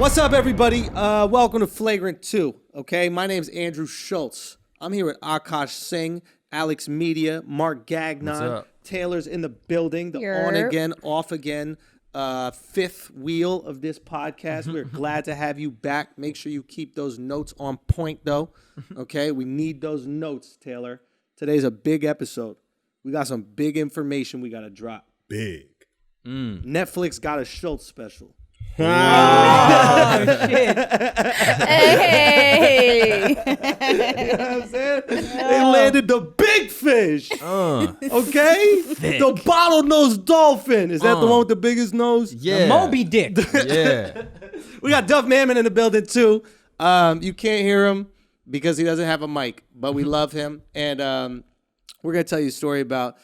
What's up, everybody? Welcome to Flagrant 2, okay? My name's Andrew Schulz. I'm here with Akaash Singh, AlexxMedia, Mark Gagnon. Taylor's in the building, the on-again, off-again fifth wheel of this podcast. We're glad to have you back. Make sure you keep those notes on point, though, okay? We need those notes, Taylor. Today's a big episode. We got some big information we got to drop. Big. Netflix got a Schulz special. Oh, shit. Hey. You know what I'm saying? They landed the big fish. Okay? Thick. The bottlenose dolphin. Is that the one with the biggest nose? Yeah. Moby Dick. Yeah. We got Duff Mammon in the building, too. You can't hear him because he doesn't have a mic, but we love him. And we're going to tell you a story about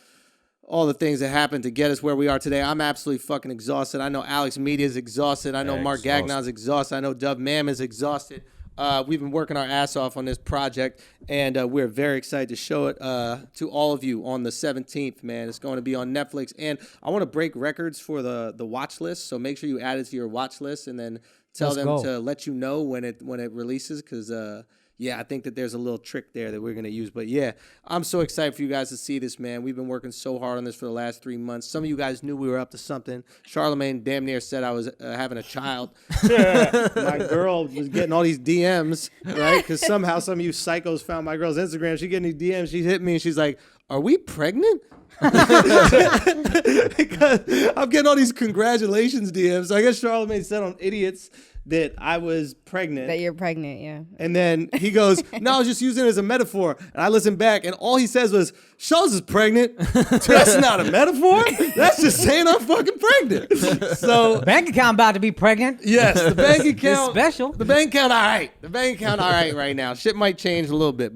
all the things that happened to get us where we are today. I'm absolutely fucking exhausted. I know AlexxMedia is exhausted. I know Mark Gagnon's exhausted. I know Duff Mammon's exhausted. We've been working our ass off on this project, and we're very excited to show it to all of you on the 17th, man. It's going to be on Netflix, and I want to break records for the watch list, so make sure you add it to your watch list, and then tell them to let you know when it releases, because yeah, I think that there's a little trick there that we're going to use. But yeah, I'm so excited for you guys to see this, man. We've been working so hard on this for the last 3 months. Some of you guys knew we were up to something. Charlamagne damn near said I was having a child. My girl was getting all these DMs, right? Because somehow some of you psychos found my girl's Instagram. She getting these DMs. She hit me and she's like, "Are we pregnant?" Because I'm getting all these congratulations DMs. So I guess Charlamagne said on Idiots that I was pregnant. That you're pregnant, yeah. And then he goes, "No, I was just using it as a metaphor." And I listened back, and all he says was, "Schulz is pregnant." That's not a metaphor. That's just saying I'm fucking pregnant. So bank account about to be pregnant. yes, the bank account. It's special. The bank account, all right. The bank account, all right right now. Shit might change a little bit.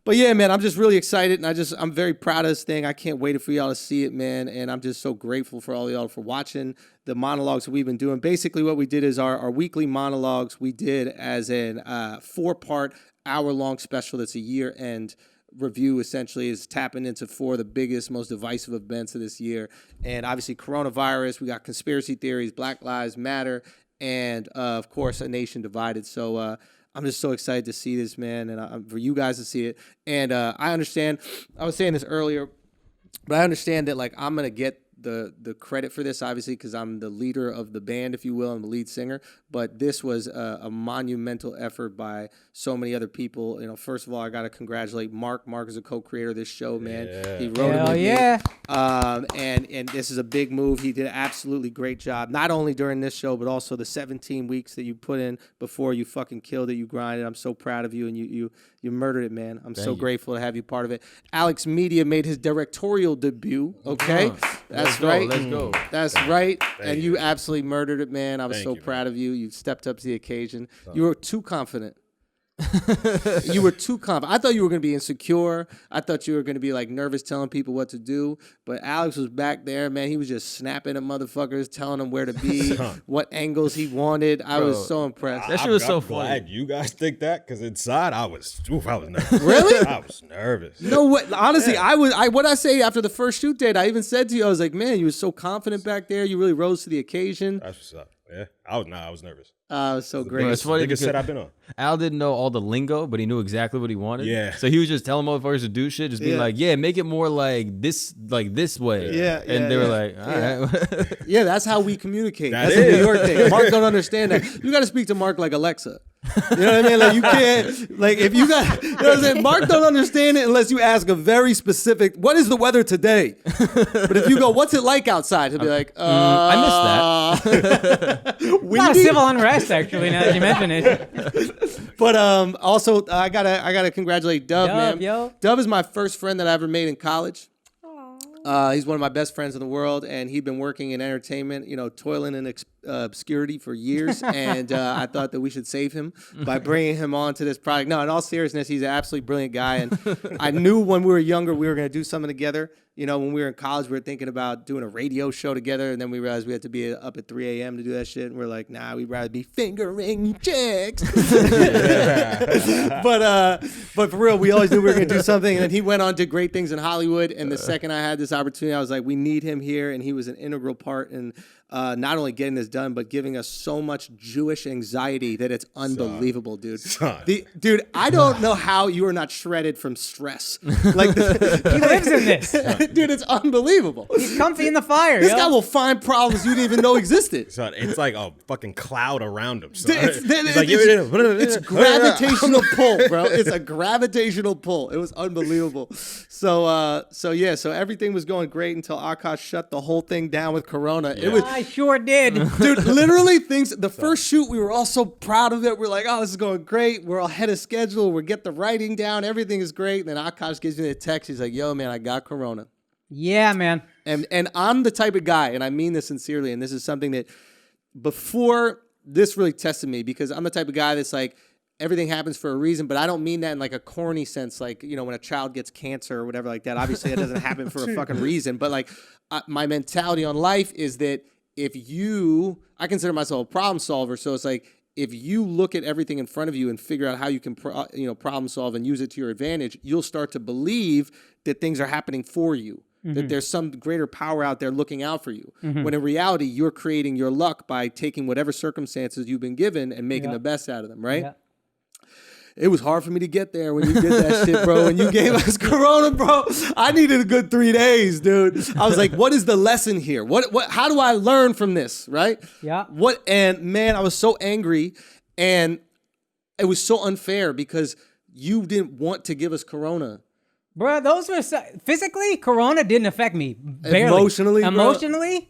But yeah, man, I'm just really excited, and I'm very proud of this thing. I can't wait for y'all to see it, man, and I'm just so grateful for all y'all for watching the monologues that we've been doing. Basically, what we did is our weekly monologues we did as an 4-part, hour-long special that's a year-end review, essentially, is tapping into 4 of the biggest, most divisive events of this year. And obviously, coronavirus, we got conspiracy theories, Black Lives Matter, and, of course, a nation divided. So, I'm just so excited to see this, man, and for you guys to see it. And I understand, I was saying this earlier, but I understand that, like, I'm going to get the credit for this, obviously, because I'm the leader of the band, if you will. I'm the lead singer. But this was a monumental effort by so many other people. You know, first of all, I got to congratulate Mark. Mark is a co-creator of this show, man. Yeah. He wrote it with me. And this is a big move. He did an absolutely great job, not only during this show, but also the 17 weeks that you put in before you fucking killed it. You grinded. I'm so proud of you, and you murdered it, man. I'm so grateful to have you part of it. AlexxMedia made his directorial debut, okay? That's right. Let's go. That's right. Thank You absolutely murdered it, man. I was so proud of you. You stepped up to the occasion. You were too confident. You were too confident. I thought you were going to be insecure. I thought you were going to be like nervous telling people what to do. But Alex was back there, man. He was just snapping at motherfuckers, telling them where to be, what angles he wanted. I was so impressed. That shit was so funny. Glad you guys think that, because inside I was nervous. Really? I was nervous. No, what? Honestly, what I say after the first shoot date, I even said to you, I was like, man, you were so confident back there. You really rose to the occasion. That's what's up. Yeah, I was nervous. It was so great. It's funny Biggest because set I've been on. Al didn't know all the lingo, but he knew exactly what he wanted. Yeah. So he was just telling motherfuckers to do shit, just being like, yeah, make it more like this way. Yeah, And they were like, all right. Yeah, that's how we communicate. That That's is. a New York thing. Mark don't understand that. You got to speak to Mark like Alexa. You know what I mean? Like, you can't, like, if you got, you know what I'm saying? Mark don't understand it unless you ask a very specific, what is the weather today? But if you go, what's it like outside? He'll be like, I missed that. A lot of windy? civil unrest, actually, now that you mention it. But also, I gotta congratulate Dub, man. Yo. Dub is my first friend that I ever made in college. He's one of my best friends in the world, and he'd been working in entertainment, you know, toiling in obscurity for years, and I thought that we should save him by bringing him on to this project. No, in all seriousness, he's an absolutely brilliant guy, and I knew when we were younger we were going to do something together. You know, when we were in college, we were thinking about doing a radio show together, and then we realized we had to be up at 3 a.m. to do that shit, and we're like, nah, we'd rather be fingering chicks. But for real, we always knew we were going to do something, and then he went on to great things in Hollywood, and the second I had this opportunity, I was like, we need him here, and he was an integral part in not only getting this done, but giving us so much Jewish anxiety that it's unbelievable, dude. Son. Dude, I don't know how you are not shredded from stress. Like, He lives in this. dude, it's unbelievable. He's comfy in the fire. This yo. guy will find problems you didn't even know existed. Son, it's like a fucking cloud around him. Son. It's gravitational pull, bro. It's a gravitational pull. It was unbelievable. So everything was going great until Akash shut the whole thing down with Corona. It was, I sure did. dude, literally the first shoot, we were all so proud of it. We're like, oh, this is going great. We're all ahead of schedule. We get the writing down. Everything is great. And then Akash gives me a text. He's like, yo, man, I got Corona. Yeah, man. And I'm the type of guy, and I mean this sincerely, and this is something that before this really tested me, because I'm the type of guy that's like, everything happens for a reason, but I don't mean that in like a corny sense, like, you know, when a child gets cancer or whatever like that. Obviously, it doesn't happen for a fucking reason, but like my mentality on life is that I consider myself a problem solver, so it's like, if you look at everything in front of you and figure out how you can problem solve and use it to your advantage, you'll start to believe that things are happening for you. That there's some greater power out there looking out for you. When in reality, you're creating your luck by taking whatever circumstances you've been given and making the best out of them, right? Yeah. It was hard for me to get there when you did that shit, bro. When you gave us Corona, bro, I needed a good 3 days, dude. I was like, what is the lesson here? How do I learn from this, right? Yeah. And man, I was so angry, and it was so unfair because you didn't want to give us Corona. Bro, those were physically, Corona didn't affect me. Barely. Emotionally,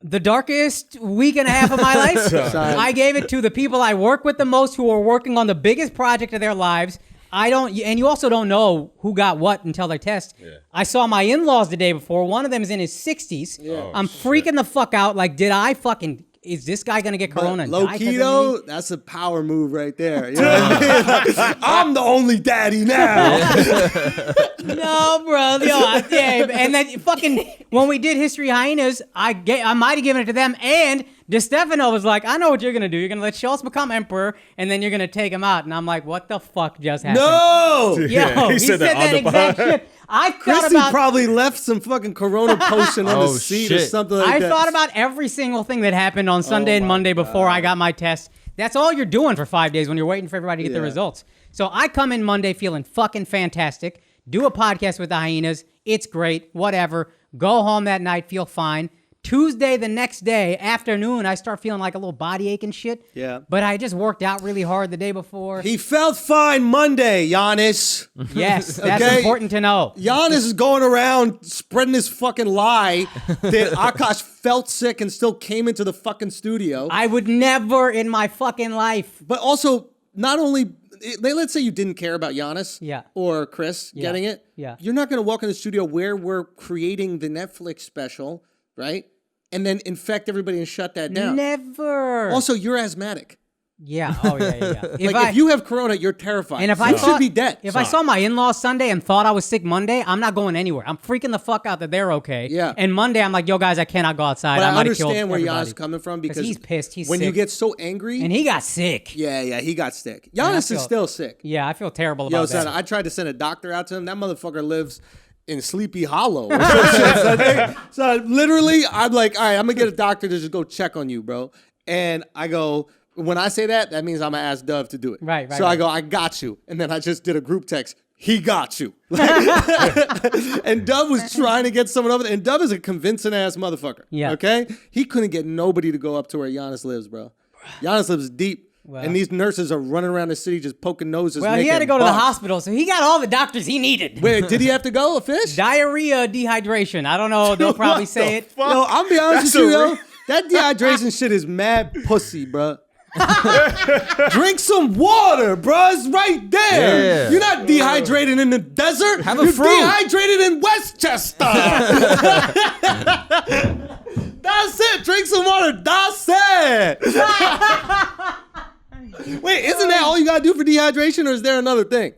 the darkest week and a half of my life. I gave it to the people I work with the most, who are working on the biggest project of their lives. And you also don't know who got what until they test. Yeah. I saw my in-laws the day before. One of them is in his 60s. Yeah. Oh, I'm freaking the fuck out. Like, is this guy gonna get Corona? Low key though, that's a power move right there. You know what I mean? Like, I'm the only daddy now. No, bro. And then fucking when we did History Hyenas, I might have given it to them. And DeStefano was like, I know what you're gonna do. You're gonna let Schulz become emperor, and then you're gonna take him out. And I'm like, what the fuck just happened? No. Yo, he said that exact shit. I thought Chrissy about probably left some fucking Corona potion on the seat or something like that. I thought about every single thing that happened on Sunday and Monday before I got my test. That's all you're doing for 5 days when you're waiting for everybody to get the results. So I come in Monday feeling fucking fantastic, do a podcast with the Hyenas. It's great, whatever. Go home that night, feel fine. Tuesday, the next day, afternoon, I start feeling like a little body ache and shit. Yeah. But I just worked out really hard the day before. He felt fine Monday, Giannis. Yes, that's Okay? important to know. Giannis is going around spreading this fucking lie that Akash felt sick and still came into the fucking studio. I would never in my fucking life. But also, not only, let's say you didn't care about Giannis or Chris getting it. Yeah. You're not going to walk in the studio where we're creating the Netflix special, right? And then infect everybody and shut that down. Never. Also, you're asthmatic. Yeah. Oh, yeah. If you have Corona, you're terrified. And if you should be dead. If I saw my in-laws Sunday and thought I was sick Monday, I'm not going anywhere. I'm freaking the fuck out that they're okay. Yeah. And Monday, I'm like, yo, guys, I cannot go outside. But I might have killed understand where everybody. Giannis is coming from because he's pissed. He's when sick. you get so angry. And he got sick. Yeah, he got sick. Giannis is still sick. Yeah, I feel terrible about Yo, that. son, I tried to send a doctor out to him. That motherfucker lives in Sleepy Hollow. Or some shit. So literally, I'm like, all right, I'm going to get a doctor to just go check on you, bro. And I go, when I say that, that means I'm going to ask Dove to do it. Right. So I go, I got you. And then I just did a group text. He got you. And Dove was trying to get someone over there. And Dove is a convincing ass motherfucker. Yeah. Okay? He couldn't get nobody to go up to where Giannis lives, bro. Giannis lives deep. Well, and these nurses are running around the city just poking noses. Well, he had to go to the hospital, so he got all the doctors he needed. Wait, did he have to go? A fish? Diarrhea, dehydration. I don't know. They'll probably say it. Yo, I'll be honest with you, yo. That dehydration shit is mad pussy, bro. Drink some water, bro. It's right there. Yeah. You're not dehydrated in the desert. Have a You're fruit. dehydrated in Westchester. That's it. Drink some water. That's it. Wait, isn't that all you gotta do for dehydration, or is there another thing?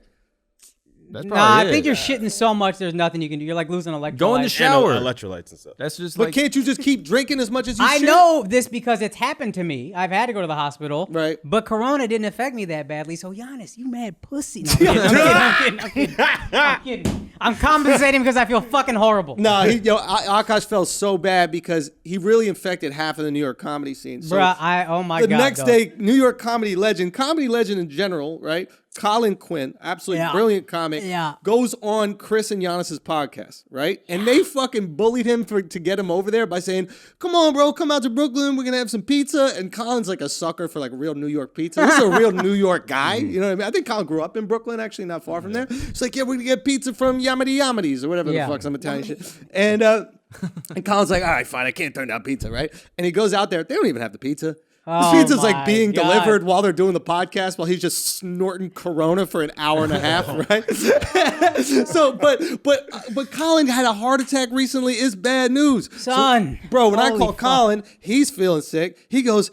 That's Nah, probably I think it. you're shitting so much. There's nothing you can do. You're like losing electrolytes. Go in the shower. Electrolytes and stuff. That's just But like. can't you just keep drinking as much as you I should? know this because it's happened to me. I've had to go to the hospital. Right. But Corona didn't affect me that badly. So Giannis, you mad pussy. No, I'm kidding. I'm compensating because I feel fucking horrible. No, Akash felt so bad because he really infected half of the New York comedy scene. So Bruh, oh my God. the next dog. day, New York comedy legend in general, right? Colin Quinn, absolutely brilliant comic, goes on Chris and Giannis's podcast, right? And they fucking bullied him to get him over there by saying, "Come on, bro, come out to Brooklyn. We're gonna have some pizza." And Colin's like a sucker for like real New York pizza. This is a real New York guy. You know what I mean? I think Colin grew up in Brooklyn, actually, not far from there. It's like, yeah, we're gonna get pizza from Yamity's or whatever the fuck, some Italian shit. And Colin's like, all right, fine, I can't turn down pizza, right? And he goes out there. They don't even have the pizza. This pizza's like being delivered while they're doing the podcast while he's just snorting Corona for an hour and a half, right? So, but Colin had a heart attack recently. It's bad news. Son. So, bro, when I Holy call fuck. Colin, he's feeling sick. He goes,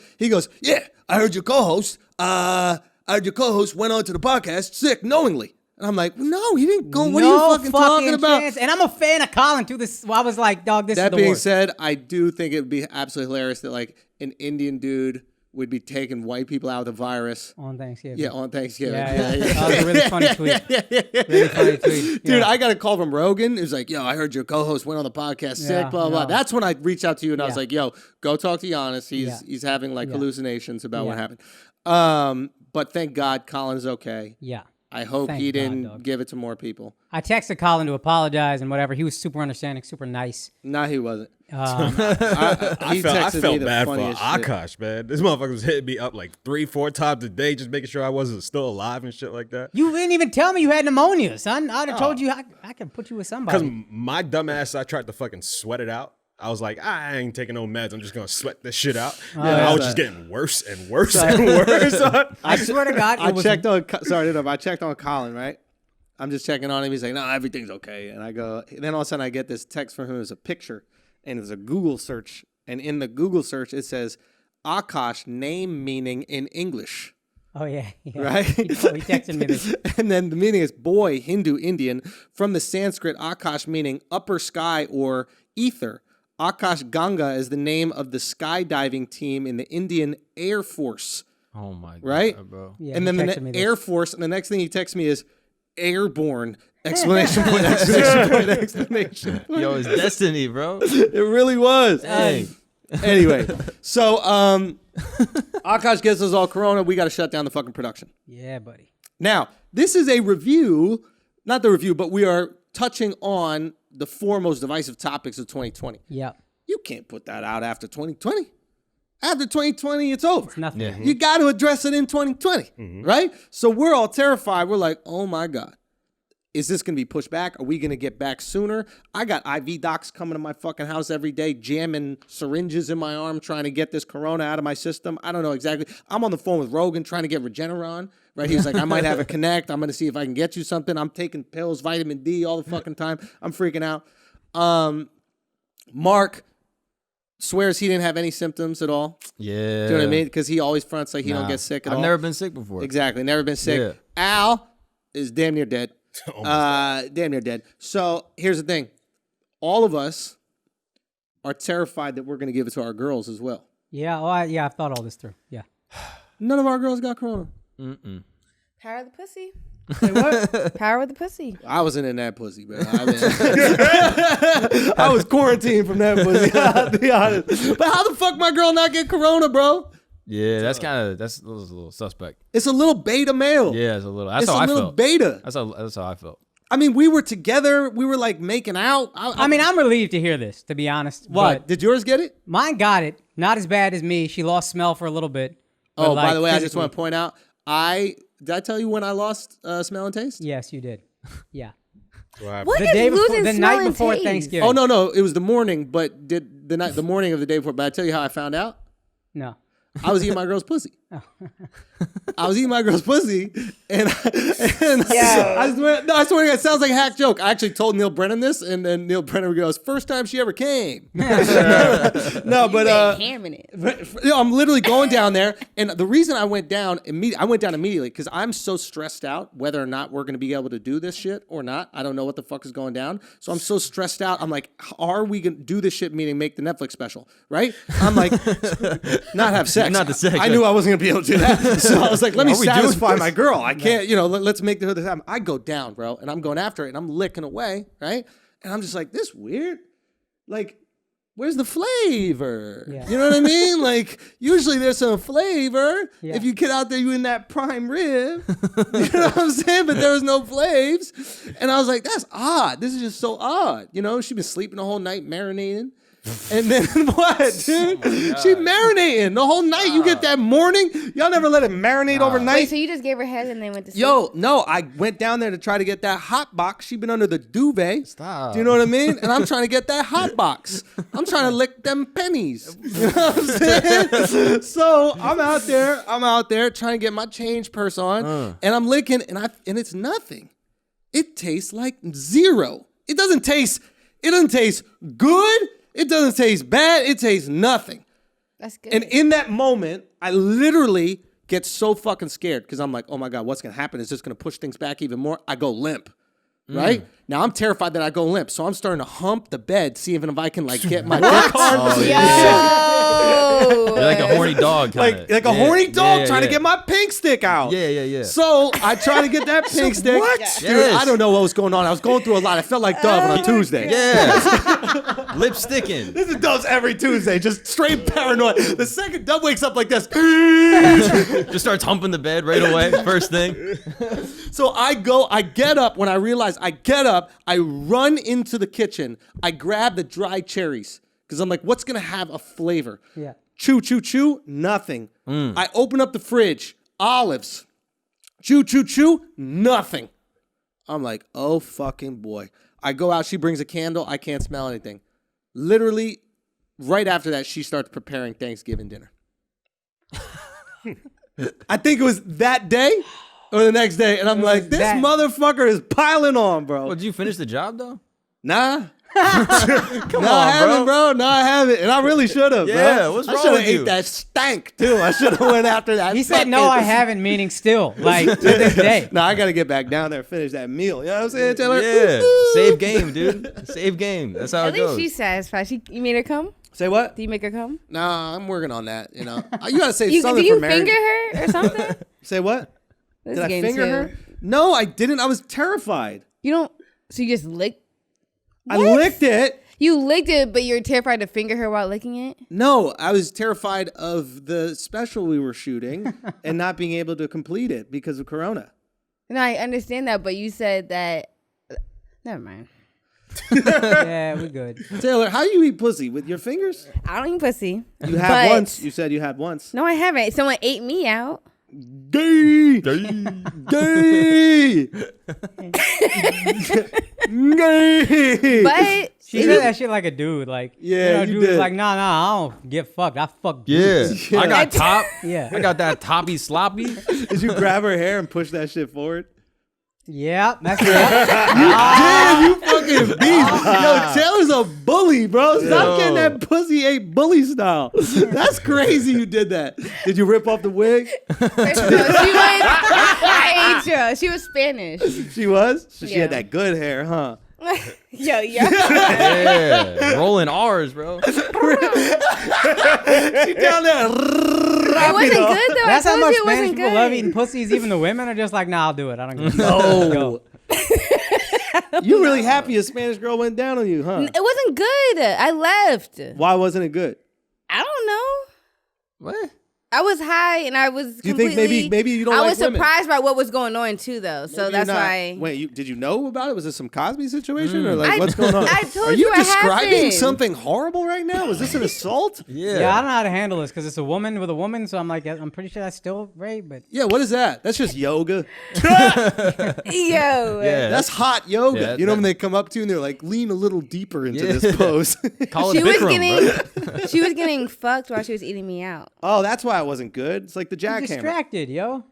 yeah, I heard your co-host, went on to the podcast sick knowingly. And I'm like, no, he didn't go. What are you fucking talking about? Chance. And I'm a fan of Colin too. I was like, dog, this is That the being worst. said, I do think it would be absolutely hilarious that like an Indian dude would be taking white people out with a virus. On Thanksgiving. Yeah, on Thanksgiving. Yeah. That was a really funny tweet. Really funny tweet. Dude, I got a call from Rogan. It was like, yo, I heard your co-host went on the podcast sick, blah, blah. That's when I reached out to you and I was like, yo, go talk to Giannis. He's having like hallucinations about what happened. But thank God Colin's okay. Yeah. I hope Thank he God, didn't dog. give it to more people. I texted Colin to apologize and whatever. He was super understanding, super nice. Nah, he wasn't. I felt bad for funniest shit. Akash, man. This motherfucker was hitting me up like 3-4 times a day, just making sure I wasn't still alive and shit like that. You didn't even tell me you had pneumonia, son. I'd have told you I could put you with Because somebody. my dumb ass, I tried to fucking sweat it out. I was like, I ain't taking no meds. I'm just gonna sweat this shit out. And I was just getting worse and worse and worse. I swear to God, I checked on Colin, right? I'm just checking on him. He's like, no, everything's okay. And I go, and then all of a sudden I get this text from him. It's a picture and it's a Google search. And in the Google search, it says, Akash, name meaning in English. Oh, yeah. Right? He texted me this. And then the meaning is boy, Hindu, Indian. From the Sanskrit, Akash meaning upper sky or ether. Akash Ganga is the name of the skydiving team in the Indian Air Force. Oh my God, right? bro. Yeah, And he then texted me the this. Air Force, and the next thing he texts me is airborne! Exclamation point! Exclamation point! Exclamation point! Yo, it's destiny, bro. It really was. Hey. Anyway, so Akash gets us all Corona. We got to shut down the fucking production. Yeah, buddy. Now, this is a review, not the review, but we are touching on the four most divisive topics of 2020. Yeah. You can't put that out after 2020. After 2020, it's over. It's nothing. Yeah. You got to address it in 2020, right? So we're all terrified. We're like, oh my God. Is this going to be pushed back? Are we going to get back sooner? I got IV docs coming to my fucking house every day, jamming syringes in my arm, trying to get this Corona out of my system. I don't know exactly. I'm on the phone with Rogan trying to get Regeneron, right? He's like, I might have a connect. I'm going to see if I can get you something. I'm taking pills, vitamin D all the fucking time. I'm freaking out. Mark swears he didn't have any symptoms at all. Yeah. Do you know what I mean? Because he always fronts like he don't get sick at all. I've never been sick before. Exactly. Never been sick. Yeah. Al is damn near dead. Damn near dead. So here's the thing. All of us are terrified that we're going to give it to our girls as well. Yeah. I've thought all this through. Yeah. None of our girls got Corona. Power of the pussy. Say what? Power of the pussy. I wasn't in that pussy, bro. I was quarantined from that pussy, I'll be honest. But how the fuck my girl not get Corona, bro? Yeah, that's a little suspect. It's a little beta male. Yeah, it's a little. That's It's how a I little felt. beta. That's how I felt. I mean, we were together. We were like making out. I mean, I'm relieved to hear this, to be honest. What? but Did yours get it? Mine got it. Not as bad as me. She lost smell for a little bit. Oh, but, by like, the way, I just physically- want to point out, did I tell you when I lost smell and taste? Yes, you did. Yeah. What The is day losing before, the smell night and before taste? Thanksgiving. Oh, no, it was the morning, but the morning of the day before. But I tell you how I found out? No. I was eating my girl's pussy. I was eating my girl's pussy, and I swear to God, it sounds like a hack joke. I actually told Neil Brennan this, and then Neil Brennan goes, "First time she ever came." No, but I'm literally going down there, and the reason I went down immediately because I'm so stressed out whether or not we're going to be able to do this shit or not. I don't know what the fuck is going down, so I'm so stressed out. I'm like, are we going to do this shit? Meaning make the Netflix special, right? I'm like, not have sex. Not the sex. I knew I wasn't going to be able to do that. So I was like, let me satisfy my girl. I can't, let's make the other time. I go down, bro, and I'm going after it, and I'm licking away, right? And I'm just like, this weird. Like, where's the flavor? Yeah. You know what I mean? Like, usually there's some flavor. Yeah. If you get out there, you in that prime rib. You know what I'm saying? But there was no flaves. And I was like, that's odd. This is just so odd. She's been sleeping the whole night, marinating. And then what, dude? She marinating the whole night. You get that morning. Y'all never let it marinate overnight. Wait, so you just gave her head and then went to sleep? Yo, no, I went down there to try to get that hot box. She been under the duvet. Stop. Do you know what I mean? And I'm trying to get that hot box. I'm trying to lick them pennies. You know what I'm saying? So I'm out there trying to get my change purse on, and I'm licking, and it's nothing. It tastes like zero. It doesn't taste good. It doesn't taste bad. It tastes nothing. That's good. And in that moment, I literally get so fucking scared because I'm like, oh my God, what's going to happen? Is this going to push things back even more? I go limp, right? Now I'm terrified that I go limp. So I'm starting to hump the bed, see if I can get my dick hard. Oh, yeah. You're like a horny dog. Like a horny dog trying to get my pink stick out. Yeah. So I try to get that pink stick. What? Dude, I don't know what was going on. I was going through a lot. I felt like Dove on a Tuesday. Yeah. Lip sticking. This is Dove's every Tuesday. Just straight paranoid. The second Dove wakes up like this. Just starts humping the bed right away. First thing. So I get up. When I realize I get up, I run into the kitchen. I grab the dried cherries. Because I'm like, what's going to have a flavor? Yeah. Chew, nothing. I open up the fridge, olives. Chew, nothing. I'm like, oh, fucking boy. I go out, she brings a candle, I can't smell anything. Literally, right after that, she starts preparing Thanksgiving dinner. I think it was that day or the next day, and I'm like, this motherfucker is piling on, bro. Well, did you finish the job, though? Nah. Come on, I haven't, bro. No, I haven't. And I really should have, yeah, bro. what's wrong I should with have you? ate that stank, too. I should have went after that. He said, no, I haven't, meaning still. Like, to this day. No, I got to get back down there and finish that meal. You know what I'm saying, Taylor? Yeah. Save game, dude. Save game. That's how At it goes. least she's satisfied. You made her come? Say what? Do you make her come? Nah, I'm working on that, You got to say Do something you for marriage. finger her or something? Say what? This Did I game finger too. her? No, I didn't. I was terrified. You don't, so you just licked? I licked it. You licked it, but you're terrified to finger her while licking it? No, I was terrified of the special we were shooting and not being able to complete it because of Corona. No, I understand that, but you said that. Never mind. Yeah, we're good. Taylor, how do you eat pussy? With your fingers? I don't eat pussy. You had once. You said you had once. No, I haven't. Someone ate me out. Gay! Gay! Gay! But She said that shit like a dude. Like, Yeah, you dude did. was like, nah, I don't get fucked. I fuck Yeah. dudes. I got top. Yeah. I got that toppy sloppy. Did you grab her hair and push that shit forward? Yeah, that's it. Damn, you fucking beast. Yo, Taylor's a bully, bro. Stop getting that pussy ate bully style. That's crazy you did that. Did you rip off the wig? first of all, I ate her. She was Spanish. She was? So she Yeah. had that good hair, huh? Yo. Yeah. Rolling R's, bro. She down there. It wasn't good though. That's I how told much you it Spanish wasn't people good. love eating pussies. Even the women are just like, nah, I'll do it. I don't give a fuck. No. You really happy a Spanish girl went down on you, huh? It wasn't good. I left. Why wasn't it good? I don't know. What? I was high and I was Do you think maybe you don't I like was women? surprised by what was going on too, though. So Maybe that's you're not- why. Wait, did you know about it? Was this some Cosby situation or like what's going on? I told Are you you what describing happened. something horrible right now? Was this an assault? Yeah. Yeah, I don't know how to handle this because it's a woman with a woman. So I'm like, I'm pretty sure that's still rape. But Yeah, what is that? That's just yoga. Yo. Yeah. That's hot yoga. Yeah, you know when they come up to you and they're like, lean a little deeper into Yeah. this pose. Call She it was Bikram, getting. bro. She was getting fucked while she was eating me out. Oh, that's why it wasn't good. It's like the You're jackhammer. distracted, yo.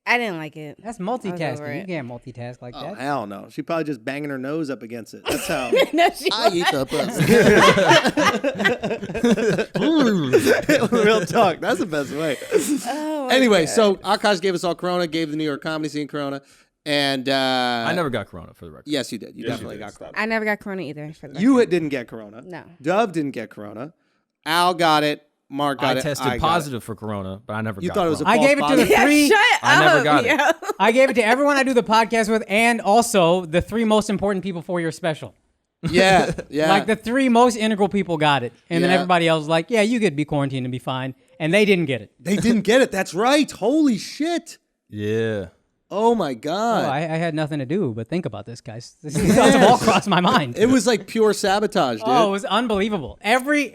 I didn't like it. That's over multitasking. it. You can't multitask like Oh, that. hell no. She probably just banging her nose up against it. That's how. No, she I eat the pussy. Real talk. That's the best way. Oh, Anyway, so Akash gave us all Corona, gave the New York comedy scene Corona. And I never got corona for the record. Yes, you did. You definitely got Corona. I never got Corona either. For the You record. didn't get Corona. No. Dove didn't get Corona. Al got it. Mark got I it. tested I got positive for corona, but I never You got thought it was a corona. I gave it to the false three. Shut I never up, got it. yo. I gave it to everyone I do the podcast with, and also the 3 most important people for your special. Yeah, yeah. Like the 3 most integral people got it, and then Yeah. everybody else was like, "Yeah, you could be quarantined and be fine," and they didn't get it. They didn't get it. That's right. Holy shit. Yeah. Oh my Oh, God. I had nothing to do but think about this, guys. This have all crossed my mind. It was like pure sabotage, dude. Oh, it was unbelievable. Every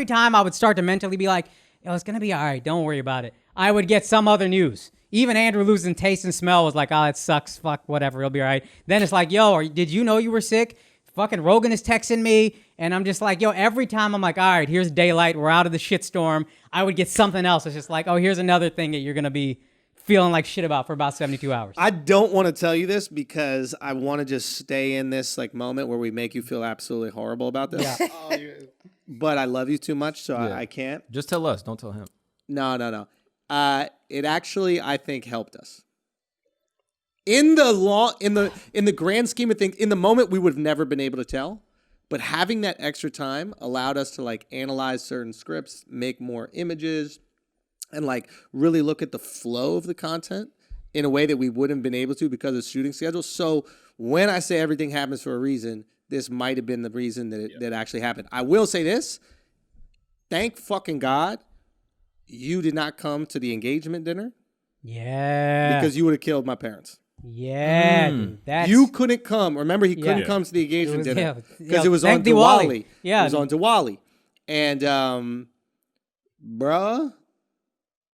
time I would start to mentally be like, "Yo, it's gonna be all right. Don't worry about it." I would get some other news. Even Andrew losing taste and smell was like, "Oh, it sucks. Fuck, whatever. It'll be all right." Then it's like, "Yo, did you know you were sick?" Fucking Rogan is texting me, and I'm just like, "Yo." Every time I'm like, "All right, here's daylight. We're out of the shitstorm." I would get something else. It's just like, "Oh, here's another thing that you're gonna be feeling like shit about for about 72 hours." I don't want to tell you this because I want to just stay in this like moment where we make you feel absolutely horrible about this. Yeah. But I love you too much, so I can't. Just tell us. Don't tell him. No. It actually, I think, helped us. In the grand scheme of things, in the moment, we would have never been able to tell. But having that extra time allowed us to like analyze certain scripts, make more images, and like really look at the flow of the content in a way that we wouldn't have been able to because of shooting schedule. So when I say everything happens for a reason, this might have been the reason that actually happened. I will say this. Thank fucking God you did not come to the engagement dinner Yeah. because you would have killed my parents. Yeah, dude, that's You couldn't come. Remember, he couldn't Yeah. come to the engagement was- dinner yeah, because yeah, it was on thank Diwali. Diwali. Yeah. It was on Diwali. And, bruh,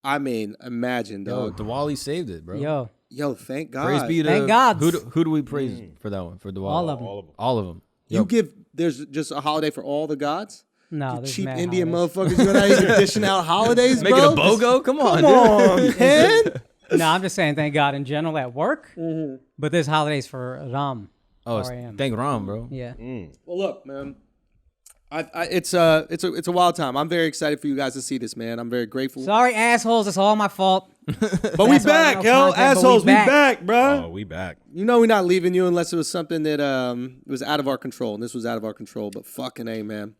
I mean, imagine, Yo, dog. Diwali saved it, bro. Yo, thank God. Praise be to Thank God. Who do we praise for that one? For Diwali? All of them. All of them. You give, there's just a holiday for all the gods? No, You there's cheap mad Indian holidays. motherfuckers, you're not even dishing out holidays, Making bro? a BOGO? Come on, Come on, dude. man. No, I'm just saying thank God in general at work, but there's holidays for Ram. Oh, RAM. thank Ram, bro. Yeah. Well, look, man. It's a wild time. I'm very excited for you guys to see this, man. I'm very grateful. Sorry, assholes. It's all my fault. But we That's why back, no yo. content, but we Assholes, we back. back, bro. Oh, we back. You know we're not leaving you unless it was something that was out of our control. And this was out of our control. But fucking A, man.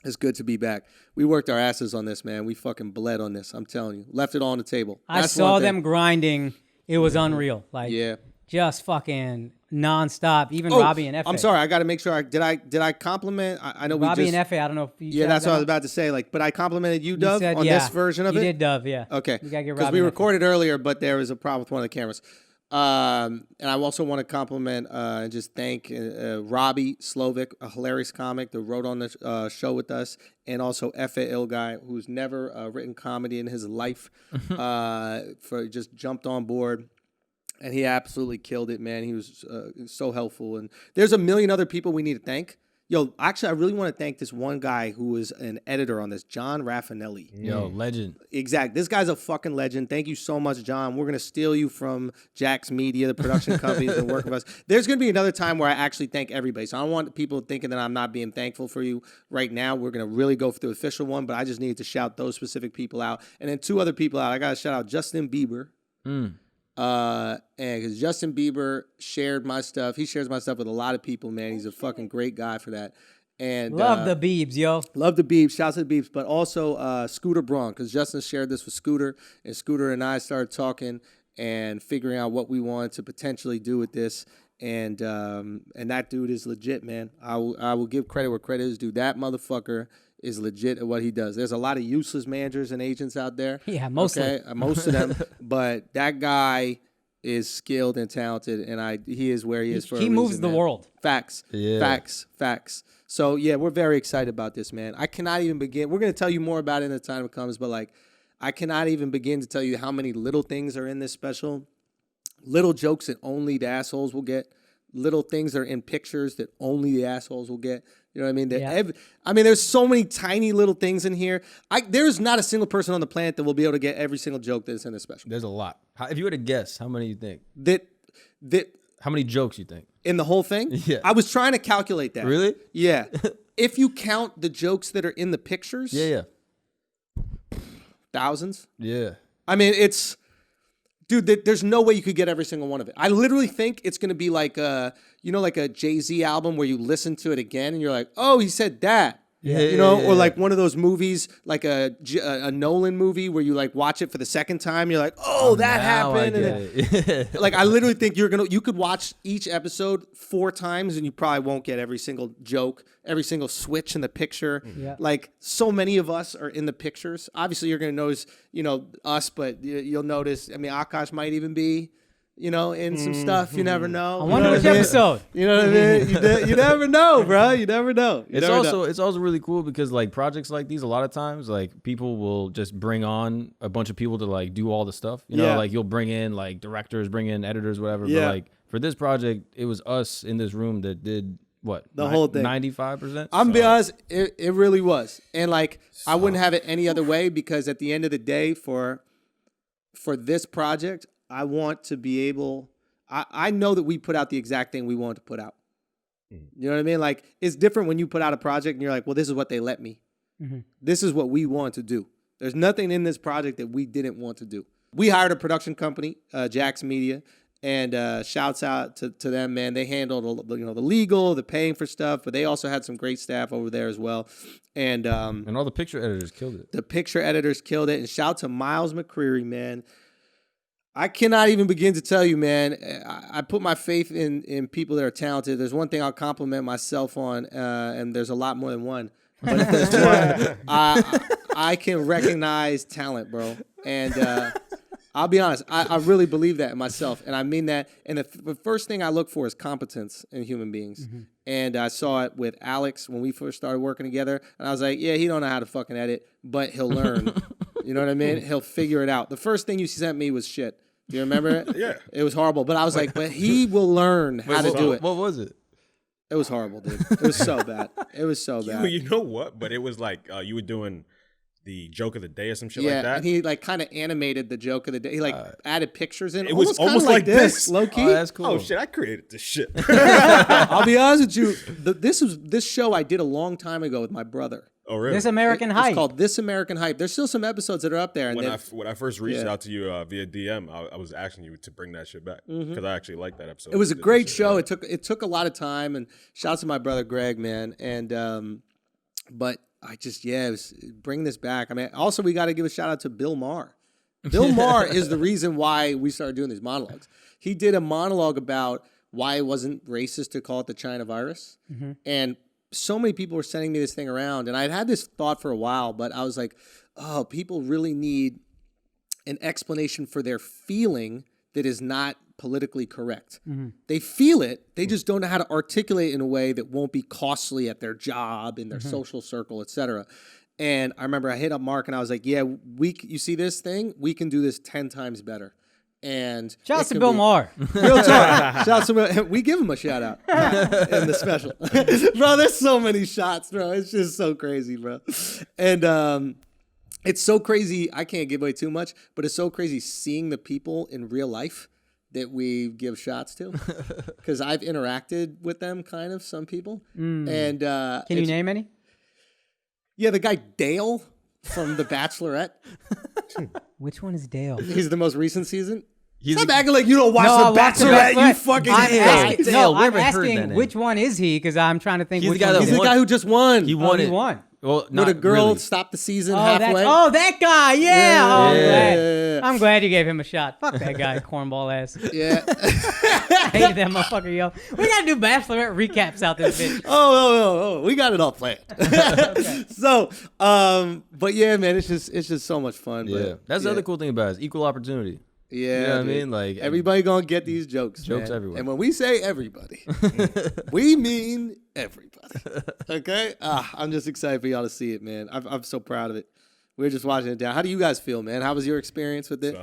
It's good to be back. We worked our asses on this, man. We fucking bled on this. I'm telling you. Left it all on the table. I That's saw one them thing. grinding. It was unreal. Like, Yeah. just fucking nonstop. Even Oh, Robbie and Efe. I'm sorry. I got to make sure. Did I compliment? I know Robbie we just. and Efe. I don't know if you. Yeah, that's what I was about to say. Like, but I complimented you, Dove, said, on yeah. this version of You it. did Dove, yeah. Okay. You gotta get Because Robbie we and Efe. recorded earlier, but there was a problem with one of the cameras. And I also want to compliment and just thank Robbie Slovic, a hilarious comic that wrote on the show with us, and also Efe Il Guy, who's never written comedy in his life, for just jumped on board. And he absolutely killed it, man. He was so helpful. And there's a million other people we need to thank. Yo, actually, I really want to thank this one guy who was an editor on this, John Raffinelli. Yo, legend. Exact. This guy's a fucking legend. Thank you so much, John. We're going to steal you from AlexxMedia, the production company that's been working with us. There's going to be another time where I actually thank everybody. So I don't want people thinking that I'm not being thankful for you right now. We're going to really go for the official one, but I just needed to shout those specific people out. And then 2 other people out. I got to shout out Justin Bieber. And because Justin Bieber shared my stuff. He shares my stuff with a lot of people, man. He's a fucking great guy for that. And Love the Biebs, yo. love the Beeps. Shouts to the Beeps. But also Scooter Braun, because Justin shared this with Scooter, and Scooter and I started talking and figuring out what we wanted to potentially do with this. And that dude is legit, man. I will give credit where credit is due. That motherfucker is legit at what he does. There's a lot of useless managers and agents out there. Yeah, mostly. Okay? Most of them. But that guy is skilled and talented, and he is where he is for a He reason, moves the man. world. Facts. Yeah. Facts. So, yeah, we're very excited about this, man. I cannot even begin. We're going to tell you more about it in the time it comes, but, like, I cannot even begin to tell you how many little things are in this special. Little jokes that only the assholes will get. Little things that are in pictures that only the assholes will get. You know what I mean? Yeah. There's so many tiny little things in here. There's not a single person on the planet that will be able to get every single joke that's in this special. There's a lot. If you were to guess, how many you think? How many jokes you think? In the whole thing? Yeah. I was trying to calculate that. Really? Yeah. If you count the jokes that are in the pictures. Yeah. Thousands. Yeah. I mean, dude, there's no way you could get every single one of it. I literally think it's going to be like like a Jay-Z album where you listen to it again and you're like, oh, he said that. Yeah. Or like one of those movies, like a Nolan movie where you like watch it for the second time. You're like, oh, that happened. Like, I literally think you could watch each episode 4 times and you probably won't get every single joke, every single switch in the picture. Yeah. Like, so many of us are in the pictures. Obviously, you're going to notice, us, but you'll notice, Akash might even be, in some stuff. You never know. I wonder which episode. You know what I mean? You never know, bro. You never know. It's also really cool because like projects like these, a lot of times like people will just bring on a bunch of people to like do all the stuff. Like you'll bring in like directors, bring in editors, whatever. Yeah. But like for this project, it was us in this room that did what? The whole thing. 95%? I'm gonna be honest, it really was. And like I wouldn't have it any other way because at the end of the day, for this project, I want to be able, I know that we put out the exact thing we want to put out. You know what I mean? Like, it's different when you put out a project and you're like, well, this is what they let me. Mm-hmm. This is what we want to do. There's nothing in this project that we didn't want to do. We hired a production company, AlexxMedia, and shouts out to them, man. They handled the legal, the paying for stuff, but they also had some great staff over there as well. And all the picture editors killed it. The picture editors killed it. And shout to Miles McCreary, man. I cannot even begin to tell you, man. I put my faith in people that are talented. There's one thing I'll compliment myself on, and there's a lot more than one. But if there's one, I can recognize talent, bro. And I'll be honest, I really believe that in myself, and I mean that. And the first thing I look for is competence in human beings. Mm-hmm. And I saw it with Alexx when we first started working together, and I was like, yeah, he don't know how to fucking edit, but he'll learn. You know what I mean? He'll figure it out. The first thing you sent me was shit. Do you remember it? Yeah. It was horrible, but I was like, but he will learn how to do it. What was it? It was horrible, dude. It was so bad. It was so bad. You know what? But it was like you were doing the joke of the day or some shit like that. Yeah, and he like kind of animated the joke of the day. He like added pictures in. It was almost like this. Low key. Oh, that's cool. Oh shit! I created this shit. I'll be honest with you. This show I did a long time ago with my brother. Oh really? This American Hype. It's called This American Hype. There's still some episodes that are up there. And when I first reached out to you via DM, I was asking you to bring that shit back because I actually liked that episode. It was a great show. Yeah. It took a lot of time, and shouts to my brother Greg, man. And but I just bring this back. I mean, also we got to give a shout out to Bill Maher. Bill Maher is the reason why we started doing these monologues. He did a monologue about why it wasn't racist to call it the China virus, and so many people were sending me this thing around, and I'd had this thought for a while, but I was like, oh, people really need an explanation for their feeling that is not politically correct. Mm-hmm. They feel it, they just don't know how to articulate it in a way that won't be costly at their job, in their social circle, etc. And I remember I hit up Mark and I was like, yeah, you see this thing? We can do this 10 times better. And shout out to Bill Maher. Real talk. Shout out to Bill. We give him a shout out in the special. Bro, there's so many shots, bro. It's just so crazy, bro. And it's so crazy. I can't give away too much, but it's so crazy seeing the people in real life that we give shots to. Because I've interacted with them, kind of, some people. And can you name any? Yeah, the guy Dale from The Bachelorette. Which one is Dale? He's the most recent season. Stop acting like you don't watch The Bachelorette, you fucking idiot. I'm asking which one is he, because I'm trying to think. He's the guy who just won. He won it. He won. Well, not a girl stopped the season halfway. That guy, yeah. I'm glad you gave him a shot. Fuck that guy, cornball ass. Yeah. I hated that motherfucker, yo. We gotta do Bachelorette recaps out this bitch. Oh, we got it all planned. Okay. So, but yeah, man, it's just so much fun. Yeah, but, that's the other cool thing about it, is equal opportunity. Yeah, you know what I mean? Like everybody gonna get these jokes. Jokes man. everywhere. And when we say everybody, we mean everybody. Okay? I'm just excited for y'all to see it, man. I'm so proud of it. We're just watching it down. How do you guys feel, man? How was your experience with it?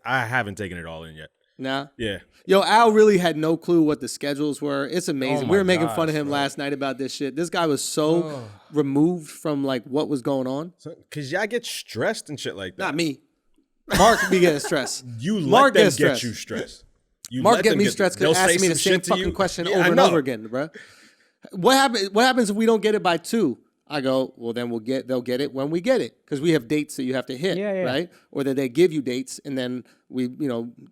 I haven't taken it all in yet. Nah. Yeah. Yo, Al really had no clue what the schedules were. It's amazing. Oh We were my making fun of gosh, him bro. last night about this shit. This guy was so removed from like what was going on. Because y'all get stressed and shit like that. Not me. Mark be getting stressed. You Mark let them gets get stressed. you stressed. You Mark let get them me stressed because they'll asking say me the some same shit to fucking you. question Yeah, over I and know. over again, bro. What happens if we don't get it by 2? I go, well, then they'll get it when we get it because we have dates that you have to hit, right? Or that they give you dates and then we,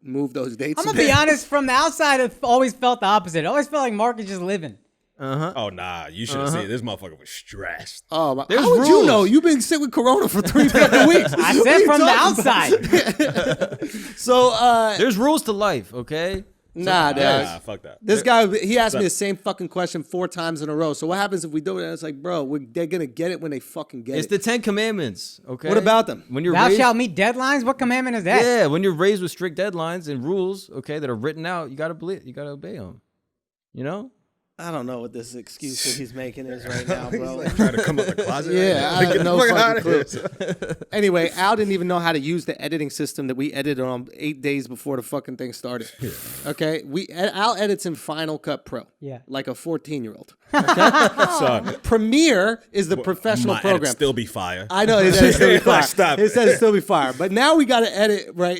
move those dates. I'm gonna be honest. From the outside, I've always felt the opposite. I always felt like Mark is just living. Oh, nah. You should have seen it. This motherfucker was stressed. Oh, my. There's How would you rules. know? You've been sick with Corona for 3 fucking weeks. I What are said you from the talking about? outside. So, There's rules to life, okay? nah, dog. Nah, fuck that. This guy, he asked me the same fucking question 4 times in a row. So what happens if we do it? And it's like, bro, they're going to get it when they fucking get It's it. the 10 Commandments, okay? What about them? When you're Thou raised, shalt meet deadlines. What commandment is that? yeah, when you're raised with strict deadlines and rules, okay, that are written out, you gotta obey them. You know? I don't know what this excuse that he's making is right now, bro. Like trying to come out the closet. Yeah, I Get have the no fuck fucking outta clue. here. Anyway, Al didn't even know how to use the editing system that we edited on 8 days before the fucking thing started. Okay, Al edits in Final Cut Pro. Yeah. Like a 14-year-old. Son, Premiere is the professional my program. edits still be fire. I know he said it still be fire. Stop He it. said it still be fire. But now we got to edit, right?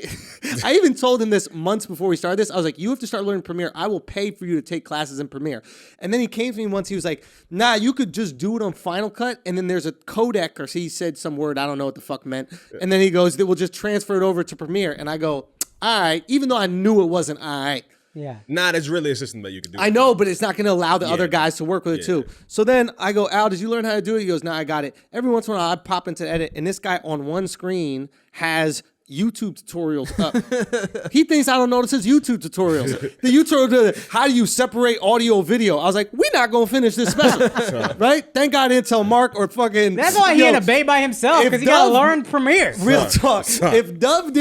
I even told him this months before we started this. I was like, you have to start learning Premiere. I will pay for you to take classes in Premiere. And then he came to me once. He was like, nah, you could just do it on Final Cut. And then there's a codec, or he said some word. I don't know what the fuck meant. And then he goes, we'll just transfer it over to Premiere. And I go, all right, even though I knew it wasn't all right. Yeah. Nah, there's really a system that you can do. I know, but it's not going to allow the other guys to work with it too. So then I go, Al, did you learn how to do it? He goes, nah, I got it. Every once in a while, I pop into edit, and this guy on one screen has YouTube tutorials up. He thinks I don't notice his YouTube tutorials. The YouTube, how do you separate audio video? I was like, we're not going to finish this special. Right? Thank God I didn't tell Mark or fucking... That's why he in a bay by himself, because he got to learn Premiere. Real talk. If Dove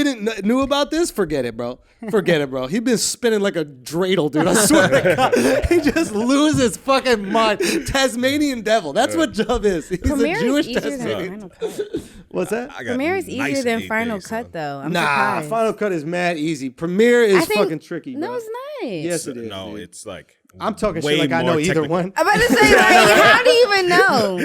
knew about this, forget it, bro. Forget it, bro. He's been spinning like a dreidel, dude. I swear to God. He just loses his fucking mind. Tasmanian devil. That's what Dove is. He's Premiere a Jewish is easier than Tasmanian. Final Cut. What's that? I got Premiere is easier nice than 8 Final days, Cut, son. though. I'm Nah, surprised. Final Cut is mad easy. Premiere is think- fucking tricky, bro. No, it's not. Yes, it is. No, dude. it's like I'm talking way shit like I know more either technical. one. I'm about to say, like, how do you even know?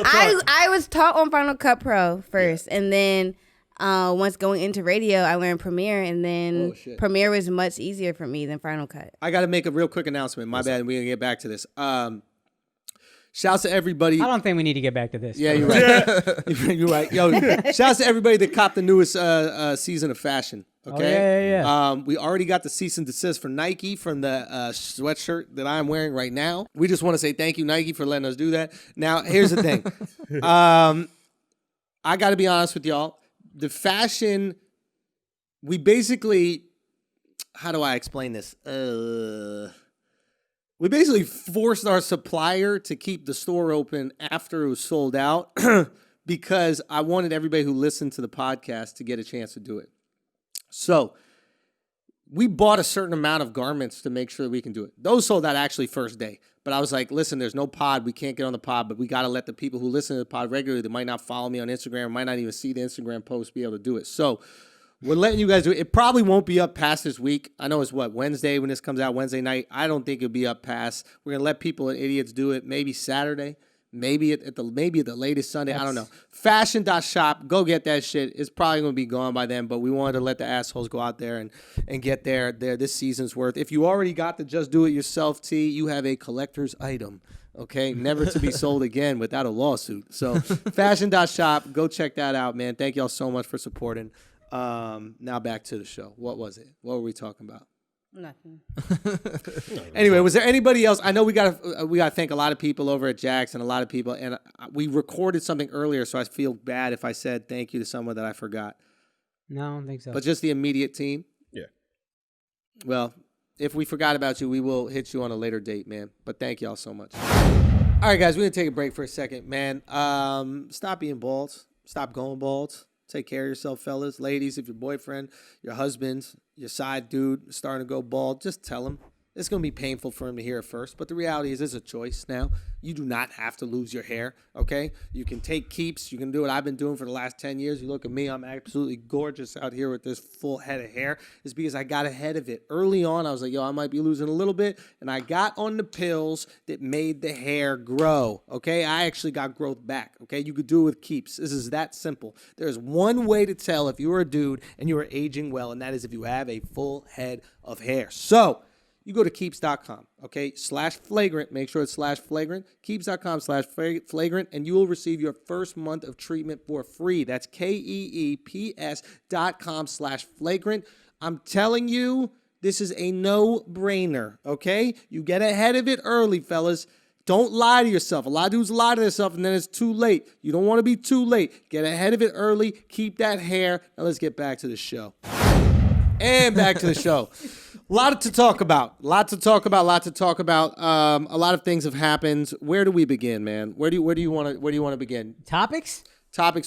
I was taught on Final Cut Pro first, and then once going into radio, I learned Premiere, and then Premiere was much easier for me than Final Cut. I got to make a real quick announcement. My bad. We're going to get back to this. Shouts to everybody. I don't think we need to get back to this. Yeah, you're right. You're right. Yo, shouts to everybody that copped the newest season of fashion. Okay. yeah. We already got the cease and desist for Nike from the sweatshirt that I'm wearing right now. We just want to say thank you, Nike, for letting us do that. Now, here's the thing. I got to be honest with y'all. The fashion, we basically, how do I explain this? We basically forced our supplier to keep the store open after it was sold out because I wanted everybody who listened to the podcast to get a chance to do it. So we bought a certain amount of garments to make sure that we can do it. Those sold out actually first day. But I was like, listen, there's no pod. We can't get on the pod, but we got to let the people who listen to the pod regularly that might not follow me on Instagram, might not even see the Instagram post, be able to do it. So we're letting you guys do it. It probably won't be up past this week. I know it's Wednesday when this comes out, Wednesday night. I don't think it'll be up past. We're going to let people and idiots do it maybe Saturday. Maybe at the latest Sunday. I don't know. Fashion.shop. Go get that shit. It's probably going to be gone by then, but we wanted to let the assholes go out there and get their this season's worth. If you already got the Just Do It Yourself tee, you have a collector's item. Okay? Never to be sold again without a lawsuit. So fashion.shop. Go check that out, man. Thank y'all so much for supporting. Now back to the show. What was it? What were we talking about? Nothing. Anyway, was there anybody else? I know we got to thank a lot of people over at Jack's and a lot of people, and we recorded something earlier, so I feel bad if I said thank you to someone that I forgot. No, I don't think so. But just the immediate team. Yeah. Well, if we forgot about you, we will hit you on a later date, man. But thank y'all so much. All right, guys, we're gonna take a break for a second, man. Stop being bald. Stop going bald. Take care of yourself, fellas. Ladies, if your boyfriend, your husband, your side dude is starting to go bald, just tell him. It's going to be painful for him to hear it first, but the reality is it's a choice now. You do not have to lose your hair, okay? You can take keeps. You can do what I've been doing for the last 10 years. You look at me, I'm absolutely gorgeous out here with this full head of hair. It's because I got ahead of it. Early on, I was like, yo, I might be losing a little bit, and I got on the pills that made the hair grow, okay? I actually got growth back, okay? You could do it with keeps. This is that simple. There's one way to tell if you're a dude and you are aging well, and that is if you have a full head of hair. So, you go to keeps.com, okay, /flagrant. Make sure it's /flagrant. Keeps.com /flagrant, and you will receive your first month of treatment for free. That's KEEPS.com /flagrant. I'm telling you, this is a no-brainer, okay? You get ahead of it early, fellas. Don't lie to yourself. A lot of dudes lie to themselves, and then it's too late. You don't want to be too late. Get ahead of it early. Keep that hair. Now let's get back to the show. And back to the show. A lot to talk about. A lot of things have happened. Where do we begin, man? Where do you want to begin? Topics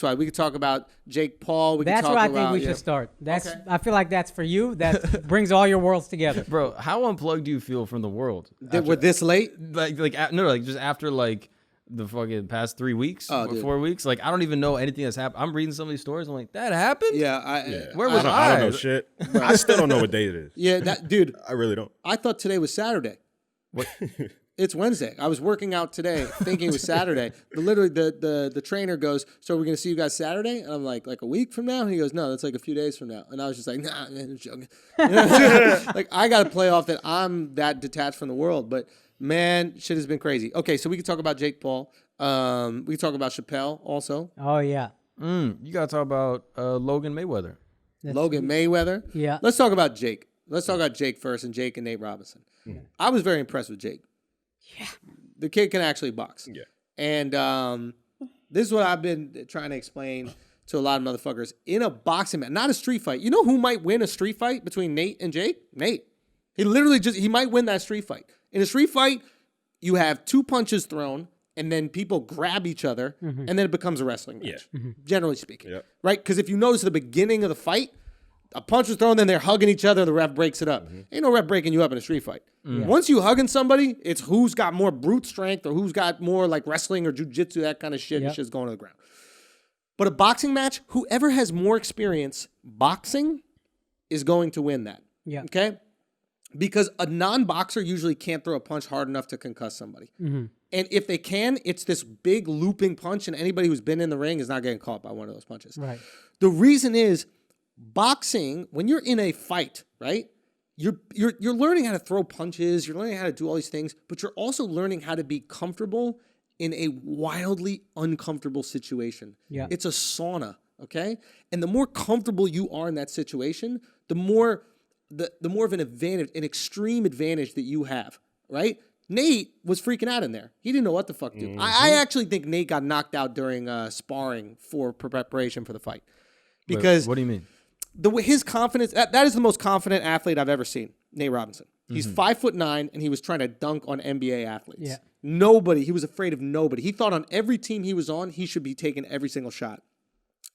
wise, we could talk about Jake Paul. That's where I think we should start. That's okay. I feel like that's for you. That brings all your worlds together, bro. How unplugged do you feel from the world? We're this late? Like just after like the fucking past 3 weeks or 4 weeks. Like I don't even know anything that's happened. I'm reading some of these stories. I'm like, that happened? Yeah. Where was I? I don't know shit. I still don't know what day it is. Yeah, dude. I really don't. I thought today was Saturday. What? It's Wednesday. I was working out today thinking it was Saturday. But literally, the trainer goes, so we're going to see you guys Saturday? And I'm like a week from now? And he goes, no, that's like a few days from now. And I was just like, nah, man, I'm joking. Like, I got to play off that I'm that detached from the world. But, man, shit has been crazy. Okay, so we can talk about Jake Paul. We can talk about Chappelle also. Oh, yeah. You got to talk about Logan Mayweather. Logan Mayweather? Yeah. Let's talk about Jake. Let's talk about Jake first and Jake and Nate Robinson. Yeah. I was very impressed with Jake. Yeah. The kid can actually box. Yeah. And this is what I've been trying to explain to a lot of motherfuckers. In a boxing match, not a street fight. You know who might win a street fight between Nate and Jake? Nate. He might win that street fight. In a street fight, you have 2 punches thrown, and then people grab each other, and then it becomes a wrestling match, generally speaking. Right? Because if you notice at the beginning of the fight, a punch was thrown, then they're hugging each other, the ref breaks it up. Ain't no ref breaking you up in a street fight. Once you hugging somebody, it's who's got more brute strength or who's got more like wrestling or jujitsu, that kind of shit, and shit's going to the ground. But a boxing match, whoever has more experience boxing is going to win that. Yeah. Okay? Because a non-boxer usually can't throw a punch hard enough to concuss somebody. And if they can, it's this big looping punch, and anybody who's been in the ring is not getting caught by one of those punches. Right. The reason is boxing, when you're in a fight, right? You're learning how to throw punches, you're learning how to do all these things, but you're also learning how to be comfortable in a wildly uncomfortable situation. Yeah. It's a sauna, okay? And the more comfortable you are in that situation, the more of an advantage, an extreme advantage that you have, right? Nate was freaking out in there. He didn't know what the fuck to do. I actually think Nate got knocked out during sparring for preparation for the fight. Because wait, what do you mean? His confidence, that is the most confident athlete I've ever seen, Nate Robinson. He's 5'9", and he was trying to dunk on NBA athletes. Yeah. He was afraid of nobody. He thought on every team he was on, he should be taking every single shot.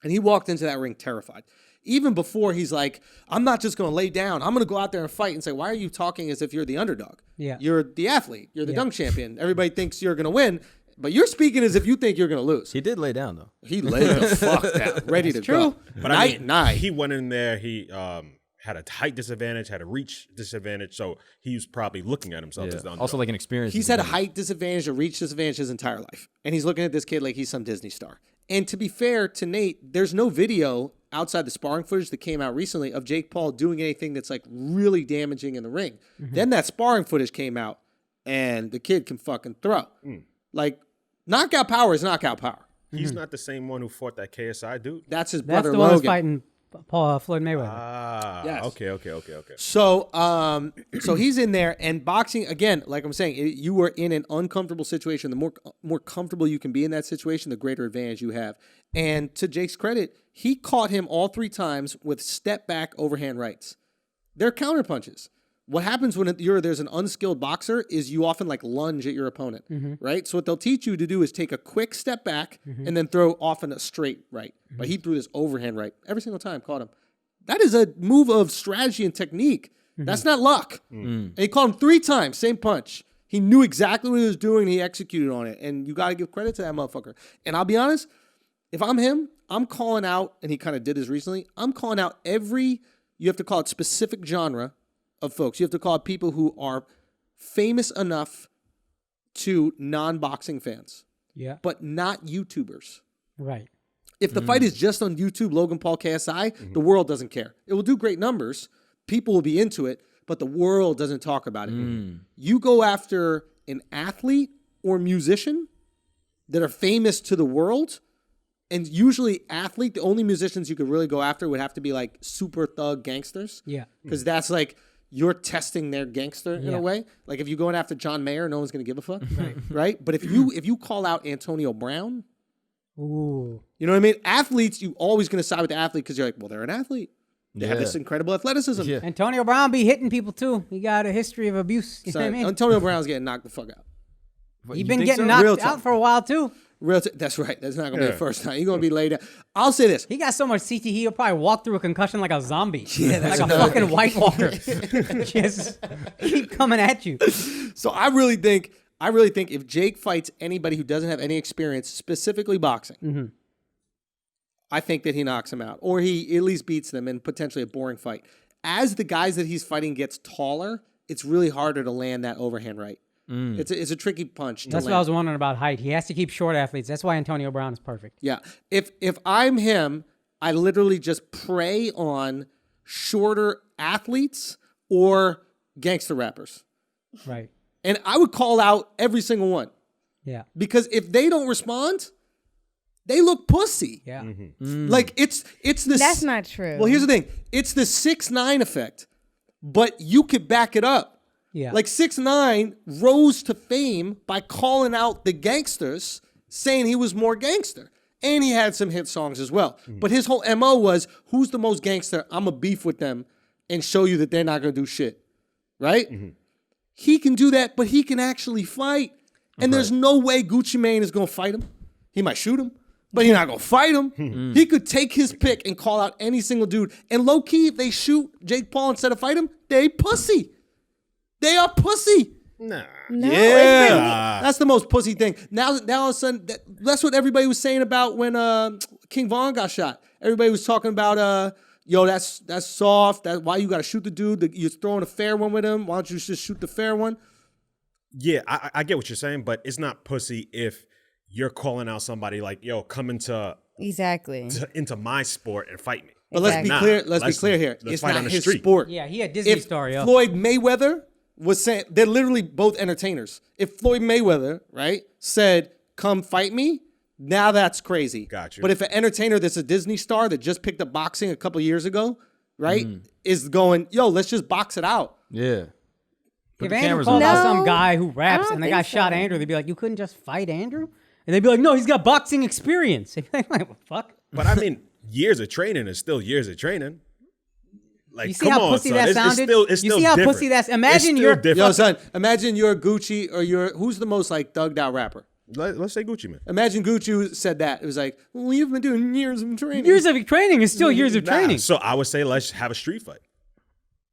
And he walked into that ring terrified. Even before he's like, I'm not just going to lay down. I'm going to go out there and fight and say, why are you talking as if you're the underdog? Yeah. You're the athlete. You're the dunk champion. Everybody thinks you're going to win. But you're speaking as if you think you're going to lose. He did lay down, though. He laid the fuck down, ready to go. But he went in there, he had a height disadvantage, had a reach disadvantage, so he was probably looking at himself as the underdog. Also like an experience. He's had a height disadvantage, a reach disadvantage his entire life. And he's looking at this kid like he's some Disney star. And to be fair to Nate, there's no video outside the sparring footage that came out recently of Jake Paul doing anything that's like really damaging in the ring. Then that sparring footage came out, and the kid can fucking throw. Like, knockout power is knockout power. He's not the same one who fought that KSI dude? That's his brother That's the Logan. one who's fighting Floyd Mayweather. Yes. Okay. So, so he's in there, and boxing again. Like I'm saying, you are in an uncomfortable situation. The more comfortable you can be in that situation, the greater advantage you have. And to Jake's credit, he caught him all 3 times with step back overhand rights. They're counter punches. What happens when there's an unskilled boxer is you often like lunge at your opponent, right? So what they'll teach you to do is take a quick step back and then throw often a straight right. But he threw this overhand right every single time, caught him. That is a move of strategy and technique That's not luck. And he called him 3 times, same punch. He knew exactly what he was doing. And he executed on it. And you got to give credit to that motherfucker. And I'll be honest, if I'm him, I'm calling out, and he kind of did this recently, I'm calling out you have to call it specific genre of folks. You have to call it people who are famous enough to non-boxing fans. Yeah. But not YouTubers. Right. If the fight is just on YouTube, Logan Paul, KSI, the world doesn't care. It will do great numbers. People will be into it, but the world doesn't talk about it. You go after an athlete or musician that are famous to the world, and usually the only musicians you could really go after would have to be like super thug gangsters. Yeah. Because that's like, you're testing their gangster in a way. Like if you're going after John Mayer, no one's going to give a fuck. Right? But if you call out Antonio Brown, ooh. You know what I mean? Athletes, you always going to side with the athlete because you're like, well, they're an athlete. They have this incredible athleticism. Yeah. Antonio Brown be hitting people too. He got a history of abuse. You know what I mean? Antonio Brown's getting knocked the fuck out. He's been getting knocked out for a while too. That's right. That's not going to be the first time. You're going to be laid out. I'll say this. He got so much CT, he'll probably walk through a concussion like a zombie. Yeah, that's like a fucking White Walker. Just keep coming at you. So I really think if Jake fights anybody who doesn't have any experience, specifically boxing, I think that he knocks him out. Or he at least beats them in potentially a boring fight. As the guys that he's fighting gets taller, it's really harder to land that overhand right. It's a tricky punch to That's land. what I was wondering about height. He has to keep short athletes. That's why Antonio Brown is perfect. Yeah. If I'm him, I literally just prey on shorter athletes or gangster rappers. Right. And I would call out every single one. Yeah. Because if they don't respond, they look pussy. Yeah. Like it's the That's not true. Well, here's the thing. It's the 6ix9ine effect. But you could back it up. Yeah. Like 6ix9ine rose to fame by calling out the gangsters, saying he was more gangster. And he had some hit songs as well. But his whole MO was, who's the most gangster? I'm going to beef with them and show you that they're not going to do shit. Right? He can do that, but he can actually fight. And there's no way Gucci Mane is going to fight him. He might shoot him, but he's not going to fight him. He could take his pick and call out any single dude. And low-key, if they shoot Jake Paul instead of fight him, they pussy. They are pussy. Nah. No, That's the most pussy thing. Now all of a sudden, that's what everybody was saying about when King Von got shot. Everybody was talking about, yo, that's soft. Why you got to shoot the dude? You're throwing a fair one with him. Why don't you just shoot the fair one? Yeah, I get what you're saying, but it's not pussy if you're calling out somebody like, yo, come into my sport and fight me. But let's be clear. Let's be clear here. It's not his sport. Yeah, he a Disney star, yo. Floyd Mayweather was saying, they're literally both entertainers. If Floyd Mayweather, right, said, come fight me, now that's crazy. Gotcha. But if an entertainer that's a Disney star that just picked up boxing a couple years ago, right, is going, yo, let's just box it out. Yeah. If Andrew called out some guy who raps and the guy shot Andrew, they'd be like, you couldn't just fight Andrew? And they'd be like, no, he's got boxing experience. They'd be like, what the fuck? But I mean, years of training is still years of training. Like, you see how pussy that sounded? It's you still see how different. pussy that's? Imagine it's you're different. Yo, son, imagine you're Gucci or who's the most like thugged out rapper? Let's say Gucci, man. Imagine Gucci said that. It was like, well, you've been doing years of training. Years of training is still years of training. So I would say let's have a street fight.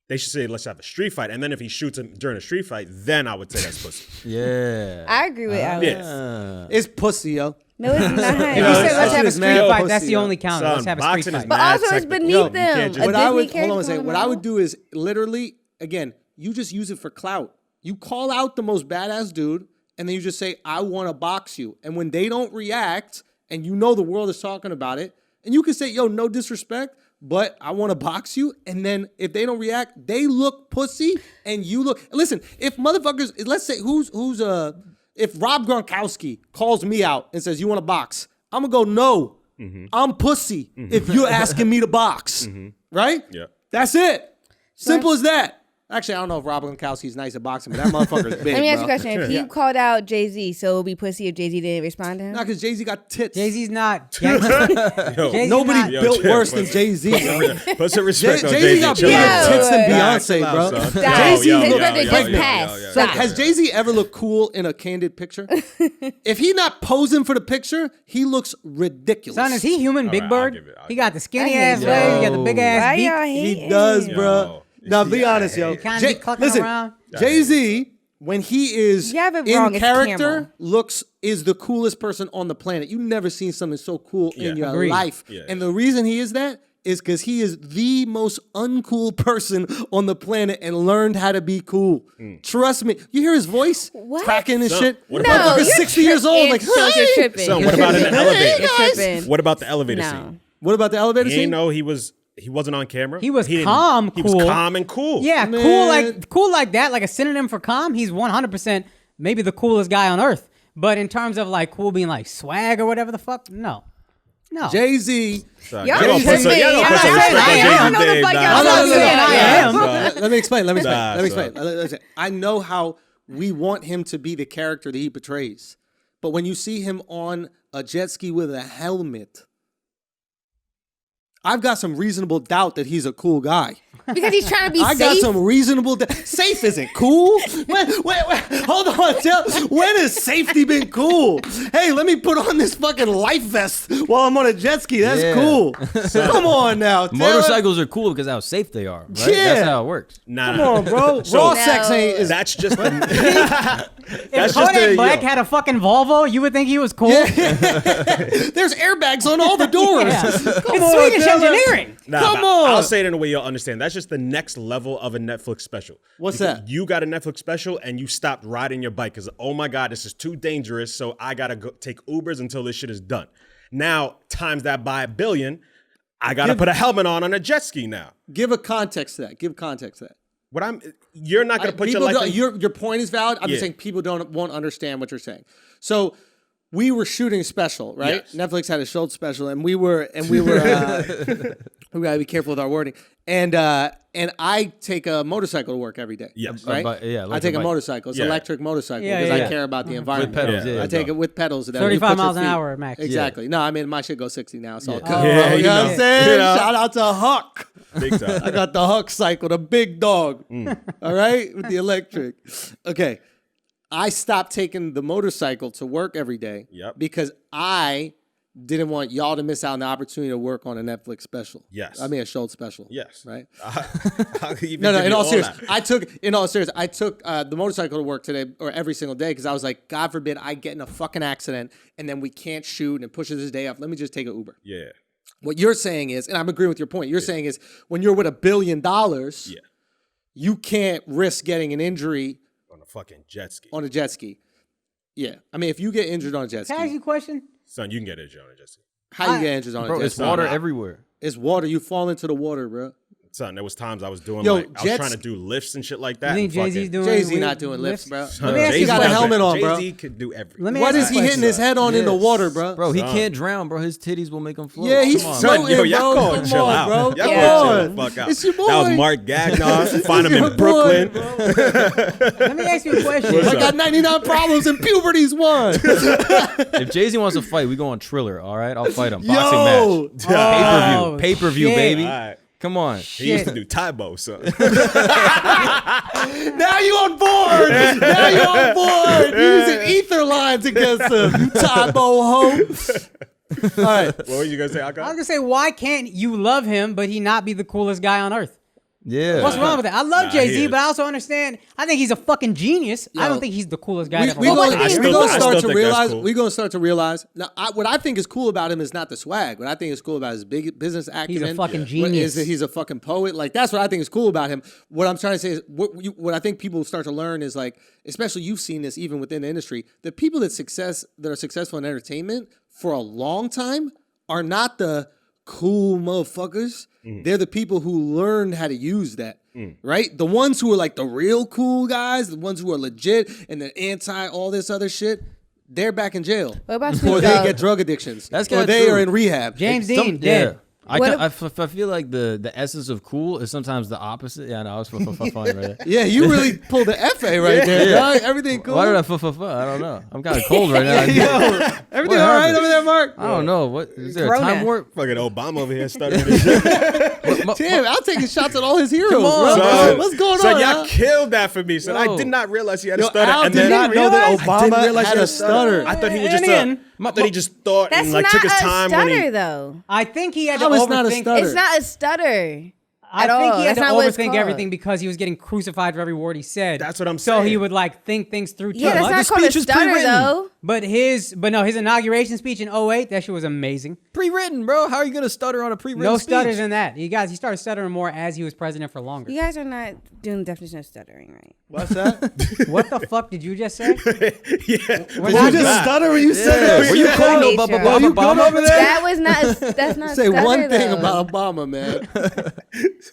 They should say let's have a street fight, and then if he shoots him during a street fight, then I would say that's pussy. Yeah. I agree with Alex. Yes. It's pussy, yo. No, it's not. If you said let's have a street Yo, fight, pussy, that's the yo. only count. Son, Let's have a street boxing is fight. But mad also, it's technical. beneath Yo, them. just- What I would Disney hold on a character second. What calling I them would out. do is literally, again, you just use it for clout. You call out the most badass dude, and then you just say, I want to box you. And when they don't react, and you know the world is talking about it, and you can say, yo, no disrespect, but I want to box you. And then if they don't react, they look pussy, and you look. Listen, if motherfuckers, let's say if Rob Gronkowski calls me out and says, you want to box, I'm going to go, no, I'm pussy if you're asking me to box. Right? Yeah. That's it. Simple as that. Actually, I don't know if Rob Gronkowski's nice at boxing, but that motherfucker's big. Let me ask you a bro. question. If you called out Jay-Z, so it would be pussy if Jay-Z didn't respond to him? Not because Jay-Z got tits. Jay-Z's not. Yo, Jay-Z's Nobody not. built chill, worse than pussy. Jay-Z. bro. Put some respect on Jay-Z Jay-Z. got Chill bigger out. tits than Yo, Beyonce, chill bro. out, son. Stop. Jay-Z His look brother pregnant. just passed. Like, Stop. has Jay-Z ever looked cool in a candid picture? If he not posing for the picture, he looks ridiculous. Son, is he human, Big right, Bird? I'll he got the skinny I hate ass you. legs, he got the big ass Why beak. y'all hate He does, bro. Now, be honest, yo. Listen, Jay-Z, when he is in character, is the coolest person on the planet. You've never seen something so cool in your life. Yeah. And the reason he is that is because he is the most uncool person on the planet and learned how to be cool. Trust me. You hear his voice cracking and shit? You're 60 years old. Like, you're tripping. So what about in the elevator? What about the elevator scene? What about the elevator scene? You know he wasn't on camera. He was calm, He was calm and cool. Yeah, cool like that, like a synonym for calm. He's 100% maybe the coolest guy on earth. But in terms of like cool being like swag or whatever the fuck, no. Jay-Z. Y'all don't put some respect on Jay-Z's name. I am. Let me explain. I know how we want him to be the character that he portrays. But when you see him on a jet ski with a helmet, I've got some reasonable doubt that he's a cool guy. Because he's trying to be safe. I got some reasonable safe isn't cool. Hold on. When has safety been cool? Hey, let me put on this fucking life vest while I'm on a jet ski. That's cool. Come on now. Motorcycles are cool because of how safe they are. Right? Yeah. That's how it works. Come on, bro. Raw sex ain't. That's just if Kodak Black had a fucking Volvo, you would think he was cool. Yeah. There's airbags on all the doors. It's Swedish engineering. Come on. I'll say it in a way you'll understand. That's just the next level of a Netflix special. What's that? You got a Netflix special and you stopped riding your bike because, oh my God, this is too dangerous. So I got to go take Ubers until this shit is done. Now, times that by 1 billion, I got to put a helmet on a jet ski now. Give a context to that. You're not going to put your life. Your point is valid. I'm just saying people won't understand what you're saying. So we were shooting a special, right? Yes. Netflix had a Schulz special, and we were we gotta be careful with our wording. And I take a motorcycle to work every day. Yes. Right? I take a motorcycle. It's an electric motorcycle because I care about the environment. With pedals, I take it with pedals. 35 miles an hour max. Exactly. Yeah. No, I mean my shit goes 60 now. So you know what I'm saying? Shout out to Huck. Big time. I got the Huck cycle, the big dog. All right, with the electric. Okay. I stopped taking the motorcycle to work every day because I didn't want y'all to miss out on the opportunity to work on a Netflix special. Yes. I mean a Schulz special. Yes. Right? No, in all seriousness, I took the motorcycle to work today or every single day because I was like, God forbid I get in a fucking accident and then we can't shoot and it pushes this day off. Let me just take an Uber. Yeah. What you're saying is, and I'm agreeing with your point, you're saying is when you're with $1 billion, you can't risk getting an injury on a fucking jet ski. On a jet ski. Yeah. I mean, if you get injured on a jet ski. Can I ask you a question? Son, you can get injured on a jet ski. How you get injured on a jet ski? It's water everywhere. It's water. You fall into the water, bro. Son, there was times I was doing I was trying to do lifts and shit like that. You think Jay-Z's doing Jay-Z not doing lifts, bro. Jay-Z got a helmet on, bro. Jay-Z could do everything. What is he hitting his head on in the water, bro? Bro, he can't drown, bro. His titties will make him float. Yeah, he's floating, bro. Y'all calling chill out, bro. Y'all calling chill the fuck out. It's your boy. That was Mark Gagnon. Find him in Brooklyn. Let me ask you a question. I got 99 problems and puberty's one. If Jay-Z wants to fight, we go on Triller, all right? I'll fight him. Boxing match. Pay-per-view, baby. Right. Come on. He used to do Taibo, son. Now you on board. Using ether lines against him. You Taibo hoe. All right. What were you going to say, Akash? I was going to say, why can't you love him, but he not be the coolest guy on earth? Yeah. What's wrong with that? I love Jay-Z, but I also understand. I think he's a fucking genius. I don't think he's the coolest guy ever. We're gonna start to realize. Now, what I think is cool about him is not the swag. What I think is cool about his big business acumen. He's a fucking genius. He's a fucking poet. Like that's what I think is cool about him. What I'm trying to say is what I think people start to learn is like, especially you've seen this even within the industry. The people that are successful in entertainment for a long time are not the cool motherfuckers. They're the people who learned how to use that, right? The ones who are like the real cool guys, the ones who are legit and they're anti all this other shit, they're back in jail. What about or they get drug addictions. Or they are in rehab. James Dean dead. I feel like the essence of cool is sometimes the opposite. Yeah, no, I was funny right there. Yeah, you really pulled the FA right there, dog. Everything cool. Why did I I don't know. I'm kind of cold right now. Everything all right over there, Mark? I don't know. What is there a time warp? Fucking Obama over here stuttering this shit. Damn, I'll take shots at all his heroes. Come on, bro. What's going on? So y'all killed that for me. So I did not realize he had a stutter. I did not know that Obama had a stutter. I thought he was just he just thought and like took his time. That's not a stutter, though. I think he had to overthink. It's not a stutter. I at think all. he had to That's not what it's overthink called. everything because he was getting crucified for every word he said. That's what I'm So he saying. would like think things through too Yeah, much. that's not called a speech is stutter pre-written. though. But his inauguration speech in 2008, that shit was amazing. Pre-written, bro. How are you gonna stutter on a pre-written No speech? stutters in that. He started stuttering more as he was president for longer. You guys are not doing the definition of stuttering right. What's that? What the fuck did you just say? Yeah. We're Did not you just stutter when you said that? Were you calling no Nature. Bubba you Bubba good over there? That was not. That's not. Say stutter, one thing though. about Obama, man.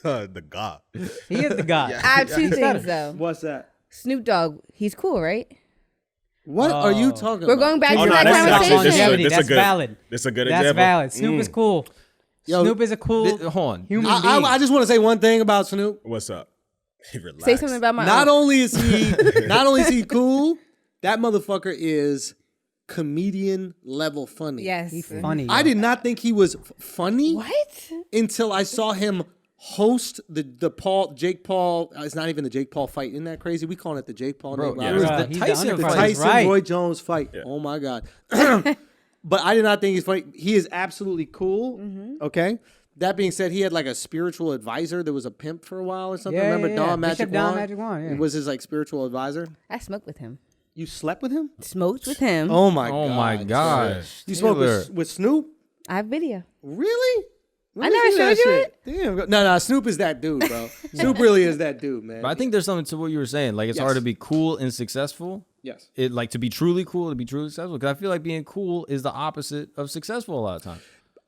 The God. He is the guy. I have two things though. What's that? Snoop Dogg, he's cool, right? What are you talking We're about? going back Oh, to no, that that's actually conversation. Longevity, this that's a good, valid. This a good That's example. valid. Snoop is cool. Yo, Snoop is a cool Hold on. human being. I just want to say one thing about Snoop. What's up? He relaxed. Say something about my. Not only is he cool, that motherfucker is comedian level funny. Yes. He's funny. I did not think he was funny What? until I saw him host the Jake Paul. It's not even the Jake Paul fight. Isn't that crazy? We calling it the Jake Paul. Bro, Nate it was Robinson. the he's Tyson the The fight. undercard. Tyson Right. Roy Jones fight. Oh my God. But I did not think he's funny. He is absolutely cool. Okay. That being said, he had like a spiritual advisor that was a pimp for a while or something. Yeah, Remember yeah, Don yeah. Magic Bishop Juan? Don Magic Juan, yeah. He was his like spiritual advisor. I smoked with him. You slept with him? Smoked with him. Oh my Oh God. my gosh. You smoked Taylor. with Snoop? I have video. Really? Let I me never see that showed you shit. Damn. No, Snoop is that dude, bro. Snoop really is that dude, man. But I think there's something to what you were saying. Like, it's Yes. hard to be cool and successful. Yes. It like to be truly cool, to be truly successful. Because I feel like being cool is the opposite of successful a lot of times.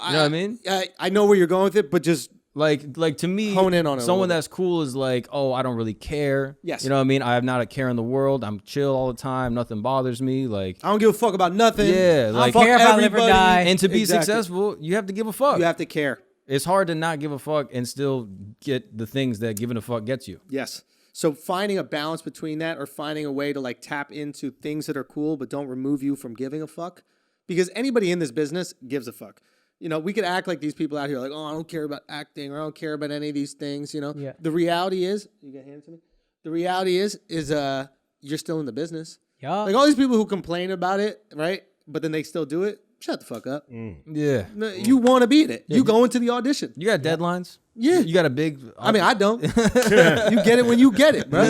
You know what I mean? I know where you're going with it, but just Like to me, Hone in on it a someone little that's cool is like, oh, I don't really care. Yes. You know what I mean? I have not a care in the world. I'm chill all the time. Nothing bothers me. Like, I don't give a fuck about nothing. Yeah, like, Fuck care if I live or everybody. die. and to be Exactly. successful, you have to give a fuck. You have to care. It's hard to not give a fuck and still get the things that giving a fuck gets you. Yes. So finding a balance between that or finding a way to like tap into things that are cool but don't remove you from giving a fuck. Because anybody in this business gives a fuck. You know, we could act like these people out here like, oh, I don't care about acting or I don't care about any of these things, you know. Yeah. The reality is, you got hands to me? The reality is you're still in the business. Yeah. Like all these people who complain about it, right? But then they still do it. Shut the fuck up. Yeah. No, you want to be in it. You go into the audition. You got deadlines? Yeah. You got a big. I mean, I don't. You get it when you get it, bro.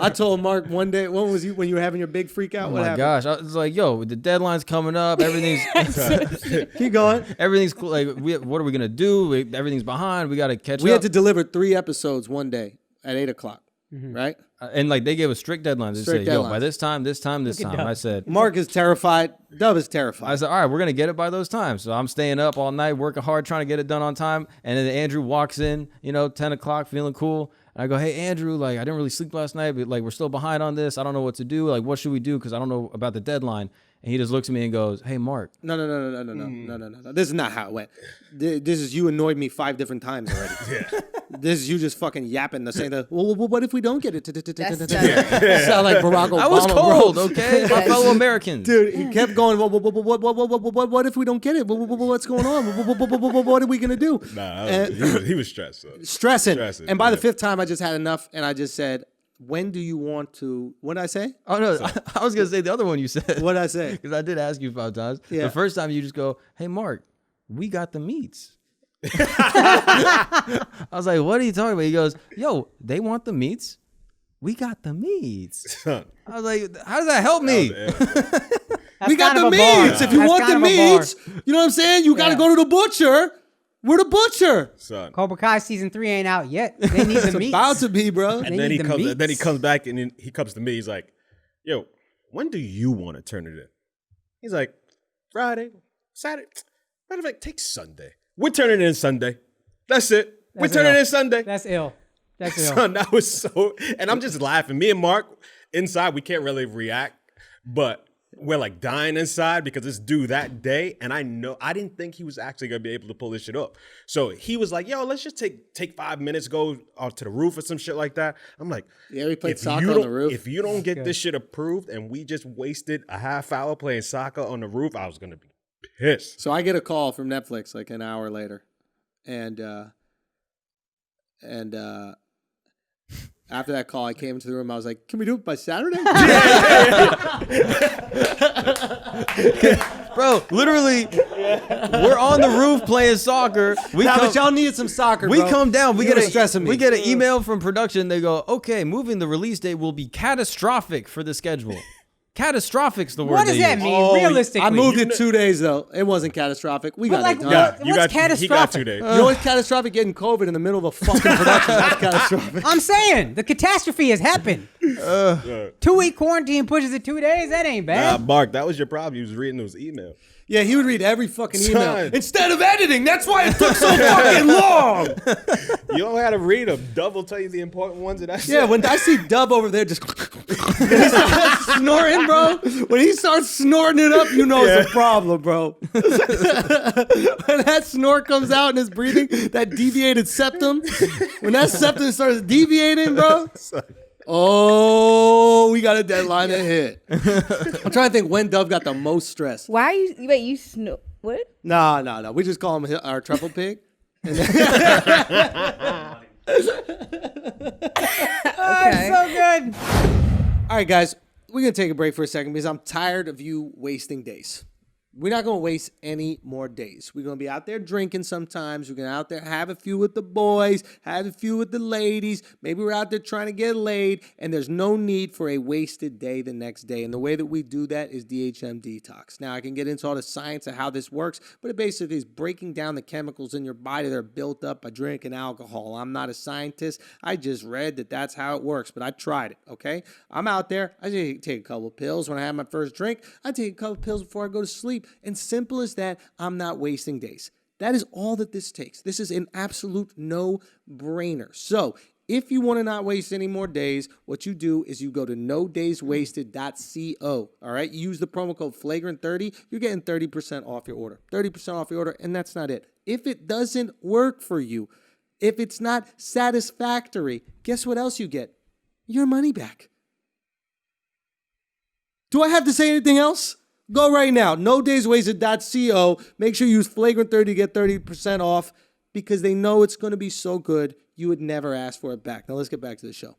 I told Mark one day, when was you when you were having your big freak out? Oh What my happened? gosh! I was like, "Yo, the deadline's coming up. Everything's Keep going. everything's cool. Like, what are we gonna do? Everything's behind. We got to catch We up." had to deliver 3 episodes one day at 8 o'clock, right? And like they gave us strict deadlines. They Strict said, "Yo, deadlines. by this time." Dub. I said, Mark is terrified. Dub is terrified. "I said, all right, we're gonna get it by those times." So I'm staying up all night, working hard, trying to get it done on time. And then Andrew walks in, 10 o'clock, feeling cool. And I go, "Hey, Andrew, like I didn't really sleep last night, but like we're still behind on this. I don't know what to do. Like, what should we do? Because I don't know about the deadline." And he just looks at me and goes, "Hey, Mark." No. This is not how it went. This is you annoyed me 5 different times already. This is you just fucking yapping the same thing. Well, what if we don't get it? Sound like Barack Obama. I was cold, bro. okay? My fellow Americans. Dude, he kept going. What if we don't get it? What's going on? What are we gonna do? Nah, he was stressed. So. Stressing. And by the yeah. 5th time, I just had enough, and I just said, "When do you want to?" What did I say? Oh no, I was gonna say the other one you said. What did I say? Because I did ask you 5 times. Yeah. The first time you just go, "Hey, Mark, we got the meats." I was like, "What are you talking about?" He goes, "Yo, they want the meats. We got the meats." I was like, "How does that help me?" We got the meats. If you want the meats, you know what I'm saying? You got to go to the butcher. We're the butcher. Son. Cobra Kai season 3 ain't out yet. They need the It's meats. about to be, bro. And They then need the and then he meats. comes back and then he comes to me. He's like, "Yo, when do you want to turn it in?" He's like, "Friday, Saturday. Matter of fact, take Sunday. We're turning it in Sunday. That's it. We're That's turning ill. it in Sunday." That's ill. That's ill. Son, that was so. And I'm just laughing. Me and Mark inside, we can't really react, but we're like dying inside because it's due that day. And I didn't think he was actually gonna be able to pull this shit up. So he was like, "Yo, let's just take 5 minutes, go out to the roof or some shit like that." I'm like, Yeah, we played if soccer you on don't- the roof. If you don't get this shit approved and we just wasted a half hour playing soccer on the roof, I was gonna be pissed. So I get a call from Netflix like an hour later, and after that call, I came into the room. I was like, "Can we do it by Saturday?" Bro, literally, We're on the roof playing soccer. But y'all needed some soccer, We bro. come down. We get an me. email from production. They go, okay, moving the release date will be catastrophic for the schedule. Catastrophic's the word. What does that mean? Realistically, I moved it 2 days though. It wasn't catastrophic. We got like, it done. What's catastrophic? He got 2 days. You know what's catastrophic? Getting COVID in the middle of a fucking production. That's catastrophic. I'm saying the catastrophe has happened. 2-week quarantine pushes it 2 days. That ain't bad. Mark, that was your problem. You was reading those emails. Yeah, he would read every fucking email Son. instead of editing. That's why it took so fucking long. You don't have to read them. Dub will tell you the important ones. And that's Yeah, when I see Dub over there just he starts snoring, bro. When he starts snorting it up, you know it's a problem, bro. When that snore comes out in his breathing, that deviated septum, when that septum starts deviating, bro. Oh, we got a deadline to hit. I'm trying to think when Dub got the most stress. Why are you? Wait, you snore? What? No. We just call him our truffle pig. So good. All right, guys, we're going to take a break for a second because I'm tired of you wasting days. We're not going to waste any more days. We're going to be out there drinking sometimes. We're going to out there have a few with the boys, have a few with the ladies. Maybe we're out there trying to get laid, and there's no need for a wasted day the next day. And the way that we do that is DHM detox. Now, I can get into all the science of how this works, but it basically is breaking down the chemicals in your body that are built up by drinking alcohol. I'm not a scientist. I just read that that's how it works, but I tried it, okay? I'm out there. I take a couple of pills when I have my first drink. I take a couple of pills before I go to sleep. And simple as that, I'm not wasting days. That is all that this takes. This is an absolute no-brainer. So if you want to not waste any more days, what you do is you go to nodayswasted.co. All right? Use the promo code Flagrant30. You're getting 30% off your order. 30% off your order, and that's not it. If it doesn't work for you, if it's not satisfactory, guess what else you get? Your money back. Do I have to say anything else? Go right now, nodayswasted.co. Make sure you use Flagrant30 to get 30% off because they know it's going to be so good, you would never ask for it back. Now let's get back to the show.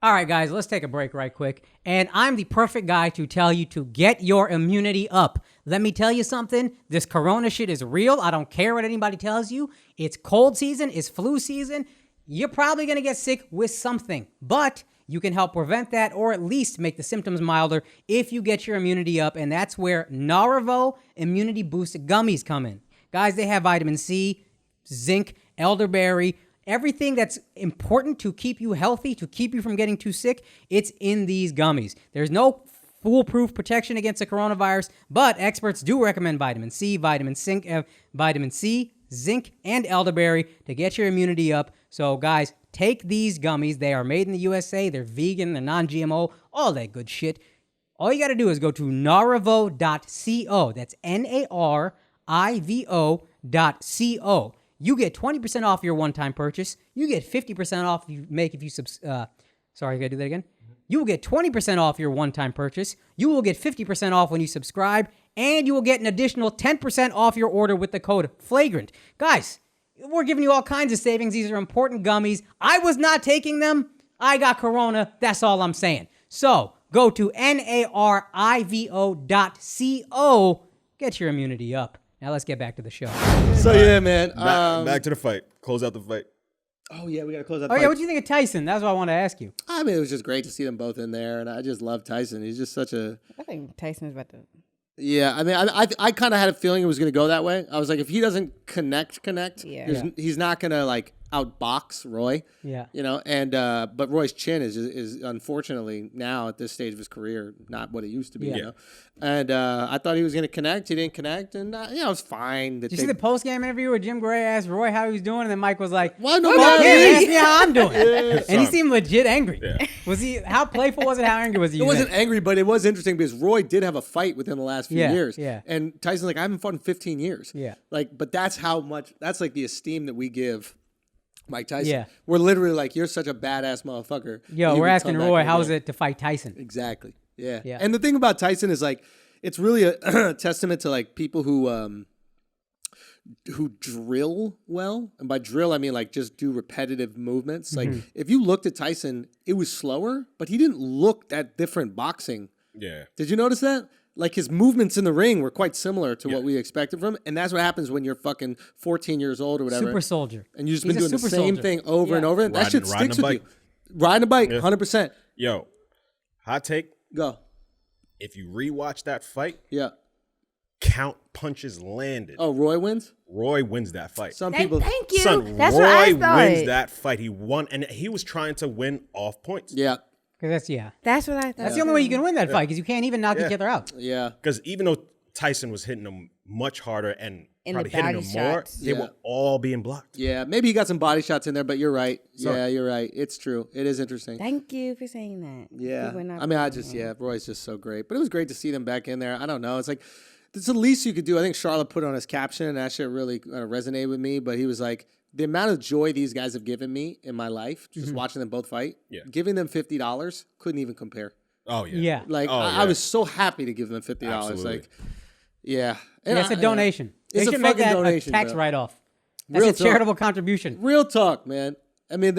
All right, guys, let's take a break right quick. And I'm the perfect guy to tell you to get your immunity up. Let me tell you something. This corona shit is real. I don't care what anybody tells you. It's cold season. It's flu season. You're probably going to get sick with something. But you can help prevent that or at least make the symptoms milder if you get your immunity up. And that's where Naravo Immunity Boost Gummies come in. Guys, they have vitamin C, zinc, elderberry, everything that's important to keep you healthy, to keep you from getting too sick. It's in these gummies. There's no foolproof protection against the coronavirus, but experts do recommend vitamin C, zinc, and elderberry to get your immunity up. So guys, take these gummies. They are made in the USA. They're vegan, they're non-GMO, all that good shit. All you got to do is go to naravo.co. That's NARIVO.co. You get 20% off your one-time purchase. You get 50% off if you sorry, I got to do that again. You will get 20% off your one-time purchase. You will get 50% off when you subscribe, and you will get an additional 10% off your order with the code FLAGRANT. Guys, we're giving you all kinds of savings. These are important gummies. I was not taking them. I got corona. That's all I'm saying. So go to NARIVO.co. Get your immunity up. Now let's get back to the show. So yeah, man. Back to the fight. Close out the fight. Oh yeah, we gotta close that. Oh yeah, what do you think of Tyson? That's what I want to ask you. I mean, it was just great to see them both in there, and I just love Tyson. He's just such a. I think Tyson's about to. Yeah, I mean, I kind of had a feeling it was gonna go that way. I was like, if he doesn't connect, he's not gonna like outbox Roy. Yeah. You know, and but Roy's chin is unfortunately now at this stage of his career not what it used to be. Yeah. You know, and I thought he was gonna connect. He didn't connect, and you know, it's fine. Did you see the post-game interview where Jim Gray asked Roy how he was doing, and then Mike was like, "Why no? Fuck him, ask me how I'm doing." And he Son. seemed legit angry. Yeah. Was he? How playful was it? How angry was he? It wasn't angry, but it was interesting because Roy did have a fight within the last few years. Yeah. And Tyson's like, I haven't fought in 15 years. Yeah. Like, but that's how much, that's like the esteem that we give Mike Tyson. Yeah. We're literally like, you're such a badass motherfucker. Yo, You we're can asking come back Roy, and how go. is it to fight Tyson? Exactly. Yeah. Yeah. And the thing about Tyson is like, it's really a testament to like people who drill well. And by drill, I mean like just do repetitive movements. Like if you looked at Tyson, it was slower, but he didn't look that different boxing. Yeah. Did you notice that? Like his movements in the ring were quite similar to what we expected from him. And that's what happens when you're fucking 14 years old or whatever. Super soldier. And you've just been doing the same thing over and over. And that shit Riding sticks a with bike. you. Riding a bike, 100%. Yo, hot take. Go. If you rewatch that fight, Yeah. count punches landed. Oh, Roy wins? Roy wins that fight. Some people. Thank you. Son, That's Roy what I thought. wins that fight. He won, and he was trying to win off points. Yeah. Because That's what I thought. that's the only way you can win that fight because you can't even knock each other out. Yeah. Because even though Tyson was hitting him much harder and In probably the hitting body him more, shots. they were all being blocked. Yeah. Maybe he got some body shots in there, but you're right. Sorry. Yeah, you're right. It's true. It is interesting. Thank you for saying that. Yeah. People are not I mean, believing it. Roy's just so great. But it was great to see them back in there. I don't know. It's like, it's the least you could do. I think Charlotte put on his caption, and that shit really resonated with me. But he was like, the amount of joy these guys have given me in my life, just watching them both fight, giving them $50 couldn't even compare. Oh, yeah. Yeah. Like, I was so happy to give them $50. Absolutely. Like, yeah. And It's a donation. It's They a should make fucking that donation, a tax bro. write-off. That's Real a charitable contribution. Real talk, man. I mean,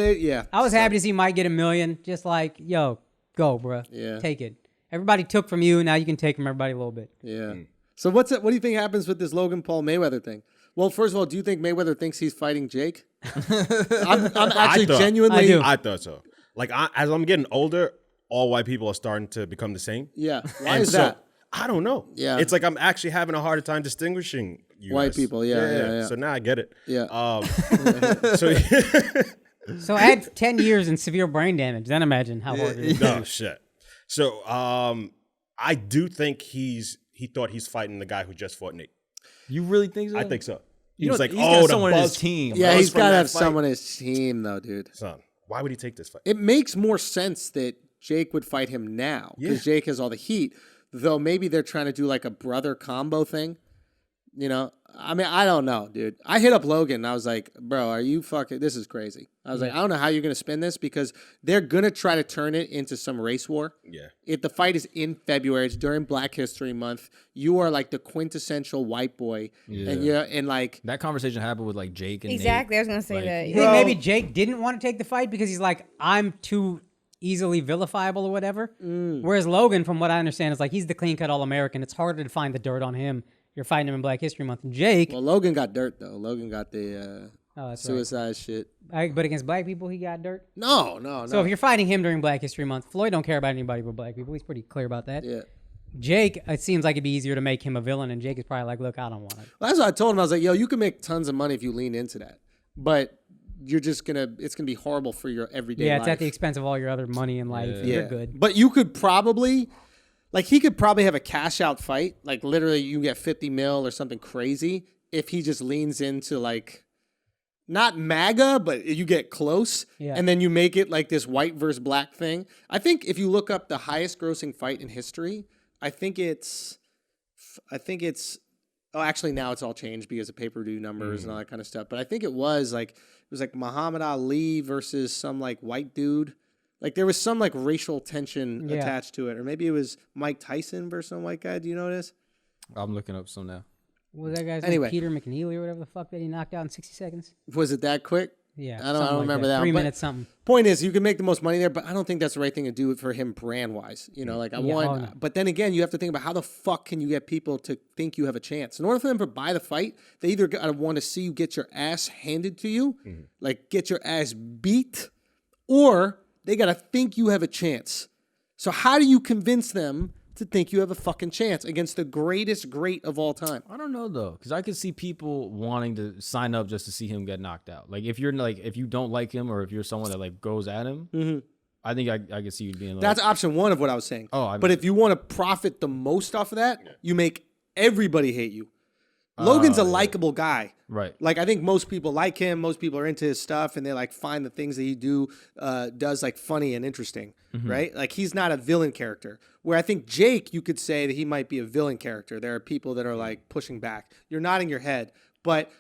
I was happy to see Mike get $1 million. Just like, yo, go, bro. Yeah. Take it. Everybody took from you. Now you can take from everybody a little bit. Yeah. So what do you think happens with this Logan Paul Mayweather thing? Well, first of all, do you think Mayweather thinks he's fighting Jake? I'm actually genuinely. I do. I thought so. Like, as I'm getting older, all white people are starting to become the same. Yeah. Why And is so, that? I don't know. Yeah. It's like I'm actually having a harder time distinguishing you White guys. people, yeah. So now I get it. Yeah. So So add 10 years and severe brain damage. Then imagine how hard it is. no shit. So I do think he thought he's fighting the guy who just fought Nate. You really think so? I think so. He You was know, like, he's got oh, the someone in his buzz. team. Yeah, buzz he's from got to that have fight. someone in his team, though, dude. Son, why would he take this fight? It makes more sense that Jake would fight him now because Jake has all the heat. Though maybe they're trying to do like a brother combo thing. You know, I mean, I don't know, dude. I hit up Logan and I was like, bro, are you fucking, this is crazy. I was like, I don't know how you're going to spin this because they're going to try to turn it into some race war. Yeah. If the fight is in February, it's during Black History Month. You are like the quintessential white boy. Yeah. And like, That conversation happened with like Jake and Exactly. I Nate. was going to say Like, that. You think maybe Jake didn't want to take the fight because he's like, I'm too easily vilifiable or whatever? Whereas Logan, from what I understand, is like, he's the clean-cut All-American. It's harder to find the dirt on him. You're fighting him in Black History Month. And Jake... well, Logan got dirt, though. Logan got the that's suicide shit. right. But against black people, he got dirt? No. So if you're fighting him during Black History Month, Floyd don't care about anybody but black people. He's pretty clear about that. Yeah. Jake, it seems like it'd be easier to make him a villain, and Jake is probably like, look, I don't want it. Well, that's what I told him. I was like, yo, you can make tons of money if you lean into that. But you're just it's going to be horrible for your everyday life. Yeah, it's at the expense of all your other money in life. You're good. But you could probably, like, he could probably have a cash out fight. Like, literally, you get 50 mil or something crazy if he just leans into, like, not MAGA, but you get close. Yeah. And then you make it like this white versus black thing. I think if you look up the highest grossing fight in history, I think it's, oh, actually now it's all changed because of pay-per-view numbers and all that kind of stuff. But I think it was like Muhammad Ali versus some like white dude. Like there was some like racial tension attached to it. Or maybe it was Mike Tyson versus some white guy. Do you know this? I'm looking up some now. What was that guy's Anyway. name? Peter McNeely or whatever the fuck that he knocked out in 60 seconds? Was it that quick? Yeah. I don't remember that. 3 But minutes something. Point is, you can make the most money there, but I don't think that's the right thing to do for him brand wise. You know, like no. But then again, you have to think about how the fuck can you get people to think you have a chance? In order for them to buy the fight, they either gotta want to see you get your ass handed to you, like get your ass beat, or they gotta think you have a chance. So how do you convince them to think you have a fucking chance against the greatest great of all time? I don't know though, because I could see people wanting to sign up just to see him get knocked out. Like if you don't like him, or if you're someone that like goes at him, I think I could see you being like, That's option one of what I was saying. But if you want to profit the most off of that, you make everybody hate you. Logan's a likable guy. right. Like, I think most people like him. Most people are into his stuff, and they like find the things that he does like funny and interesting, right? Like, he's not a villain character. Where I think Jake, you could say that he might be a villain character. There are people that are like pushing back. You're nodding your head, but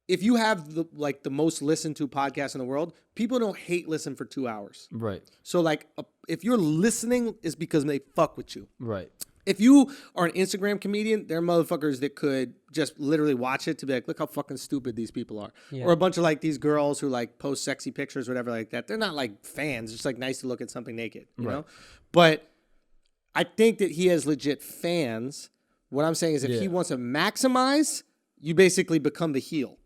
if you have the most listened to podcast in the world, people don't hate listen for 2 hours. Right. So like, if you're listening, it's because they fuck with you. Right. If you are an Instagram comedian, there are motherfuckers that could just literally watch it to be like, look how fucking stupid these people are. Yeah. Or a bunch of like these girls who like post sexy pictures, whatever like that. They're not like fans. It's just like nice to look at something naked, you know? But I think that he has legit fans. What I'm saying is if he wants to maximize, you basically become the heel.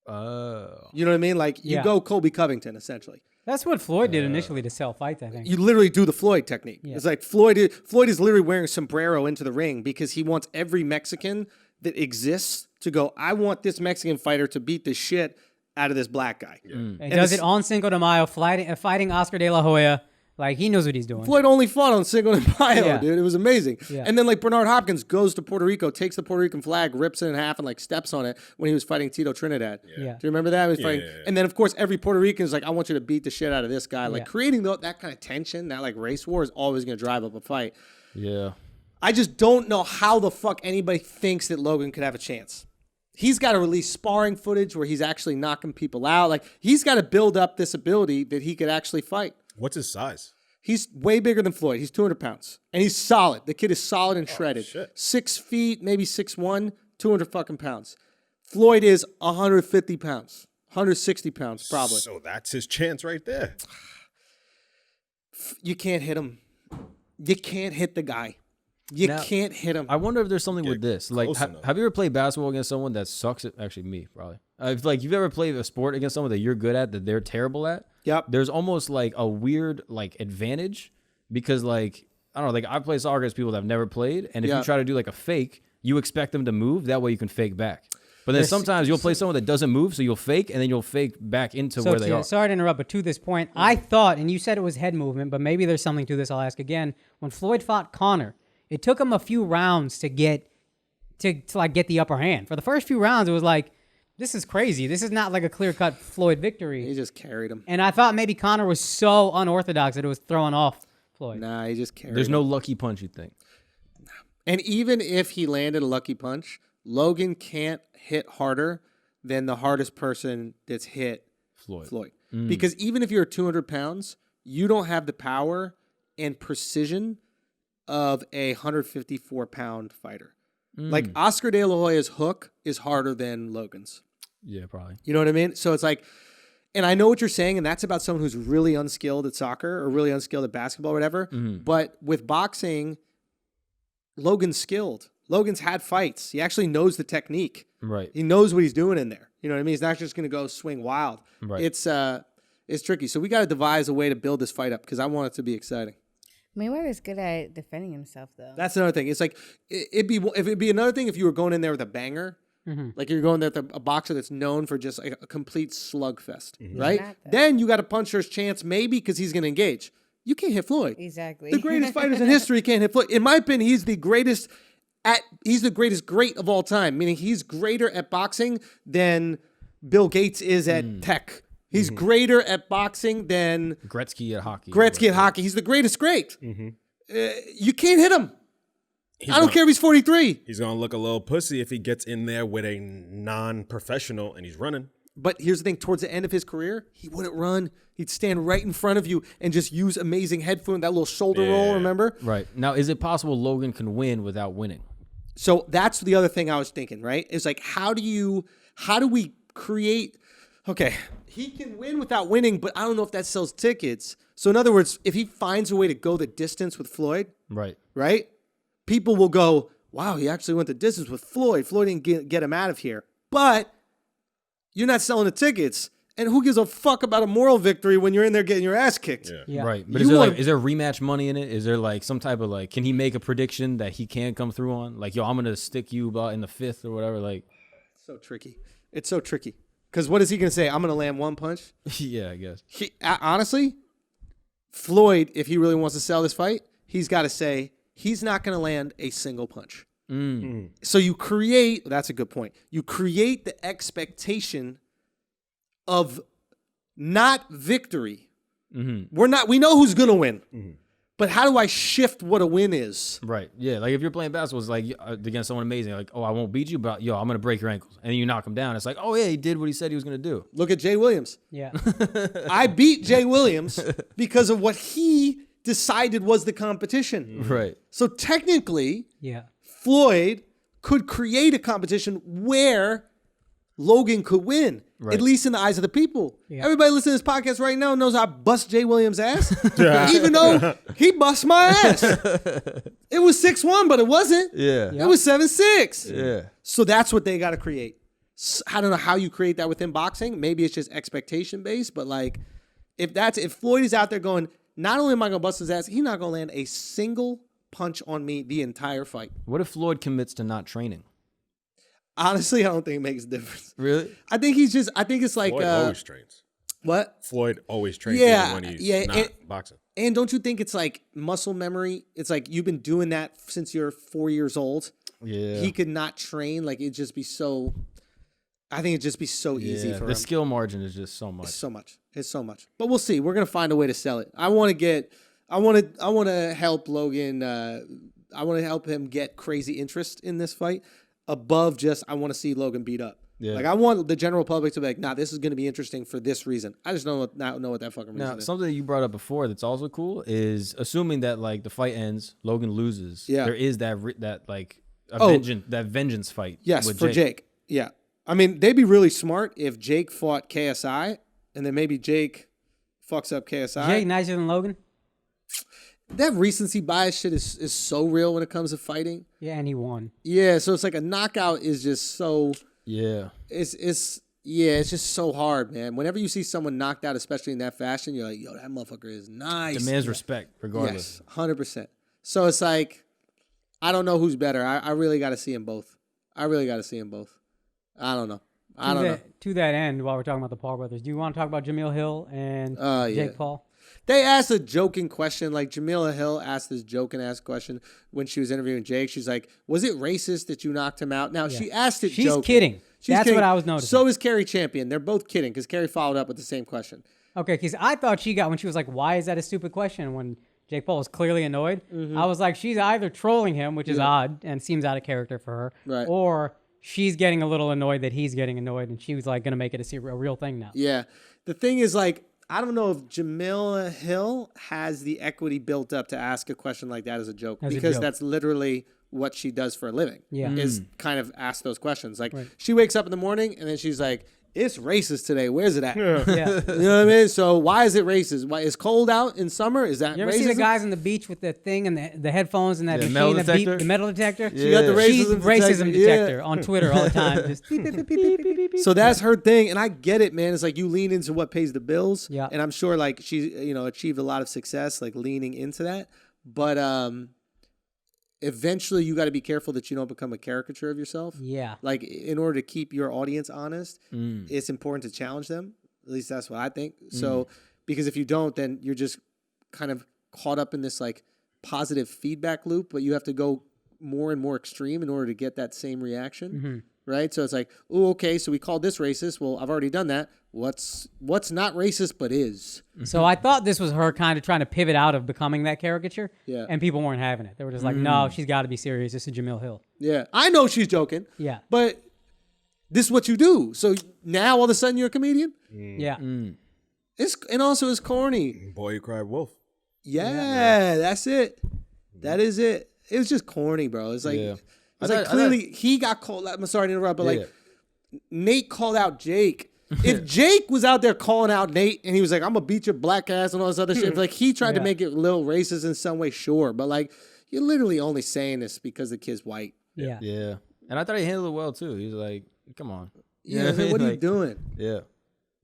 You know what I mean? Like, you go Colby Covington, essentially. That's what Floyd did initially to sell fights, I think. You literally do the Floyd technique. Yeah. It's like Floyd is literally wearing a sombrero into the ring because he wants every Mexican that exists to go, I want this Mexican fighter to beat the shit out of this black guy. Yeah. He does it on Cinco de Mayo, fighting Oscar de la Hoya. Like, he knows what he's doing. Floyd only fought on Cinco de Mayo, dude. It was amazing. Yeah. And then, like, Bernard Hopkins goes to Puerto Rico, takes the Puerto Rican flag, rips it in half, and, like, steps on it when he was fighting Tito Trinidad. Yeah. Do you remember that? He was fighting. And then, of course, every Puerto Rican is like, I want you to beat the shit out of this guy. Like, creating that kind of tension, that, like, race war is always going to drive up a fight. Yeah. I just don't know how the fuck anybody thinks that Logan could have a chance. He's got to release sparring footage where he's actually knocking people out. Like, he's got to build up this ability that he could actually fight. What's his size? He's way bigger than Floyd. He's 200 pounds. And he's solid. The kid is solid and shredded. 6 feet, maybe 6'1", 200 fucking pounds. Floyd is 150 pounds. 160 pounds, probably. So that's his chance right there. You can't hit him. You can't hit the guy. You can't hit him. I wonder if there's something with this. Like, have you ever played basketball against someone that sucks at, actually me, probably. If, like, you've ever played a sport against someone that you're good at, that they're terrible at? Yep. There's almost like a weird, like, advantage because, like, I don't know, like, I play soccer against people that have never played, and if you try to do, like, a fake, you expect them to move. That way you can fake back. But then sometimes you'll play someone that doesn't move, so you'll fake, and then you'll fake back into where they are. Sorry to interrupt, but to this point, I thought, and you said it was head movement, but maybe there's something to this. I'll ask again. When Floyd fought Conor, it took him a few rounds to get the upper hand. For the first few rounds, it was like, this is crazy. This is not like a clear-cut Floyd victory. He just carried him. And I thought maybe Conor was so unorthodox that it was throwing off Floyd. Nah, he just carried him. There's no lucky punch, you think? And even if he landed a lucky punch, Logan can't hit harder than the hardest person that's hit Floyd. Because even if you're 200 pounds, you don't have the power and precision of a 154-pound fighter. Like, Oscar de la Hoya's hook is harder than Logan's. Yeah, probably. You know what I mean? So it's like, and I know what you're saying, and that's about someone who's really unskilled at soccer or really unskilled at basketball or whatever. But with boxing, Logan's skilled. Logan's had fights. He actually knows the technique. Right. He knows what he's doing in there. You know what I mean? He's not just going to go swing wild. Right. It's tricky. So we got to devise a way to build this fight up because I want it to be exciting. Mayweather's good at defending himself, though. That's another thing. It's like it'd be another thing if you were going in there with a banger, like you're going there with a boxer that's known for just like a complete slugfest, right? Then you got a puncher's chance, maybe because he's going to engage. You can't hit Floyd. Exactly. The greatest fighters in history can't hit Floyd. In my opinion, he's the greatest great of all time. Meaning he's greater at boxing than Bill Gates is at tech. He's greater at boxing than Gretzky at hockey. He's the greatest great. You can't hit him. I don't care if he's 43. He's going to look a little pussy if he gets in there with a non-professional and he's running. But here's the thing. Towards the end of his career, he wouldn't run. He'd stand right in front of you and just use amazing head fluent, that little shoulder roll, remember? Right. Now, is it possible Logan can win without winning? So that's the other thing I was thinking, right? Is like, how do we create... Okay, he can win without winning, but I don't know if that sells tickets. So in other words, if he finds a way to go the distance with Floyd, right? People will go, wow, he actually went the distance with Floyd. Floyd didn't get him out of here. But you're not selling the tickets. And who gives a fuck about a moral victory when you're in there getting your ass kicked? Yeah. Right. But is there rematch money in it? Is there like some type of like, can he make a prediction that he can come through on? Like, yo, I'm going to stick you about in the 5th or whatever. Like, so tricky. It's so tricky. Because what is he going to say? I'm going to land one punch? Yeah, I guess. Honestly, Floyd, if he really wants to sell this fight, he's got to say he's not going to land a single punch. So you create, that's a good point. You create the expectation of not victory. We know who's going to win. But how do I shift what a win is? Right. Yeah. Like if you're playing basketball, it's like against someone amazing. Like, oh, I won't beat you, but yo, I'm going to break your ankles. And then you knock him down. It's like, oh, yeah, he did what he said he was going to do. Look at Jay Williams. Yeah. I beat Jay Williams because of what he decided was the competition. Right. So technically, Floyd could create a competition where Logan could win, at least in the eyes of the people. Yeah. Everybody listening to this podcast right now knows I bust Jay Williams' ass, even though he bust my ass. It was 6-1, but it wasn't. Yeah. It was 7-6. Yeah. So that's what they got to create. I don't know how you create that within boxing. Maybe it's just expectation based, but like if Floyd is out there going, not only am I going to bust his ass, he's not going to land a single punch on me the entire fight. What if Floyd commits to not training? Honestly, I don't think it makes a difference. Really? I think it's like Floyd always trains. What? Floyd always trains even when he's not boxing. And don't you think it's like muscle memory? It's like you've been doing that since you're 4 years old. Yeah. He could not train. Like it'd just be so. I think it'd just be so easy for him. The skill margin is just so much. It's so much. But we'll see. We're gonna find a way to sell it. I want to help Logan. I want to help him get crazy interest in this fight above just I want to see Logan beat up. Yeah. Like I want the general public to be like, nah, this is going to be interesting for this reason. I just don't know what that fucking reason is. Something that you brought up before that's also cool is assuming that like the fight ends, Logan loses. Yeah. There is that vengeance fight. Yes, with for Jake. Yeah. I mean, they'd be really smart if Jake fought KSI and then maybe Jake fucks up KSI. Jake nicer than Logan? That recency bias shit is so real when it comes to fighting. Yeah, and he won. Yeah, so it's like a knockout is just so. Yeah. It's just so hard, man. Whenever you see someone knocked out, especially in that fashion, you're like, yo, that motherfucker is nice. Demands respect, regardless. Yes, 100%. So it's like, I don't know who's better. I really got to see them both. I don't know. To that end, while we're talking about the Paul brothers, do you want to talk about Jameel Hill and Jake Paul? They asked a joking question, like Jamila Hill asked this joking-ass question when she was interviewing Jake. She's like, was it racist that you knocked him out? Now, she asked it joking. She's kidding. That's kidding. what I was noticing. So is Kerry Champion. They're both kidding because Kerry followed up with the same question. Okay, because I thought she got, when she was like, why is that a stupid question? When Jake Paul was clearly annoyed. Mm-hmm. I was like, she's either trolling him, which is odd and seems out of character for her, right, or she's getting a little annoyed that he's getting annoyed and she was like going to make it a real thing now. Yeah. The thing is like, I don't know if Jamila Hill has the equity built up to ask a question like that as a joke, because that's literally what she does for a living. Yeah. Is kind of ask those questions. Like she wakes up in the morning and then she's like, it's racist today. Where's it at? Yeah. You know what I mean? So why is it racist? Why it's cold out in summer? Is that you ever racism? see the guys on the beach with the thing and the headphones and that machine that beep, the metal detector? She got the racism detector on Twitter all the time. Just beep, beep, beep, beep, beep, beep, beep. So that's her thing, and I get it, man. It's like you lean into what pays the bills. Yeah. And I'm sure like she, achieved a lot of success like leaning into that. But eventually you got to be careful that you don't become a caricature of yourself. Yeah. Like in order to keep your audience honest, it's important to challenge them. At least that's what I think. So because if you don't, then you're just kind of caught up in this like positive feedback loop, but you have to go more and more extreme in order to get that same reaction. Mm-hmm. Right? So it's like, oh, okay, so we called this racist. Well, I've already done that. What's not racist but is? So I thought this was her kind of trying to pivot out of becoming that caricature. Yeah. And people weren't having it. They were just like, no, she's got to be serious. This is Jameel Hill. Yeah. I know she's joking. Yeah. But this is what you do. So now all of a sudden you're a comedian? Yeah. And also it's corny. Boy, you cried wolf. Yeah, that's it. That is it. It was just corny, bro. It's like... Yeah. It's like clearly he got called out. I'm sorry to interrupt, but like Nate called out Jake. If Jake was out there calling out Nate and he was like, I'm going to beat your black ass and all this other shit, like he tried to make it a little racist in some way, sure. But like you're literally only saying this because the kid's white. Yeah. Yeah. And I thought he handled it well too. He was like, come on. Yeah, what are you doing? Yeah.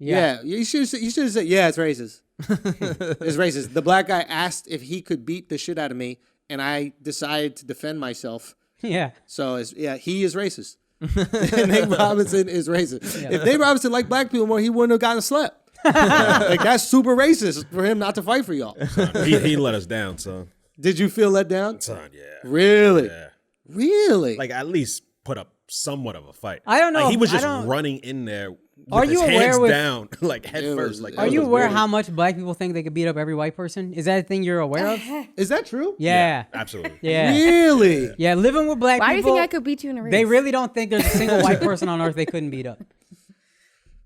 Yeah. You should have said, yeah, it's racist. It's racist. The black guy asked if he could beat the shit out of me and I decided to defend myself. Yeah. So, he is racist. Nate Robinson is racist. Yeah. If Nate Robinson liked black people more, he wouldn't have gotten slept. Like, that's super racist for him not to fight for y'all. He let us down, son. Did you feel let down? Son, yeah. Really? Yeah. Really? Like, at least put up somewhat of a fight. I don't know. Like, he was just running in there with Are his you hands aware down, like head first. Like, are you aware how much black people think they could beat up every white person? Is that a thing you're aware of? Is that true? Yeah. Absolutely. Yeah. Really? Yeah, living with black people. Why do you think I could beat you in a race? They really don't think there's a single white person on earth they couldn't beat up.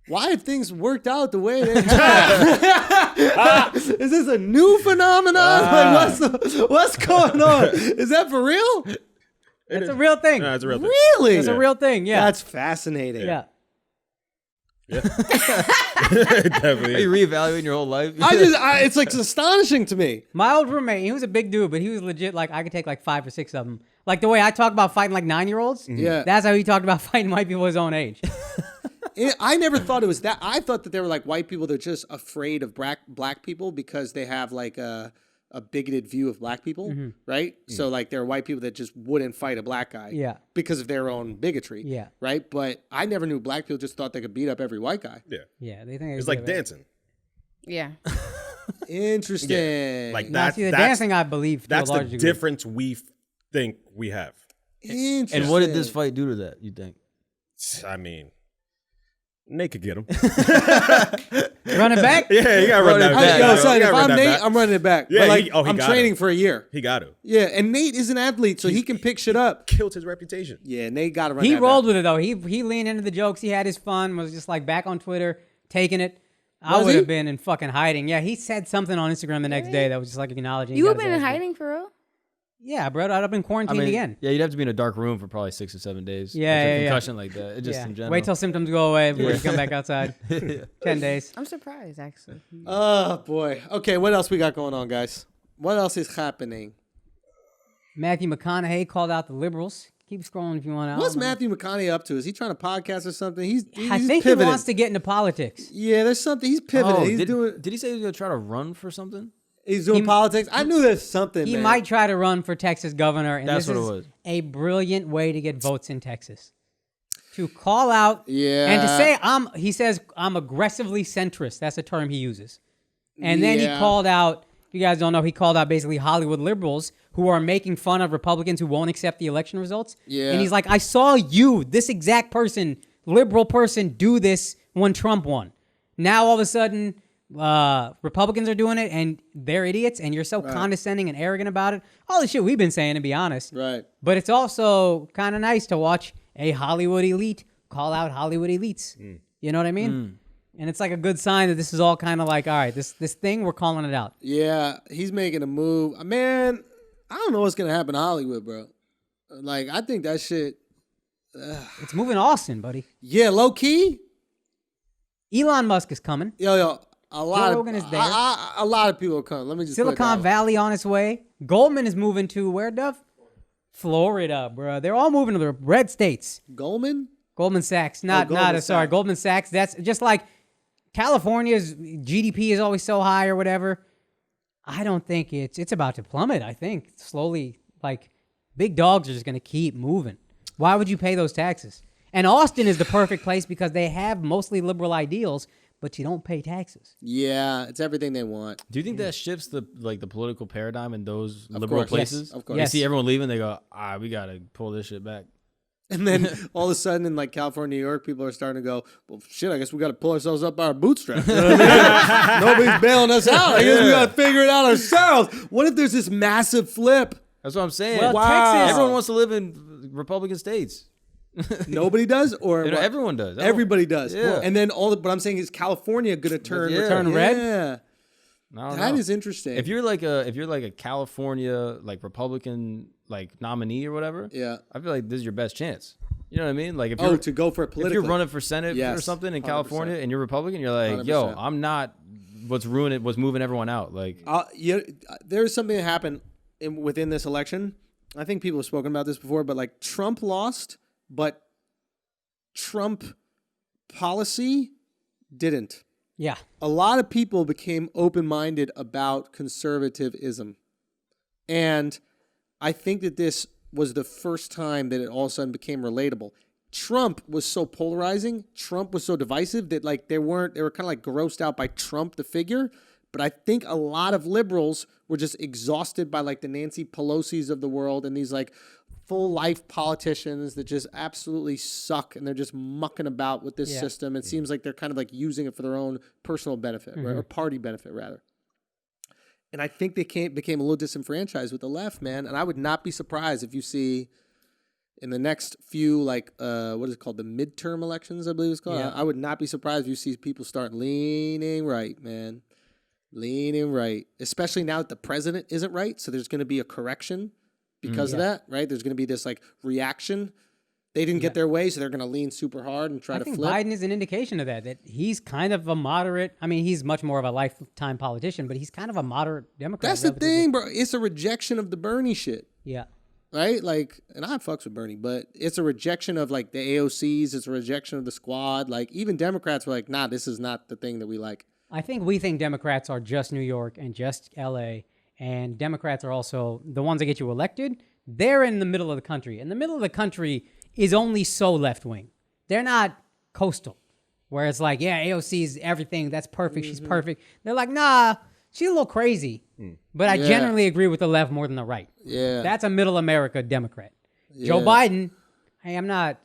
Why have things worked out the way they have? Is this a new phenomenon? Like what's going on? Is that for real? It's a real thing. No, it's a real thing. Really? It's a real thing, yeah. That's fascinating. Yeah. Yeah. Definitely. Are you reevaluating your whole life? It's like astonishing to me. My old roommate, he was a big dude, but he was legit like I could take like 5 or 6 of them. Like the way I talk about fighting like 9-year-olds. Yeah. That's how he talked about fighting white people his own age. I never thought it was that. I thought that they were like white people that are just afraid of black people because they have like a bigoted view of black people, right? So like there are white people that just wouldn't fight a black guy because of their own bigotry, right? But I never knew black people just thought they could beat up every white guy. Yeah, they think it's like dancing. Yeah. Interesting. Yeah. Like that's the dancing, I believe. That's the difference we think we have. Interesting. And what did this fight do to that, you think? I mean, Nate could get him. Run it back? Yeah, you gotta run that back. Yo, son, if I'm Nate, I'm running it back. Yeah, but I'm training for a year. He got to. Yeah, and Nate is an athlete, so he can pick shit up. Killed his reputation. Yeah, Nate got to run. He rolled with it though. He leaned into the jokes. He had his fun. Was just like back on Twitter, taking it. I would have been in fucking hiding. Yeah, he said something on Instagram the next day that was just like acknowledging. You have been in hiding for real? Yeah, bro. I'd have been quarantined again. Yeah, you'd have to be in a dark room for probably 6 or 7 days. Yeah, concussion like that. It just in general. Wait till symptoms go away before you come back outside. 10 days. I'm surprised, actually. Oh boy. Okay, what else we got going on, guys? What else is happening? Matthew McConaughey called out the liberals. Keep scrolling if you want to. What's Matthew McConaughey up to? Is he trying to podcast or something? I think pivoting. he wants to get into politics. Yeah, there's something. He's pivoting. Did he say he was going to try to run for something? He's doing politics? I knew there's something, He man. might try to run for Texas governor. And That's this what is it was. a brilliant way to get votes in Texas. To call out and to say, he says, I'm aggressively centrist. That's a term he uses. And then he called out, if you guys don't know, he called out basically Hollywood liberals who are making fun of Republicans who won't accept the election results. Yeah. And he's like, I saw you, this exact person, liberal person, do this when Trump won. Now all of a sudden, Republicans are doing it and they're idiots and you're so condescending and arrogant about it. All the shit we've been saying, to be honest. Right. But it's also kind of nice to watch a Hollywood elite call out Hollywood elites. You know what I mean? And it's like a good sign that this is all kind of like, all right, this thing, we're calling it out. Yeah, he's making a move. Man, I don't know what's going to happen to Hollywood, bro. Like, I think that shit... It's moving to Austin, buddy. Yeah, low key. Elon Musk is coming. Yo, a lot Joe Rogan is there. a lot of people are coming. Let me just Silicon Valley on its way. Goldman is moving to where, Duff? Florida, bro. They're all moving to the red states. Goldman Sachs. Goldman Sachs. Goldman Sachs. That's just like California's GDP is always so high or whatever. I don't think it's about to plummet. I think slowly, like big dogs are just going to keep moving. Why would you pay those taxes? And Austin is the perfect place because they have mostly liberal ideals, but you don't pay taxes. Yeah, it's everything they want. Do you think that shifts the political paradigm in those liberal places? Yes, of course. You see everyone leaving, they go, we got to pull this shit back. And then all of a sudden in like California, New York, people are starting to go, well, shit, I guess we got to pull ourselves up by our bootstraps. You know what I mean? Nobody's bailing us out. I guess we got to figure it out ourselves. What if there's this massive flip? That's what I'm saying. Well, Wow. Texas, Everyone wants to live in Republican states. Nobody does? Or what? Everyone does. Everybody does. Yeah. And then what I'm saying is California going to turn red? Yeah. That is interesting. If you're like a California like Republican like nominee or whatever, I feel like this is your best chance. You know what I mean? Like if you're to go for a political. If you're running for Senate or something in 100%. California and you're Republican, you're like, 100%. yo, I'm not what's moving everyone out. Like there's something that happened within this election. I think people have spoken about this before, but like Trump lost, but Trump policy didn't. Yeah. A lot of people became open-minded about conservatism. And I think that this was the first time that it all of a sudden became relatable. Trump was so polarizing, Trump was so divisive that like they were kind of like grossed out by Trump, the figure. But I think a lot of liberals were just exhausted by like the Nancy Pelosi's of the world and these like full-life politicians that just absolutely suck and they're just mucking about with this system. It seems like they're kind of like using it for their own personal benefit, right? Or party benefit, rather. And I think they became a little disenfranchised with the left, man. And I would not be surprised if you see in the next few, like, what is it called? The midterm elections, I believe it's called. Yeah. I would not be surprised if you see people start leaning right, man. Leaning right. Especially now that the president isn't right. So there's going to be a correction because of that, right? There's going to be this, like, reaction. They didn't get their way, so they're going to lean super hard and try to flip. I think Biden is an indication of that he's kind of a moderate. I mean, he's much more of a lifetime politician, but he's kind of a moderate Democrat. That's the thing, bro. It's a rejection of the Bernie shit. Yeah. Right? Like, and I fucks with Bernie, but it's a rejection of like the AOCs. It's a rejection of the squad. Like, even Democrats were like, nah, this is not the thing that we like. I think we think Democrats are just New York and just LA, and Democrats are also the ones that get you elected. They're in the middle of the country. And the middle of the country is only so left wing. They're not coastal, where it's like, yeah, AOC is everything. That's perfect. She's perfect. They're like, nah, she's a little crazy. But I generally agree with the left more than the right. Yeah. That's a middle America Democrat. Yeah. Joe Biden, hey, I'm not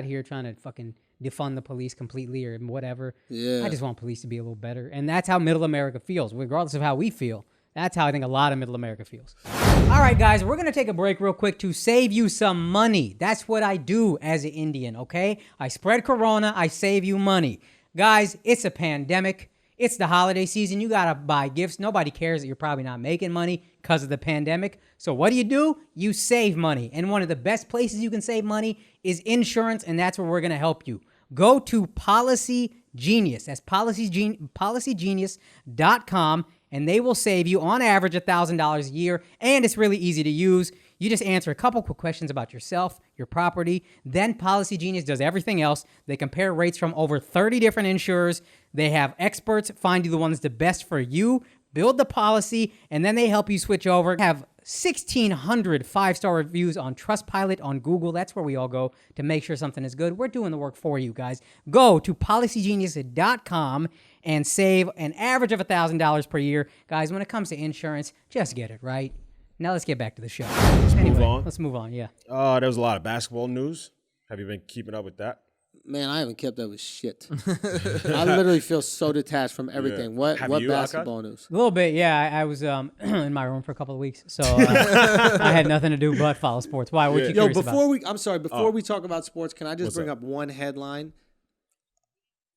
here trying to fucking defund the police completely or whatever. Yeah. I just want police to be a little better. And that's how middle America feels, regardless of how we feel. That's how I think a lot of middle America feels. All right, guys, we're going to take a break real quick to save you some money. That's what I do as an Indian, okay? I spread corona. I save you money. Guys, it's a pandemic. It's the holiday season. You got to buy gifts. Nobody cares that you're probably not making money because of the pandemic. So what do? You save money. And one of the best places you can save money is insurance, and that's where we're going to help you. Go to Policy Genius. That's policygenius.com, and they will save you on average $1,000 a year, and it's really easy to use. You just answer a couple quick questions about yourself, your property. Then Policy Genius does everything else. They compare rates from over 30 different insurers. They have experts find you the ones the best for you, build the policy, and then they help you switch over. Have 1,600 five-star reviews on Trustpilot, on Google. That's where we all go to make sure something is good. We're doing the work for you guys. Go to policygenius.com and save an average of $1,000 per year. Guys, when it comes to insurance, just get it right. Now let's get back to the show. Let's move on, yeah. There was a lot of basketball news. Have you been keeping up with that? Man, I haven't kept up with shit. I literally feel so detached from everything. What basketball news? A little bit, yeah. I was in my room for a couple of weeks, so I had nothing to do but follow sports. Why? What you curious about? Before we talk about sports, can I just bring up one headline?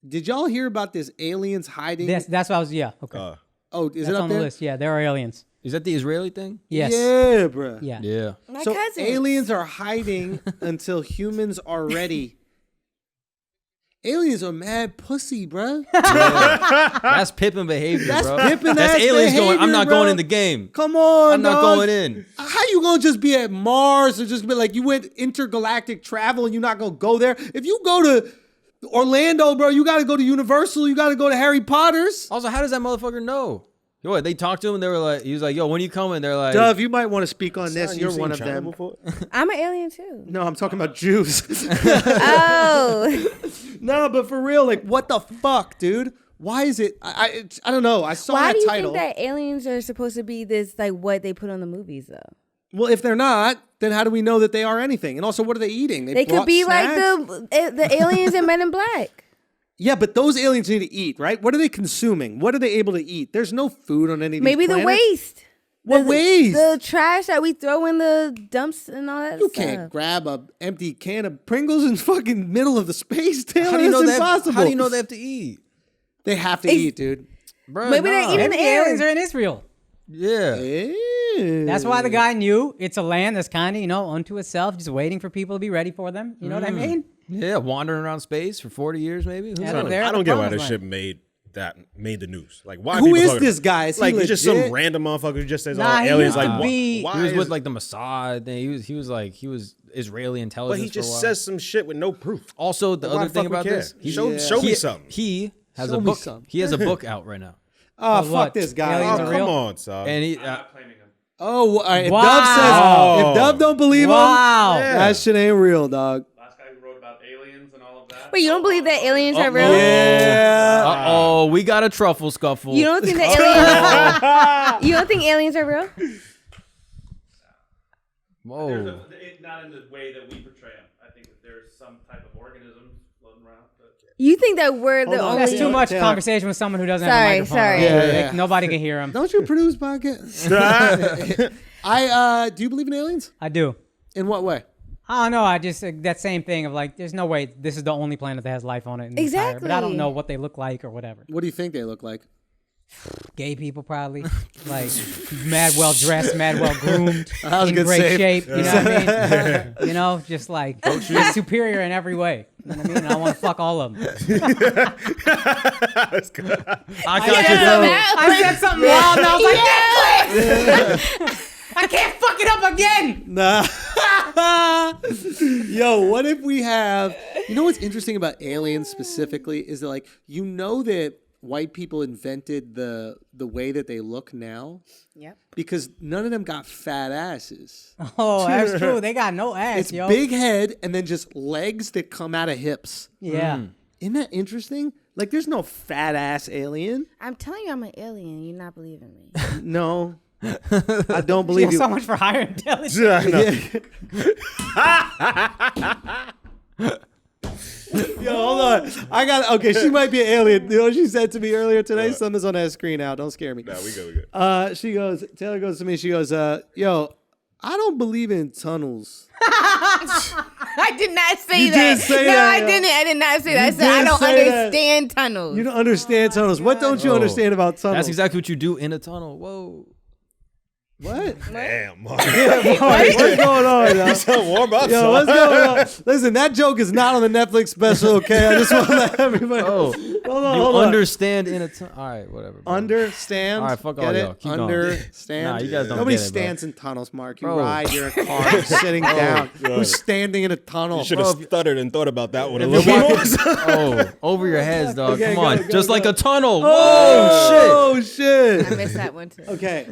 Did y'all hear about this aliens hiding? That's what I was, yeah. Okay. Is that's it up on there? The list? Yeah, there are aliens. Is that the Israeli thing? Yes. Yeah, bro. Yeah. Yeah. My So cousin. aliens are hiding until humans are ready. Aliens are mad pussy, bro. That's Pippin behavior, That's bro. Pippin That's ass aliens going, I'm behavior, not bro. going in the game. Come on, I'm not dog. going in. How you gonna just be at Mars or just be like you went intergalactic travel and you're not gonna go there? If you go to Orlando, bro, you gotta go to Universal. You gotta go to Harry Potter's. Also, how does that motherfucker know? What, they talked to him, they were like, he was like, yo, when you coming? They're like, Dove, you might want to speak on this. Son, You're you one seen of China them. before? I'm an alien too. No, I'm talking about Jews. Oh. No, but for real, like, what the fuck, dude? Why is it? I don't know. I saw Why that do you title. think that aliens are supposed to be this, like, what they put on the movies, though? Well, if they're not, then how do we know that they are anything? And also, what are they eating? They could brought be snacks? like the aliens in Men in Black. Yeah, but those aliens need to eat, right? What are they consuming? What are they able to eat? There's no food on any of these Maybe the planets. waste. What waste? The trash that we throw in the dumps and all that You stuff. can't grab a empty can of Pringles in fucking middle of the space, Taylor. how do you know That's that? impossible. How do you know they have to eat? They have to eat, dude. Bro, Maybe they're eating Maybe the aliens are in Israel. Yeah. That's why the guy knew it's a land that's kind of, unto itself, just waiting for people to be ready for them. You know what I mean? Yeah, wandering around space for 40 years, maybe. Who's Yeah, knows? they're I at don't the get why promised this land. shit made the news. Like, why? Who people is talking this about- guy? Is he like, he's just some legit? random motherfucker who just says, Nah, "Oh, he aliens." used to Like, be- why? He was is- with like the Mossad thing. He was Israeli but intelligence. he for a just while. says some shit with no proof. Also, the Why other the thing fuck we about care? this, Show me something. He has Show a me book. something. He has a book out right now, Oh, what? fuck this guy. Aliens Oh, are come real? on, son. and he. Oh, all right. If Wow. Dove says, if Dove don't believe Wow. him, that shit ain't real, dog. Last guy who wrote about aliens and all of that. Wait, you don't believe that aliens are real? Yeah. We got a truffle scuffle. You don't think that aliens? You don't think aliens are real? Whoa. Not in the way that we portray them. I think that there's some type of organism floating around. But You think that we're the Hold on. only? That's too much Taylor. conversation with someone who doesn't have a Sorry, microphone. sorry. around. Yeah. Like, nobody can hear him. Don't you produce podcasts? Do you believe in aliens? I do. In what way? I don't know. I just that same thing of like, there's no way this is the only planet that has life on it. In the entire- but I don't Exactly. know what they look like or whatever. What do you think they look like? Gay people probably, like mad well dressed, mad well groomed, in good great save. shape. You know what I mean? You know, just like just superior in every way. You know what I mean? And I want to fuck all of them. I said something wild, and I was like, Netflix! I can't fuck it up again. Nah. Yo, what if we have? You know what's interesting about aliens specifically is that, like, you know that white people invented the way that they look now. Yep. Because none of them got fat asses. Oh, that's true. They got no ass, It's yo. big head and then just legs that come out of hips. Yeah. Isn't that interesting? Like, there's no fat ass alien. I'm telling you, I'm an alien. You're not believing me. No. I don't believe you. So much for higher intelligence. Yo, hold on. Okay, she might be an alien. You know what she said to me earlier today? Something's on that screen now. Don't scare me. Nah, we good. Taylor goes to me, she goes, yo, I don't believe in tunnels. I did not say You that. did say no, that, I yo. didn't. I did not say that. I You said I did don't say that. understand tunnels. You don't understand tunnels. What don't you understand about tunnels? That's exactly what you do in a tunnel. Whoa. What? Damn, Mark. What's going on, yo? You sound warm up, Yo, son. what's going on? Listen, that joke is not on the Netflix special, okay? I just want to let everybody Oh, hold on, you hold on. understand in a tunnel. All right, whatever. Bro. Understand? All right, fuck Get all it? y'all. Keep going. Understand? Nah, you guys don't Nobody get it, bro. stands in tunnels, Mark. You Bro. ride, you're in a car, you're sitting down. Who's standing in a tunnel? You should have stuttered and thought about that one a If little you're bit more. Oh, over your heads, dog. Okay, Come on. go, Just go. like a tunnel. Oh, shit. I missed that one too. Okay.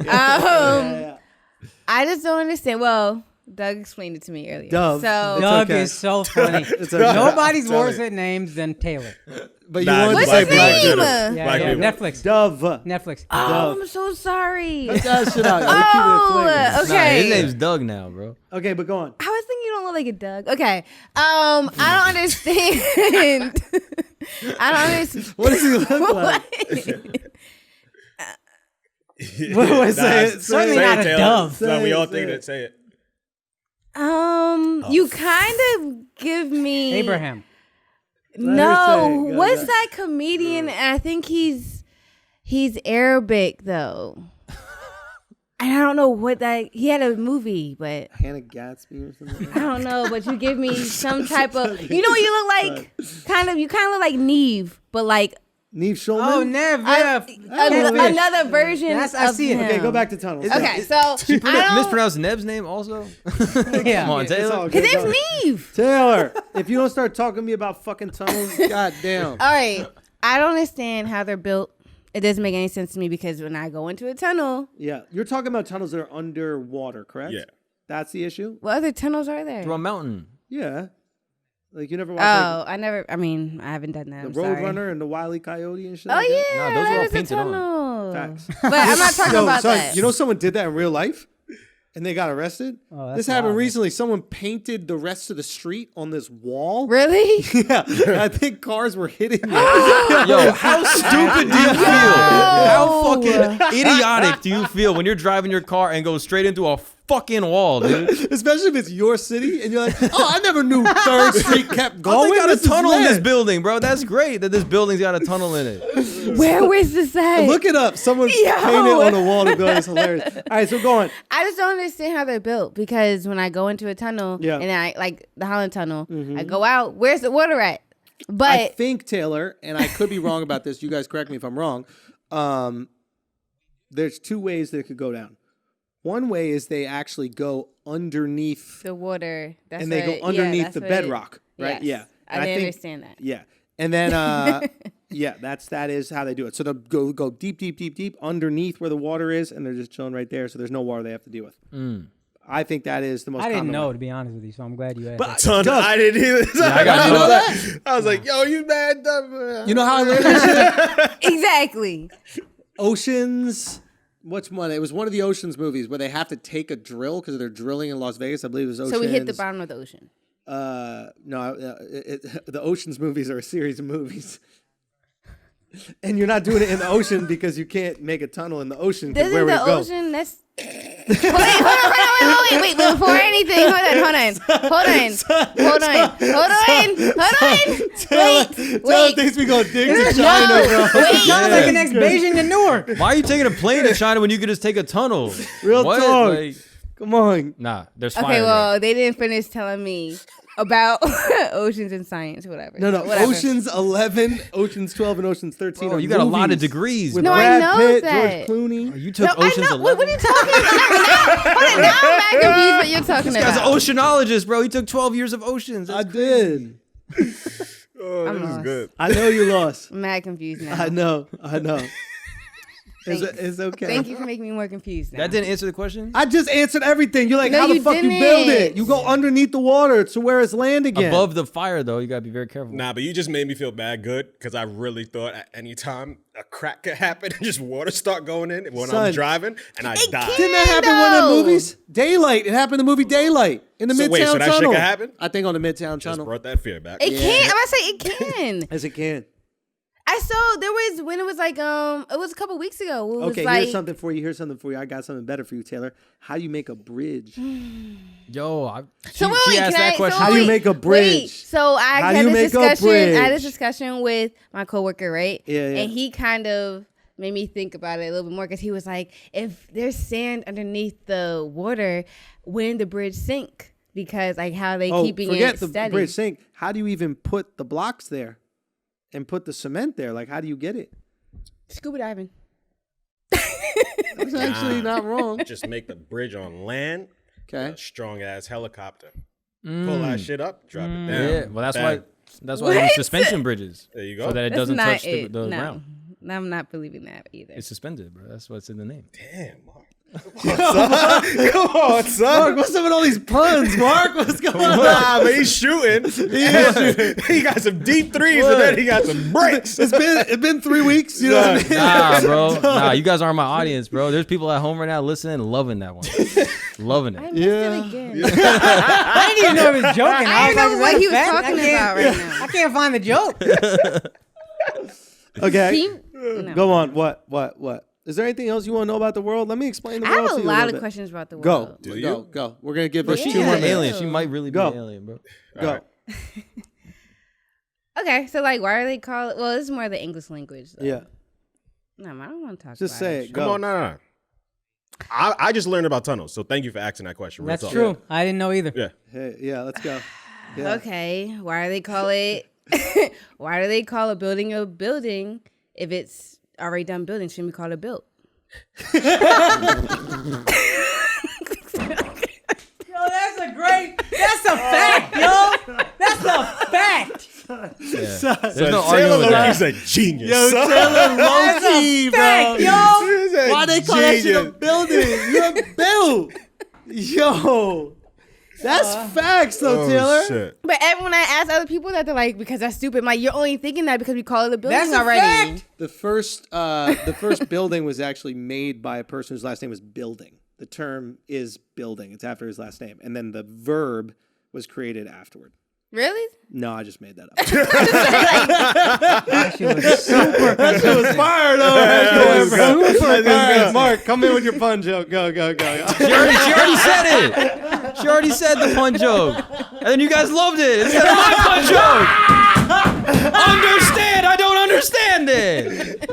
I just don't understand. Well, Doug explained it to me earlier. Dove. So Doug okay. is so funny. It's okay. Nobody's worse at names than Taylor. But you Nah, wanted to what's say his black name? dude. Yeah, Black yeah. people. Netflix. Dove. Netflix. Oh, I'm so sorry. Cut that shit out. We're keeping it flagrant. Oh, Nah, okay. his name's Doug now, bro. Okay, but go on. I was thinking you don't look like a Doug. Okay. I don't understand. I don't understand. What does he look like? What say it? Certainly Say not a Taylor. dove. Nah, we all Say think it. it. Say it. You kind of give me Abraham. No, Go, what's go. that comedian? And I think he's Arabic though. And I don't know what that. He had a movie, but Hannah Gatsby or something. I don't know. But you give me some type of. You know what you look like? You kind of look like Neve, but like Neve Schulman? Oh, Nev. another version. Yes, I of see it. him. Okay, go back to tunnels. Okay, so I don't. Mispronounced Neb's name also? Yeah. Come on, It's all Taylor. good. His Go. name's Neve. Taylor, if you don't start talking to me about fucking tunnels, goddamn. All right, I don't understand how they're built. It doesn't make any sense to me because when I go into a tunnel, Yeah, you're talking about tunnels that are underwater, correct? Yeah. That's the issue? what other tunnels are there? Through a mountain. Yeah. Like you never watched Oh, I haven't done that. the I'm sorry. Roadrunner and the Wile E. Coyote and shit Oh like that? yeah, Nah, those were all that is a painted on. tunnel. Facts. But I'm not talking about son, that. you know someone did that in real life? And they got arrested? Oh, that's This happened wild. recently. Someone painted the rest of the street on this wall. Really? Yeah. And I think cars were hitting it. Yo, how stupid do you feel? How fucking idiotic do you feel when you're driving your car and go straight into a fucking wall, dude? Especially if it's your city and you're like, oh, I never knew 3rd Street kept going. Oh, they got a This is tunnel in this lit. building, bro. That's great that this building's got a tunnel in it. Where was this at? Look it up. Someone Yo. painted on the wall to go. It's hilarious. All right, so go on. I just don't understand how they're built because when I go into a tunnel Yeah. and I like the Holland Tunnel, I go out. Where's the water at? But I think, Taylor, and I could be wrong about this. You guys correct me if I'm wrong. There's 2 ways that it could go down. One way is they actually go underneath the water. That's and they what- go underneath that's the what bedrock, right? Yes. Yeah. I And didn't think- understand that. Yeah. And then yeah, that is how they do it. So they'll go deep underneath where the water is, and they're just chilling right there. So there's no water they have to deal with. I think that is the most I didn't common know, way. to be honest with you, so I'm glad you asked. But Son, Doug, I didn't either. I got you know no- that? I was like, yo, you mad dumb? You know how I learned that shit? Exactly. Oceans. Which one? It was one of the Oceans movies where they have to take a drill because they're drilling in Las Vegas. I believe it was Oceans. So we hit the bottom of the ocean. No, the Oceans movies are a series of movies. And you're not doing it in the ocean because you can't make a tunnel in the ocean. This is where would the it go? ocean. That's. Wait. Before anything, hold on. Taylor thinks we gonna dig to China, bro. Sounds like an Beijing to Newark. Why are you taking a plane to China when you could just take a tunnel? Real What? talk. Like, Come on. nah, there's fire. Okay, there. well, they didn't finish telling me about oceans and science, whatever. No. Whatever. Oceans 11, Oceans 12, and Oceans 13. Bro, are you got a lot of movies degrees. with No, I Brad know Pitt, that. George Clooney. You took No, Ocean's I know. 11. What are you talking about? Now I'm back confused what you're talking This guy's an about. oceanologist, bro. He took 12 years of oceans. I did. Oh, I'm this is lost. good. I know you lost. I'm mad confused now. I know. It's okay. Thank you for making me more confused now. That didn't answer the question? I just answered everything. You're like, No, how the you fuck you build it? didn't. You go underneath the water to where it's land again. Above the fire, though, you got to be very careful. Nah, but you just made me feel bad good because I really thought at any time a crack could happen and just water start going in when Son. I'm driving and I die. Didn't that happen in one of the though. movies? Daylight. It happened in the movie Daylight in the So Midtown wait, so that shit Tunnel. could happen? I think on the Midtown Just Tunnel. brought that fear back. It can't. I'm about to say it can. As it can. I saw there was when it was like it was a couple weeks ago. It was Okay, like, here's something for you. I got something better for you, Taylor. How do you make a bridge? Yo, So wait, she asked can that I, question. so How do you wait, make a bridge? Wait, so I How do had you this make a discussion. I had bridge? this discussion with my coworker, right? Yeah. And he kind of made me think about it a little bit more because he was like, if there's sand underneath the water, when the bridge sink? Because like how they keeping forget it the steady. bridge sink. How do you even put the blocks there and put the cement there? Like, how do you get it? Scuba diving. That's actually not wrong. Just make the bridge on land. Okay. A strong ass helicopter. Pull that shit up, drop it down. Yeah, well, that's Bang. why they use suspension bridges. There you go. So that it That's doesn't not touch it. the No. ground. I'm not believing that either. It's suspended, bro. That's what's in the name. Damn, Mark. Come on, son. Mark, what's up with all these puns, Mark? What's going on? Nah, but he's shooting. He got some deep threes and then he got some breaks. It's been 3 weeks. You know what I mean? Nah, bro. Nah, you guys aren't my audience, bro. There's people at home right now listening, loving that one, loving I it. missed Yeah. it again. I didn't even know he was joking. I was didn't know like, what is he was that fact? talking I can't- about right now. I can't find the joke. Okay. No. Go on. What? Is there anything else you want to know about the world? Let me explain the I world have to a you lot little of bit. questions about the Go. world. Do Go. you? Go. We're going to give Bro, her she 2 is more an minutes. alien. She might really be Go. an alien, bro. Go. Alright. Okay, so like, why are they call it? Well, this is more the English language. Though. Yeah. No, I don't want to talk. Just about say it. it. Go. Come on, no. I just learned about tunnels, so thank you for asking that question. Real That's talk. true. I didn't know either. Yeah. Hey, yeah, let's go. Yeah. Okay, why do they call it? Why do they call a building if it's already done building? Shouldn't we call it built? Yo, that's a fact, yo. That's a fact. There's So no Taylor arguing with Loki's that. a genius. Yo, son. Taylor That's Loki, a fact, bro. yo. He's a Why they call that shit a genius. building? You're built. Yo. That's facts, though, Oh, Taylor. shit. But when I ask other people that, they're like, because that's stupid. I'm like, you're only thinking that because we call it a building That's a already. fact. The first building was actually made by a person whose last name was Building. The term is building. It's after his last name. And then the verb was created afterward. Really? No, I just made that up. That shit was super. That shit was fire, though. Let's go. All right, go. Mark, come in with your pun joke. Go. She already said it. She already said the pun joke. And then you guys loved it. Instead of my pun joke. Understand. I don't understand it.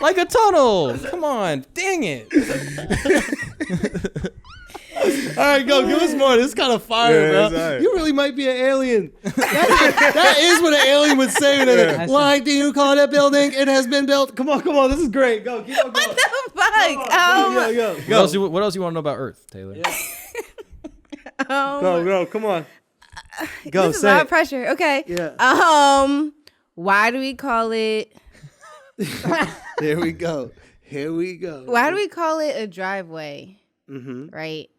Like a tunnel. Come on. Dang it. All right, go. Give us more. This is kind of fire, Yeah, bro. it's all right. You really might be an alien. That is what an alien would say. Why do you call it a building? It has been built. Come on. This is great. Go. Keep on going. What the fuck? Go. What else you want to know about Earth, Taylor? Go. Come on. Go. This is a Say lot it. of pressure. Okay. Yeah. Why do we call it? Here we go. Why do we call it a driveway? Mm-hmm. Right.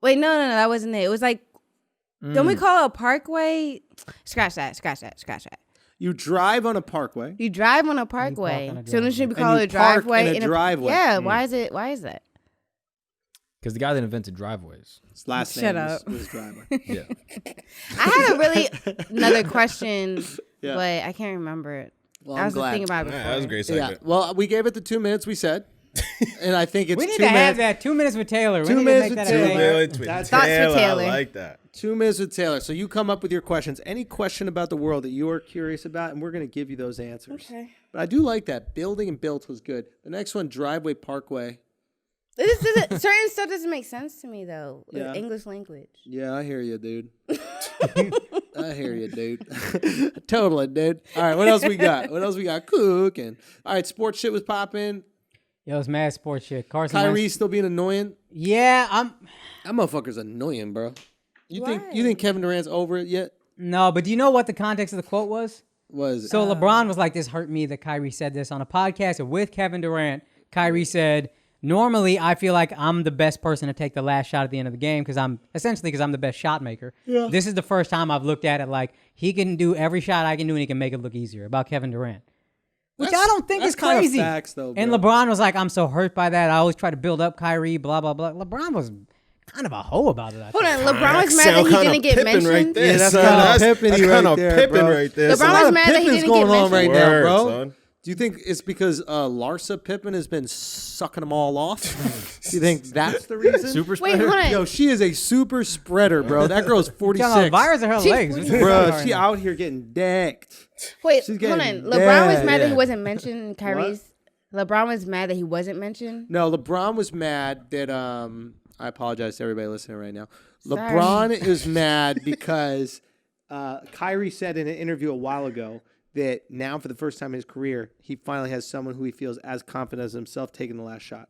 Wait, no, that wasn't it. It was like, don't we call it a parkway? Scratch that. You drive on a parkway. You drive on a parkway. on a So then should we And call you it a park driveway? in a driveway. Yeah. Why is that? Because the guy that invented driveways. His last Shut name up. was driveway. Yeah. I had another question, Yeah. but I can't remember it. Well, I I'm was glad. thinking about it Yeah, before. that was a great segment. Yeah. Well, we gave it the 2 minutes we said, and I think it's We need 2 to minutes. have that 2 minutes with Taylor. We 2 need to minutes make with that a Taylor. thing. Minutes with That's- Thoughts for Taylor. Taylor. I like that. 2 minutes with Taylor. So you come up with your questions. Any question about the world that you're curious about, and we're going to give you those answers. Okay. But I do like that. Building and built was good. The next one, driveway, parkway. Certain stuff doesn't make sense to me though. with Yeah. English language. Yeah, I hear you, dude. I hear you, dude. Totally, dude. All right, what else we got? Cooking. All right, sports shit was popping. Yo, it's mad sports shit. Carson Kyrie Wentz. still being annoying. Yeah, That motherfucker's annoying, bro. You think Kevin Durant's over it yet? No, but do you know what the context of the quote was? Was it? So LeBron was like, this hurt me that Kyrie said this on a podcast with Kevin Durant. Kyrie said, normally I feel like I'm the best person to take the last shot at the end of the game because I'm the best shot maker. Yeah. This is the first time I've looked at it like he can do every shot I can do and he can make it look easier about Kevin Durant. Which I don't think is kind of crazy. facts, though, and bro. LeBron was like, I'm so hurt by that. I always try to build up Kyrie, blah, blah, blah. LeBron was kind of a hoe about it. I Hold think. on, LeBron was mad that he didn't get mentioned. Right there, Yeah, that's son. kinda That's Pippen-y kinda right there, Pippen bro. right there. LeBron son. was lot of mad that he Pippins didn't going get on right mentioned. now, Word, bro. son. Do you think it's because Larsa Pippen has been sucking them all off? Do you think that's the reason? Super Wait, spreader. hold on. Yo, she is a super spreader, bro. That girl's Talking about 46. virus or her She's legs? pretty- Bro, she out here getting decked. Wait, She's hold on. getting LeBron was dead. mad that he Yeah. wasn't mentioned in Kyrie's. LeBron was mad that he wasn't mentioned. No, LeBron was mad that I apologize to everybody listening right now. Sorry. LeBron is mad because Kyrie said in an interview a while ago that now for the first time in his career, he finally has someone who he feels as confident as himself taking the last shot.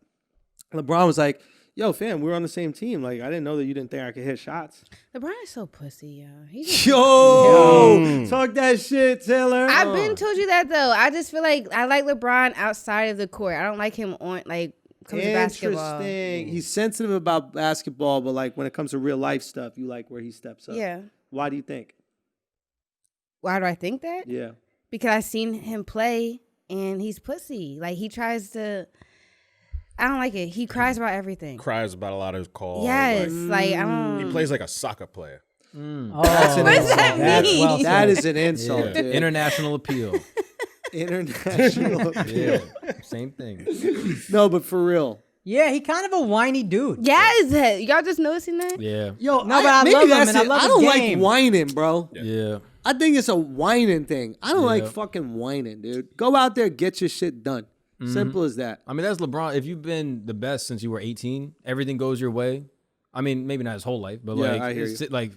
LeBron was like, yo, fam, we're on the same team. Like, I didn't know that you didn't think I could hit shots. LeBron is so pussy, yo. He's just, Yo, talk that shit, Taylor. I've been told you that though. I just feel like I like LeBron outside of the court. I don't like him on like comes to basketball. Interesting. He's sensitive about basketball, but like when it comes to real life stuff, you like where he steps up. Yeah. Why do you think? Why do I think that? Yeah. Because I've seen him play and he's pussy. Like he tries to. I don't like it. He cries about everything. Cries about a lot of his calls. Yes, like I don't. He plays like a soccer player. Oh, That's an What does that insult. mean? well That said. is an insult, Yeah. dude. International appeal. International. Yeah, same thing. No, but for real. Yeah, he kind of a whiny dude. Yes, y'all just noticing that? Yeah, Yo, No, but I maybe love him that's and I it. love I his don't game. like whining, bro. yeah. I think it's a whining thing. I don't like Yeah. fucking whining, dude. Go out there, get your shit done. Simple as that. I mean, that's LeBron. If you've been the best since you were 18, everything goes your way. I mean, maybe not his whole life, but Yeah, like, I hear it's you. like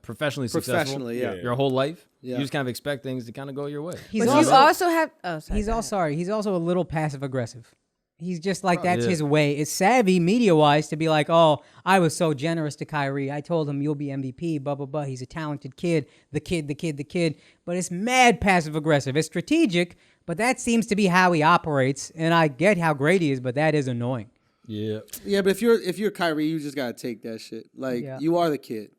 professionally successful. Professionally, yeah. Your whole life, Yeah. you just kind of expect things to kind of go your way. He's But also, you also have. Oh, sorry. he's go also ahead. sorry. He's also a little passive aggressive. He's just like that's Yeah. his way. It's savvy media wise to be like, oh, I was so generous to Kyrie. I told him you'll be MVP. Blah blah blah. He's a talented kid. The kid. But it's mad passive aggressive. It's strategic, but that seems to be how he operates. And I get how great he is, but that is annoying. Yeah. Yeah, but if you're Kyrie, you just gotta take that shit. Like Yeah. you are the kid.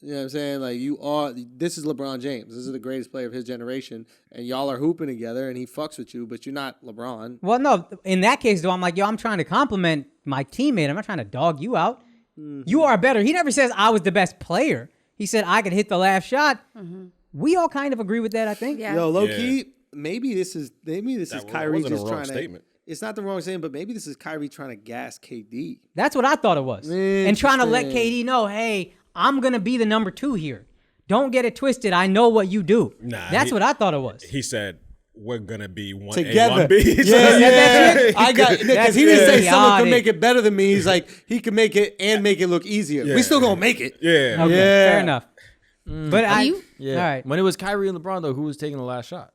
You know what I'm saying? Like you are. This is LeBron James. This is the greatest player of his generation, and y'all are hooping together, and he fucks with you, but you're not LeBron. Well, no, in that case though, I'm like, yo, I'm trying to compliment my teammate. I'm not trying to dog you out. You are better. He never says I was the best player. He said I could hit the last shot. We all kind of agree with that, I think. Yeah. Yo, low Yeah. key, maybe this is Kyrie wasn't a just wrong trying statement. It's not the wrong statement, but maybe this is Kyrie trying to gas KD. That's what I thought it was. And trying to let Interesting. KD know, hey, I'm going to be the number 2 here. Don't get it twisted. I know what you do. Nah, That's what I thought it was. He said, we're going to be 1A, Together. 1B. Yeah. I got because he didn't say someone idiotic. can make it better than me. He's like he can make it and make it look easier. Yeah. We still gonna make it. Yeah. Okay, Yeah. fair enough. But you? Yeah. All right. When it was Kyrie and LeBron, though, who was taking the last shot?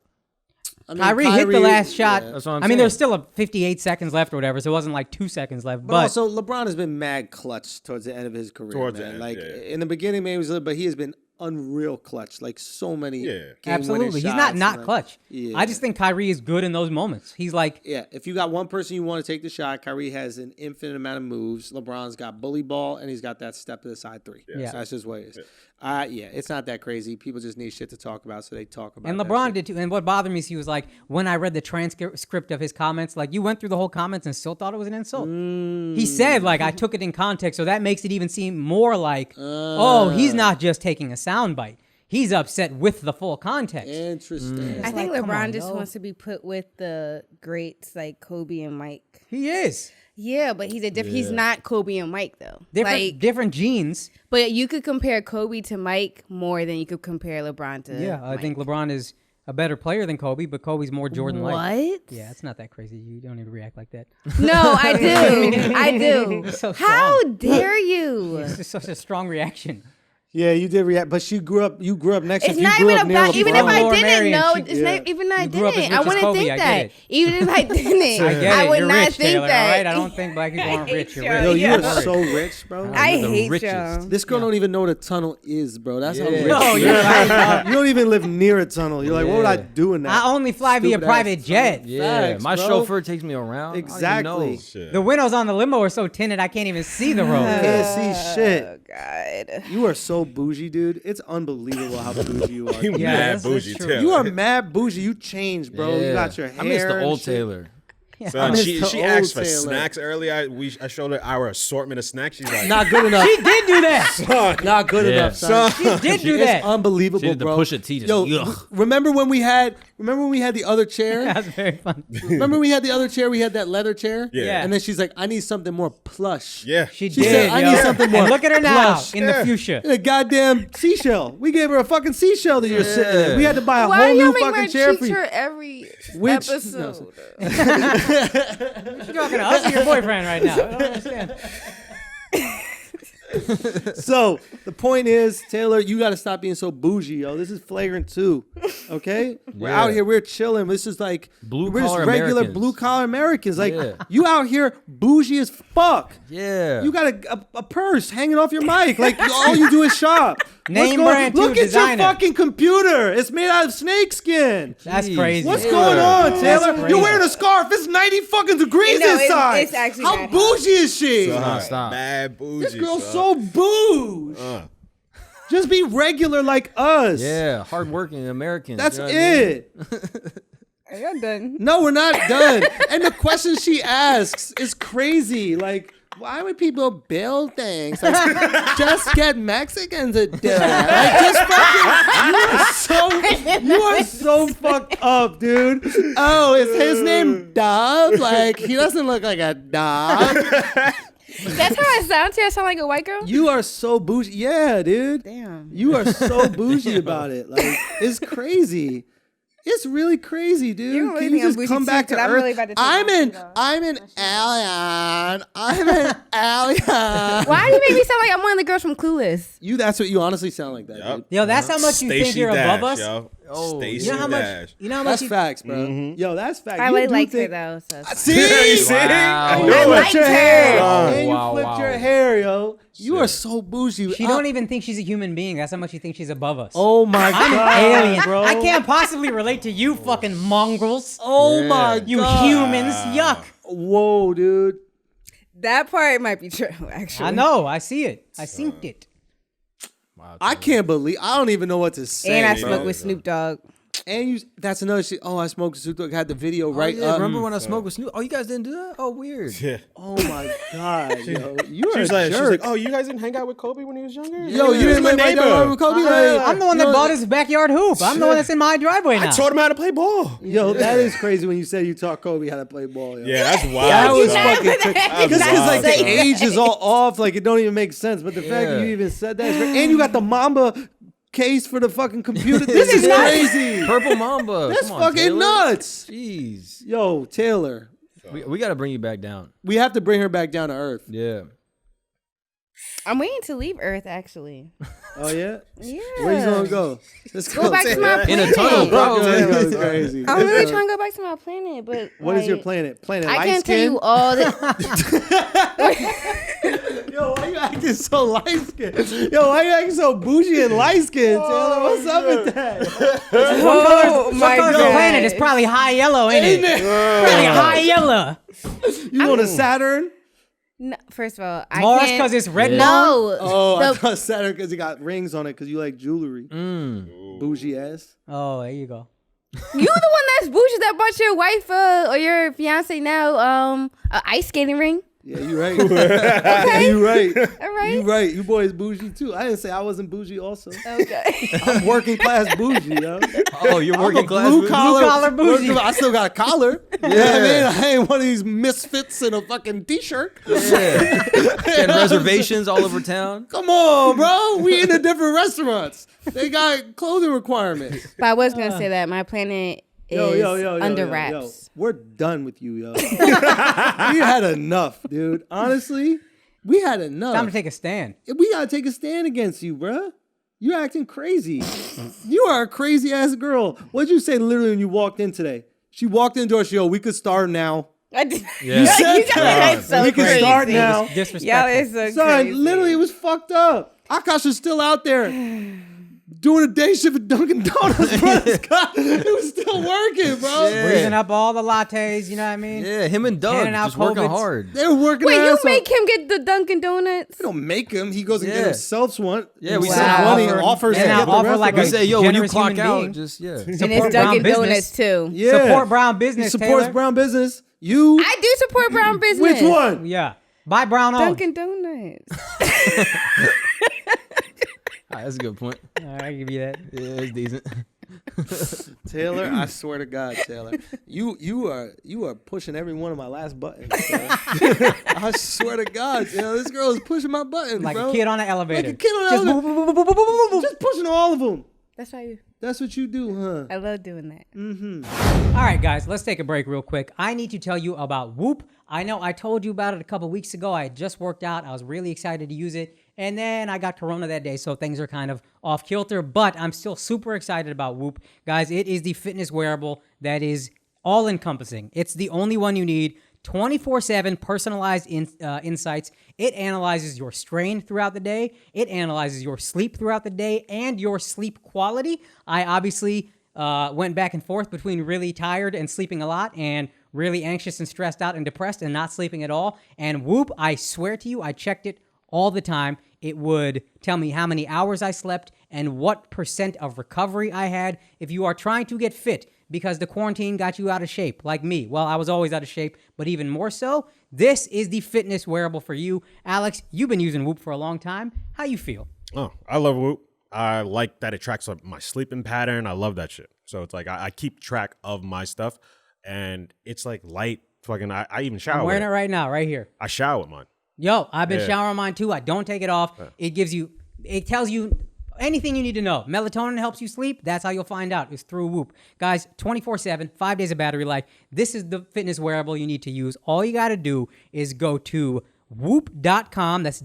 I mean, Kyrie hit the last shot. yeah. That's what I'm I mean, saying. there was still a 58 seconds left or whatever, so it wasn't like 2 seconds left. But But also, LeBron has been mad clutch towards the end of his career. Towards the man. end, Like yeah. in the beginning, maybe he was, but he has been unreal clutch. Like so many. Yeah. game-winning absolutely, he's shots, not man. clutch. Yeah. I just think Kyrie is good in those moments. He's like, Yeah, if you got one person you want to take the shot, Kyrie has an infinite amount of moves. LeBron's got bully ball, and he's got that step to the side 3. Yeah. So that's just what it is. Yeah, it's not that crazy. People just need shit to talk about, so they talk about. and that LeBron shit. did too. And what bothered me is he was like, when I read the transcript of his comments, like you went through the whole comments and still thought it was an insult. He said like I took it in context, so that makes it even seem more like, oh, he's not just taking a soundbite. He's upset with the full context. Interesting. I think like, come LeBron on, just yo. wants to be put with the greats like Kobe and Mike. He is. Yeah, but he's not Kobe and Mike though. Different genes. But you could compare Kobe to Mike more than you could compare LeBron to I Mike. think LeBron is a better player than Kobe, but Kobe's more Jordan-like. What? Yeah, it's not that crazy. You don't need to react like that. No, I do. I do. So How strong. dare you? It's just such a strong reaction. Yeah, you did react, but you grew up next. It's you not grew even up near about. Even if LeBron. I Laura didn't Marion, know, she- it's not even. I You grew up as didn't. rich I as wouldn't Kobe, think I get that. it. Even if I didn't, I get I it. would You're not rich, think Taylor. that. All right, I don't think black people aren't rich. You're y'all. rich. Yo, you Yeah. are so rich, bro. I You're the hate richest. y'all. This girl don't even know what a tunnel is, bro. That's how rich. No, you you're are. right. You don't even live near a tunnel. You're like, what would I Yeah. do in that? I only fly via Stupid private ass jet. tunnel. Yeah, Facts, my bro. chauffeur takes me around. Exactly. Shit. The windows on the limo are so tinted I can't even see the road. Can't see shit. Oh God. You are so bougie, dude. It's unbelievable how bougie you are. You Yeah, mad that's bougie true. too. You are mad bougie. You changed, bro. You got your hair. I miss the and old shit. Taylor. Son, miss she the asked old for Taylor. snacks earlier. I showed her our assortment of snacks. She's like, Not good enough. She did do that. Not good Yeah. enough, son. She did do It's that. unbelievable, She did the bro. push it T, just, Yo, ugh. remember when we had the other chair? That's very fun. Remember we had the other chair? We had that leather chair. Yeah. And then she's like, I need something more plush. yeah. She She did. said, I yo. need something more And look at her now plush. in the fuchsia. And a goddamn seashell. We gave her a fucking seashell that you're sitting in. We had to buy a Why whole do y'all new make my fucking chair for cheeks you. hurt every Which- episode? You're talking to us or your boyfriend right now? I don't understand. So the point is, Taylor, you got to stop being so bougie, yo. This is Flagrant 2, okay? We're Yeah. out here, we're chilling. This is like we're just Blue-collar regular Americans. blue collar Americans. Like Yeah. you out here bougie as fuck. Yeah. You got a purse hanging off your mic. Like all you do is shop. Name What's brand, Look too, at designer. your fucking computer. It's made out of snake skin. That's Jeez. crazy. What's Yeah. going on, Taylor? crazy. You're wearing a scarf. It's 90 fucking degrees No, it's- inside. it's actually How mad hot. bougie is she? Stop. Bad bougie. This girl's son. so bougie. Just be regular like us. Yeah, hardworking Americans. That's you know what I mean? it. You're done. No, we're not done. And the question she asks is crazy. Like, why would people build things? Like, just get Mexicans to do it. Like, just fucking, you are so fucked up, dude. Oh, is his name Dove? Like, he doesn't look like a dog. That's how I sound to you. I sound like a white girl. You are so bougie. Yeah, dude. Damn. You are so bougie about it. Like, it's crazy. It's really crazy, dude. You don't really Can you think I'm just bougie come too, back to 'cause I'm earth? really about to take I'm my an shoes off. alien. I'm an alien. Why do you make me sound like I'm one of the girls from Clueless? That's what you honestly sound like that, Yup. dude. Yo, that's how much you think Stacey you're Dash, above us. Yo. Oh, Stacey You know how much? Dash. You know how much? That's You, facts, bro. Yo, that's facts. I You really do liked her think- though. So. See? See? Wow. I You knew I it. flipped liked your her. hair. Oh, And you wow, flipped wow. your hair, yo. You are so bougie. she don't even think she's a human being. That's how much you think she's above us. Oh my I'm god, an alien, bro. I can't possibly relate to you, fucking mongrels. Oh Yeah. my You god. humans, yuck. Whoa, dude. That part might be true, actually. I know. I see it. I synced it. I can't believe. I don't even know what to say. And I bro. smoked with Snoop Dogg. And you. That's another shit. Oh, I smoked Snoop Dogg. Had the video right yeah, up. remember when I smoked with Snoop? Oh, you guys didn't do that? Oh, weird. Yeah. Oh my god, yo. You She are was a like, jerk. oh, you guys didn't hang out with Kobe when he was younger? Yo, you He's didn't my live right neighbor. down with Kobe. Like, I'm the one that bought his backyard hoop. I'm the one that's in my driveway now. I taught him how to play ball. Yo, that is crazy when you said you taught Kobe how to play ball. Yo. Yeah, that's wild. That was son. fucking tricky. That's Because like the wild. age is all off, like it don't even make sense. But the fact that Yeah. you even said that, is great. And you got the Mamba case for the fucking computer. This is crazy. Purple Mamba. That's Come on, fucking Taylor. nuts. Jeez. Yo, Taylor, We got to bring you back down. we have to bring her back down to earth. Yeah. I'm waiting to leave Earth, actually. Oh yeah, Yeah. where you gonna go? Let's Go back to my In a planet. tunnel, bro. That's crazy. I'm really trying to go back to my planet, but What is your like, planet? Planet I light can't tell skin? you all the. Yo, why you acting so light skinned? Yo, why you acting so bougie and light skinned, Taylor? What's up with that? Oh my Color of the planet is probably high yellow, ain't it? Probably high yellow. You going to Saturn? No, first of all, I Mars can't. because it's red. No. Oh, I The- thought Saturn because he got rings on it because you like jewelry. Bougie ass. Oh, there you go. You the one that's bougie that bought your wife or your fiance now a ice skating ring. Yeah, you right. Okay. You right. All right. You right. You boys bougie too. I didn't say I wasn't bougie also. Okay. I'm working class bougie, yo. Oh, you're working class. Blue collar bougie. I still got a collar. You know what I mean? I ain't one of these misfits in a fucking t-shirt. Yeah. Getting reservations all over town. Come on, bro. We in the different restaurants. They got clothing requirements. But I was gonna say that my planet is under wraps. We're done with you, yo. We had enough, dude. Honestly, we had enough. Time to take a stand. We gotta take a stand against you, bruh. You're acting crazy. You are a crazy ass girl. What'd you say literally when you walked in today? She walked in the door. She we could start now. I did. Yeah. You said You guys are so we can crazy. start now. Disrespectful. Y'all is so Son, crazy. literally, it was fucked up. Akash is still out there doing a day shift at Dunkin' Donuts, bro. It was still working, bro. Yeah. Breathing up all the lattes, you know what I mean? Yeah, him and Doug Handing out just working COVIDs. hard. They were working. Wait, their you ass off. make him get the Dunkin' Donuts? We don't make him. He goes and Yeah. get himself one. Yeah, we Wow. send money offer. offers. And to I'll get the offer rest like of a We it. say, yo, when you generous clock human out, being. just And it's Support brown Dunkin' business. Donuts too. Yeah. Support brown He business, supports Taylor. brown business. You. I do support brown business. Which one? Yeah. Buy brown owned. Dunkin' Donuts. That's a good point. I give you that. Yeah, it's decent. Taylor, I swear to God, Taylor, you are pushing every one of my last buttons. Taylor. I swear to God, Taylor, this girl is pushing my buttons, Like bro. a kid on an elevator. Like a kid on an Just elevator. boom, boom, boom, boom, boom, boom, boom, boom. Just pushing all of them. That's why you. That's what you do, huh? I love doing that. All right, guys, let's take a break real quick. I need to tell you about Whoop. I know I told you about it a couple weeks ago. I had just worked out. I was really excited to use it. And then I got Corona that day, so things are kind of off kilter. But I'm still super excited about Whoop. Guys, it is the fitness wearable that is all-encompassing. It's the only one you need. 24/7 personalized insights. It analyzes your strain throughout the day. It analyzes your sleep throughout the day and your sleep quality. I obviously went back and forth between really tired and sleeping a lot and really anxious and stressed out and depressed and not sleeping at all. And Whoop, I swear to you, I checked it all the time. It would tell me how many hours I slept and what % of recovery I had. If you are trying to get fit because the quarantine got you out of shape, like me, well, I was always out of shape, but even more so, this is the fitness wearable for you. Alex, you've been using Whoop for a long time. How you feel? Oh, I love Whoop. I like that it tracks my sleeping pattern. I love that shit. So it's like I keep track of my stuff, and it's like light. Fucking, I even shower. I'm wearing with it right now, right here. I shower with mine. Yo, I've been Yeah. showering mine too. I don't take it off. It tells you anything you need to know. Melatonin helps you sleep. That's how you'll find out. It's through Whoop. Guys, 24/7, 5 days of battery life. This is the fitness wearable you need to use. All you got to do is go to whoop.com. That's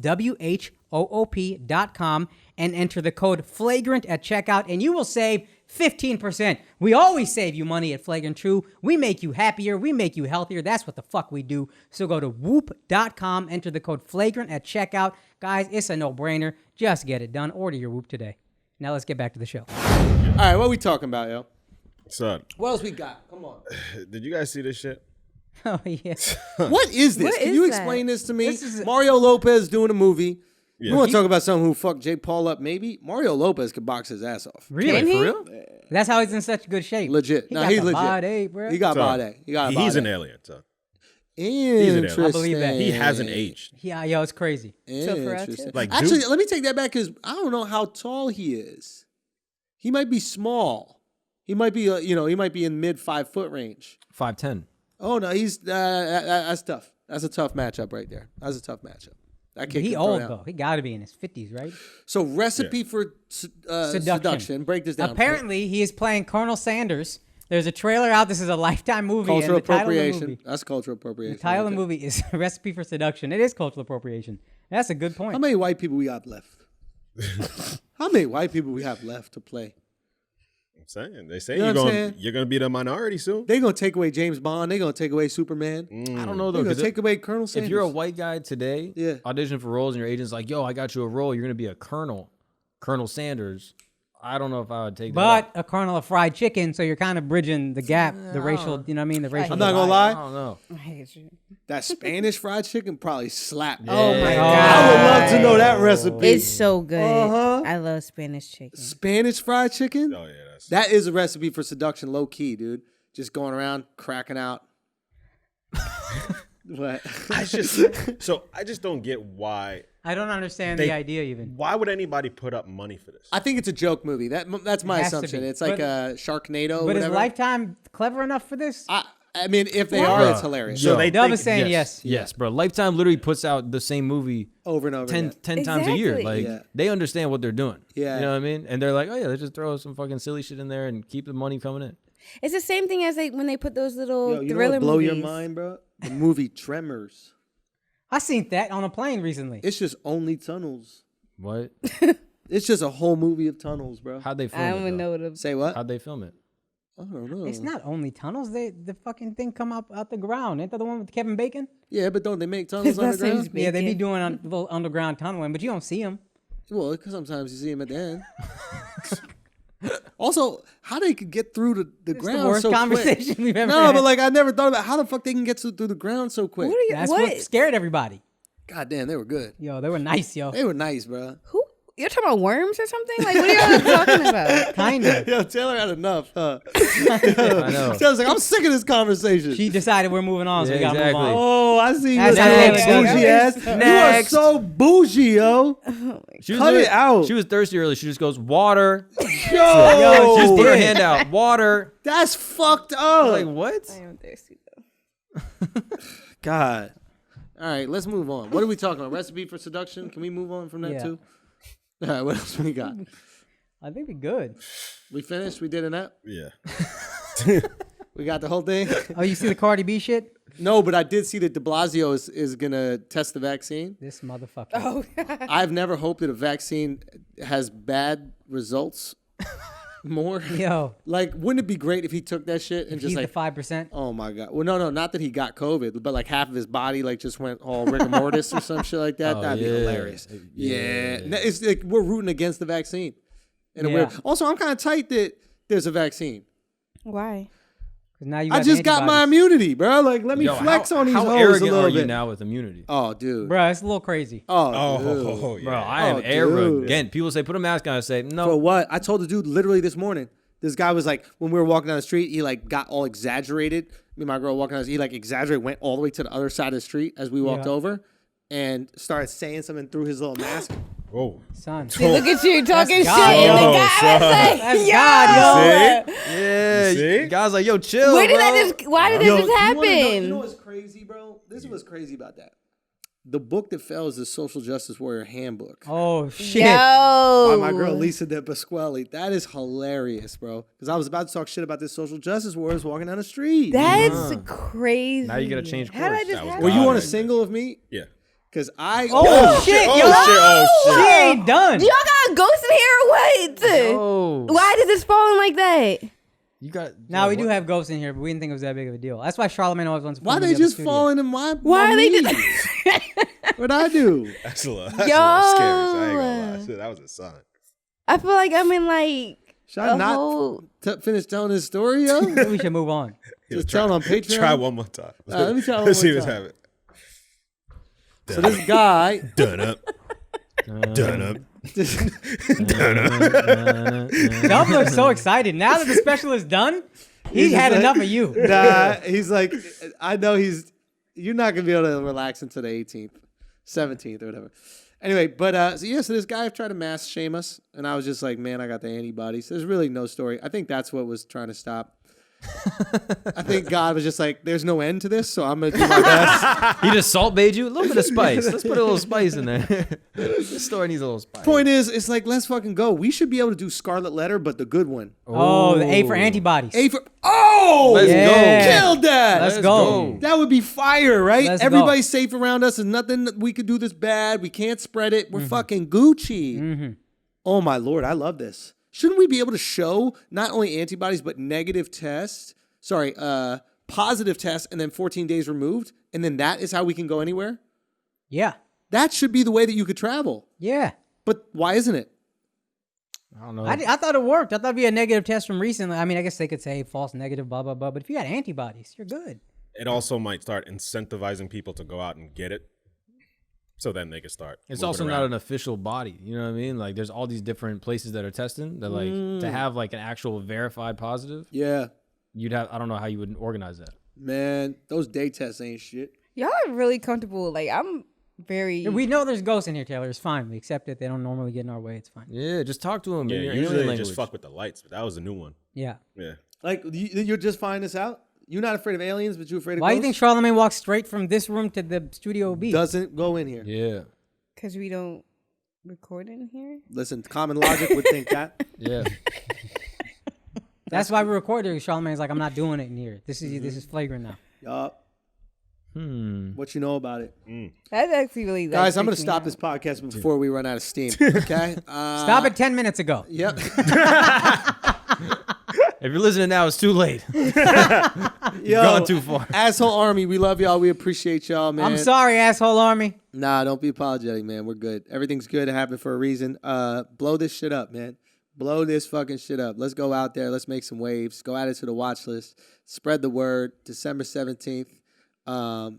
WHOOP.com and enter the code Flagrant at checkout, and you will save 15%. We always save you money at Flagrant True. We make you happier. We make you healthier. That's what the fuck we do. So go to whoop.com, enter the code Flagrant at checkout. Guys, it's a no-brainer. Just get it done. Order your Whoop today. Now let's get back to the show. All right, what we talking about, yo? Son, What else we got? Come on. did you guys see this shit? Oh, yeah. What is this? What Can is you that? explain this to me? This is- Mario Lopez doing a movie. Yeah. You want to talk about someone who fucked Jake Paul up? Maybe Mario Lopez could box his ass off. Really? Can he? For real? That's how he's in such good shape. Legit. He No, got he's the legit. body, bro. He got So, body. He got he's an body. alien. So Interesting. I believe that. he hasn't aged. Yeah, yo, it's crazy. So for us, Interesting. too. Like, Actually, dude- let me take that back because I don't know how tall he is. He might be small. He might be, he might be in mid 5 foot range. 5'10". Oh no, he's that's tough. That's a tough matchup right there. That's a tough matchup. That kid He can throw old, down. though. He got to be in his 50s, right? So recipe for seduction. Break this down. Apparently, he is playing Colonel Sanders. There's a trailer out. This is a Lifetime movie. Cultural and the title of the appropriation. movie, That's cultural appropriation. the title of right the movie is Recipe for Seduction. It is cultural appropriation. That's a good there. point. How many white people we got left? How many white people we have left to play? I'm saying they say You know what I'm saying? you're gonna be the minority soon. They gonna take away James Bond. They gonna take away Superman. I don't know They though. gonna 'Cause take away Colonel Sanders. if you're a white guy today, Yeah. audition for roles and your agent's like, yo, I got you a role. You're going to be a colonel, Colonel Sanders. I don't know if I would take that. But a kernel of fried chicken, so you're kind of bridging the gap, the racial, you know what I mean? The racial. I'm not gonna divide. I lie. don't know. I hate you. That Spanish fried chicken probably slapped. Oh my I god. would love to know that recipe. It's so good. Uh-huh. I love Spanish chicken. Spanish fried chicken. Oh yeah, that's That is a recipe for seduction, low key, dude. Just going around cracking out. What? I just don't get why. I don't understand the idea even. Why would anybody put up money for this? I think it's a joke movie. That's my has to assumption. be. It's like a Sharknado. But is whatever. Lifetime clever enough for this? I mean, if they are, it's hilarious. So they Dub think, is saying yes. Yes, bro. Lifetime literally puts out the same movie Over and over 10 again. times a year. Exactly. Like, they understand what they're doing. Yeah. You know what I mean? And they're like, oh, yeah, let's just throw some fucking silly shit in there and keep the money coming in. It's the same thing as when they put those little Yo, you know thriller what blow movies. your mind, bro? The movie Tremors. I seen that on a plane recently. It's just only tunnels. What? It's just a whole movie of tunnels, bro. How'd they film I it? don't even though? know what. Say what? How'd they film it? I don't know. It's not only tunnels. The fucking thing come out the ground. Ain't that the one with Kevin Bacon? Yeah, but don't they make tunnels That underground? seems- Yeah, they be Bacon. doing a little underground tunneling, but you don't see them. Well, because sometimes you see them at the end. Also, how they could get through the It's ground the worst so conversation quick. we've ever No, had. but like I never thought about how the fuck they can get through the ground so quick. What are you? That's what? what scared everybody. God damn, they were good. Yo, they were nice, yo. They were nice, bro. Who? You're talking about worms or something? Like, what are y'all talking about? Kinda. Yo, Taylor had enough, huh? I know. Taylor's like, I'm sick of this conversation. She decided we're moving on, so we Yeah, gotta move exactly. on. Oh, I see you. That's little how bougie Taylor ass. does. You are Next. so bougie, yo. She was Cut literally- it out. She was thirsty earlier. She just goes, water. Yo, She just put her hand out, water. that's fucked I was up. like, what? I am thirsty though. God. All right, let's move on. What are we talking about? Recipe for seduction? Can we move on from that Yeah. too? All right, what else we got? I think we're good. We finished? We did an app? Yeah. We got the whole thing? Oh, you see the Cardi B shit? No, but I did see that de Blasio is going to test the vaccine. This motherfucker. Oh, I've never hoped that a vaccine has bad results more. Yo, Like, wouldn't it be great if he took that shit and just he's like, the 5%. oh my God. Well, no, not that he got COVID, but like half of his body like just went all rigor mortis or some shit like that. Oh, That'd be yeah. hilarious. Yeah. Yeah. It's like we're rooting against the vaccine. In a Yeah. weird. Also, I'm kind of tight that there's a vaccine. why? 'Cause now you I got just got my antibodies. immunity, bro. Like, let me Yo, flex on these how hoes a arrogant little are you bit. now with immunity? Oh, dude. Bro, it's a little crazy. Oh, Oh, dude. yeah. Bro, I am Oh, dude. arrogant. People say, put a mask on. I say, no. For what? I told the dude literally this morning. This guy was like, when we were walking down the street, he like got all exaggerated. Me and my girl walking down the street, he like exaggerated, went all the way to the other side of the street as we walked Yeah. over and started saying something through his little mask. Whoa. Son. See, look at you talking shit. God, And the yo, guy son. was like, That's yo. God, yo. Yeah. See? Guys like, yo, chill, Where did bro. that just? Why did Yo, this just you happen? wanna know- you know what's crazy, bro? This is what's crazy about that. The book that fell is the Social Justice Warrior Handbook Oh, shit. by Yo. my girl Lisa De Pasquale. That is hilarious, bro. Because I was about to talk shit about this social justice warriors walking down the street. That's crazy. Now you got to change How did I course. just That was happen? Were you God on a right single of me? Yeah. Because I. Oh, shit, yo. Oh, She shit. ain't done. Y'all got a ghost in here or what? Oh, Why did this fall in like that? you got. Now we what? do have ghosts in here, but we didn't think it was that big of a deal. That's why Charlamagne always wants to Why put them they in the just studio. falling in my Why my are they knees? just? What'd I do? That's a little scary. So I ain't gonna lie. Yo. Shit, that was a sign. I feel like I'm in like Should I a not whole. finish telling this story, yo? Maybe we should move on. Just tell it on Patreon. Try one more time. Let me try one Let's more see what's time. happening. So this guy, Done up. Done up. Dub looks so excited. Now that the special is done, he's had like- enough of you. nah, he's like, I know you're not gonna be able to relax until the 18th, 17th, or whatever. Anyway, but so this guy tried to mass shame us, and I was just like, man, I got the antibodies. There's really no story. I think that's what was trying to stop. I think God was just like, there's no end to this, so I'm gonna do my best. He just salt bait you. A little bit of spice. Let's put a little spice in there. This story needs a little spice. Point is, it's like, let's fucking go. We should be able to do Scarlet Letter, but the good one. Oh, the A for antibodies. A for Let's Yeah. go. killed that. Let's go. That would be fire, right? Let's Everybody's safe around us. There's nothing that we could do this bad. We can't spread it. We're fucking Gucci. Oh my Lord, I love this. Shouldn't we be able to show not only antibodies, but negative tests? Sorry, positive tests and then 14 days removed. And then that is how we can go anywhere? Yeah. That should be the way that you could travel. Yeah. But why isn't it? I don't know. I thought it worked. I thought it'd be a negative test from recently. I mean, I guess they could say false negative, blah, blah, blah. But if you had antibodies, you're good. It also might start incentivizing people to go out and get it. So then they can start. It's moving also around. not an official body. You know what I mean? Like, there's all these different places that are testing that, like, to have like an actual verified positive, Yeah. you'd have. I don't know how you would organize that. Man, those day tests ain't shit. Y'all are really comfortable. Like, I'm very. We know there's ghosts in here, Taylor. It's fine. We accept it. They don't normally get in our way. It's fine. Yeah, just talk to him. Yeah, usually they just fuck with the lights, but that was a new one. Yeah. Yeah. Like, you're just finding this out? You're not afraid of aliens, but you're afraid of Why do ghosts? you think Charlamagne walks straight from this room to the Studio B? Doesn't go in here. Yeah. Because we don't record in here? Listen, common logic would think that. Yeah. That's why we record here. Charlamagne's like, I'm not doing it in here. This is flagrant now. Yup. What you know about it? That's actually really. Like, Guys, I'm going to freaks me stop out. this podcast before we run out of steam. Okay? Stop it 10 minutes ago. Yep. If you're listening now, it's too late. Yo, gone too far. Asshole Army, we love y'all. We appreciate y'all, man. I'm sorry, asshole army. Nah, don't be apologetic, man. We're good. Everything's good. It happened for a reason. Blow this shit up, man. Blow this fucking shit up. Let's go out there. Let's make some waves. Go add it to the watch list. Spread the word. December 17th.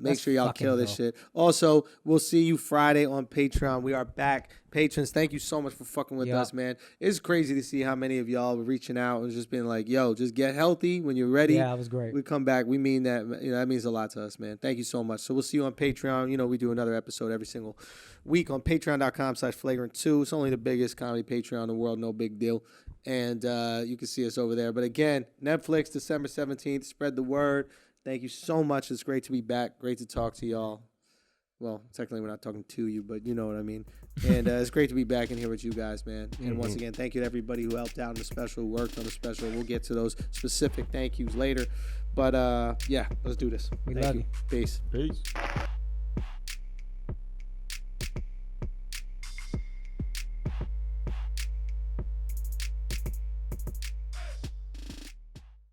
Make sure y'all kill this shit. Also, we'll see you Friday on Patreon. We are back. Patrons, thank you so much for fucking with us, man. It's crazy to see how many of y'all were reaching out and just being like, yo, just get healthy when you're ready. Yeah, it was great. We come back. We mean that. You know, that means a lot to us, man. Thank you so much. So we'll see you on Patreon. You know, we do another episode every single week on patreon.com/flagrant2. It's only the biggest comedy Patreon in the world. No big deal. And you can see us over there. But again, Netflix, December 17th. Spread the word. Thank you so much. It's great to be back. Great to talk to y'all. Well, technically, we're not talking to you, but you know what I mean. And it's great to be back in here with you guys, man. And once again, thank you to everybody who helped out in the special, who worked on the special. We'll get to those specific thank yous later. But yeah, let's do this. We Thank love you. you. Peace. Peace.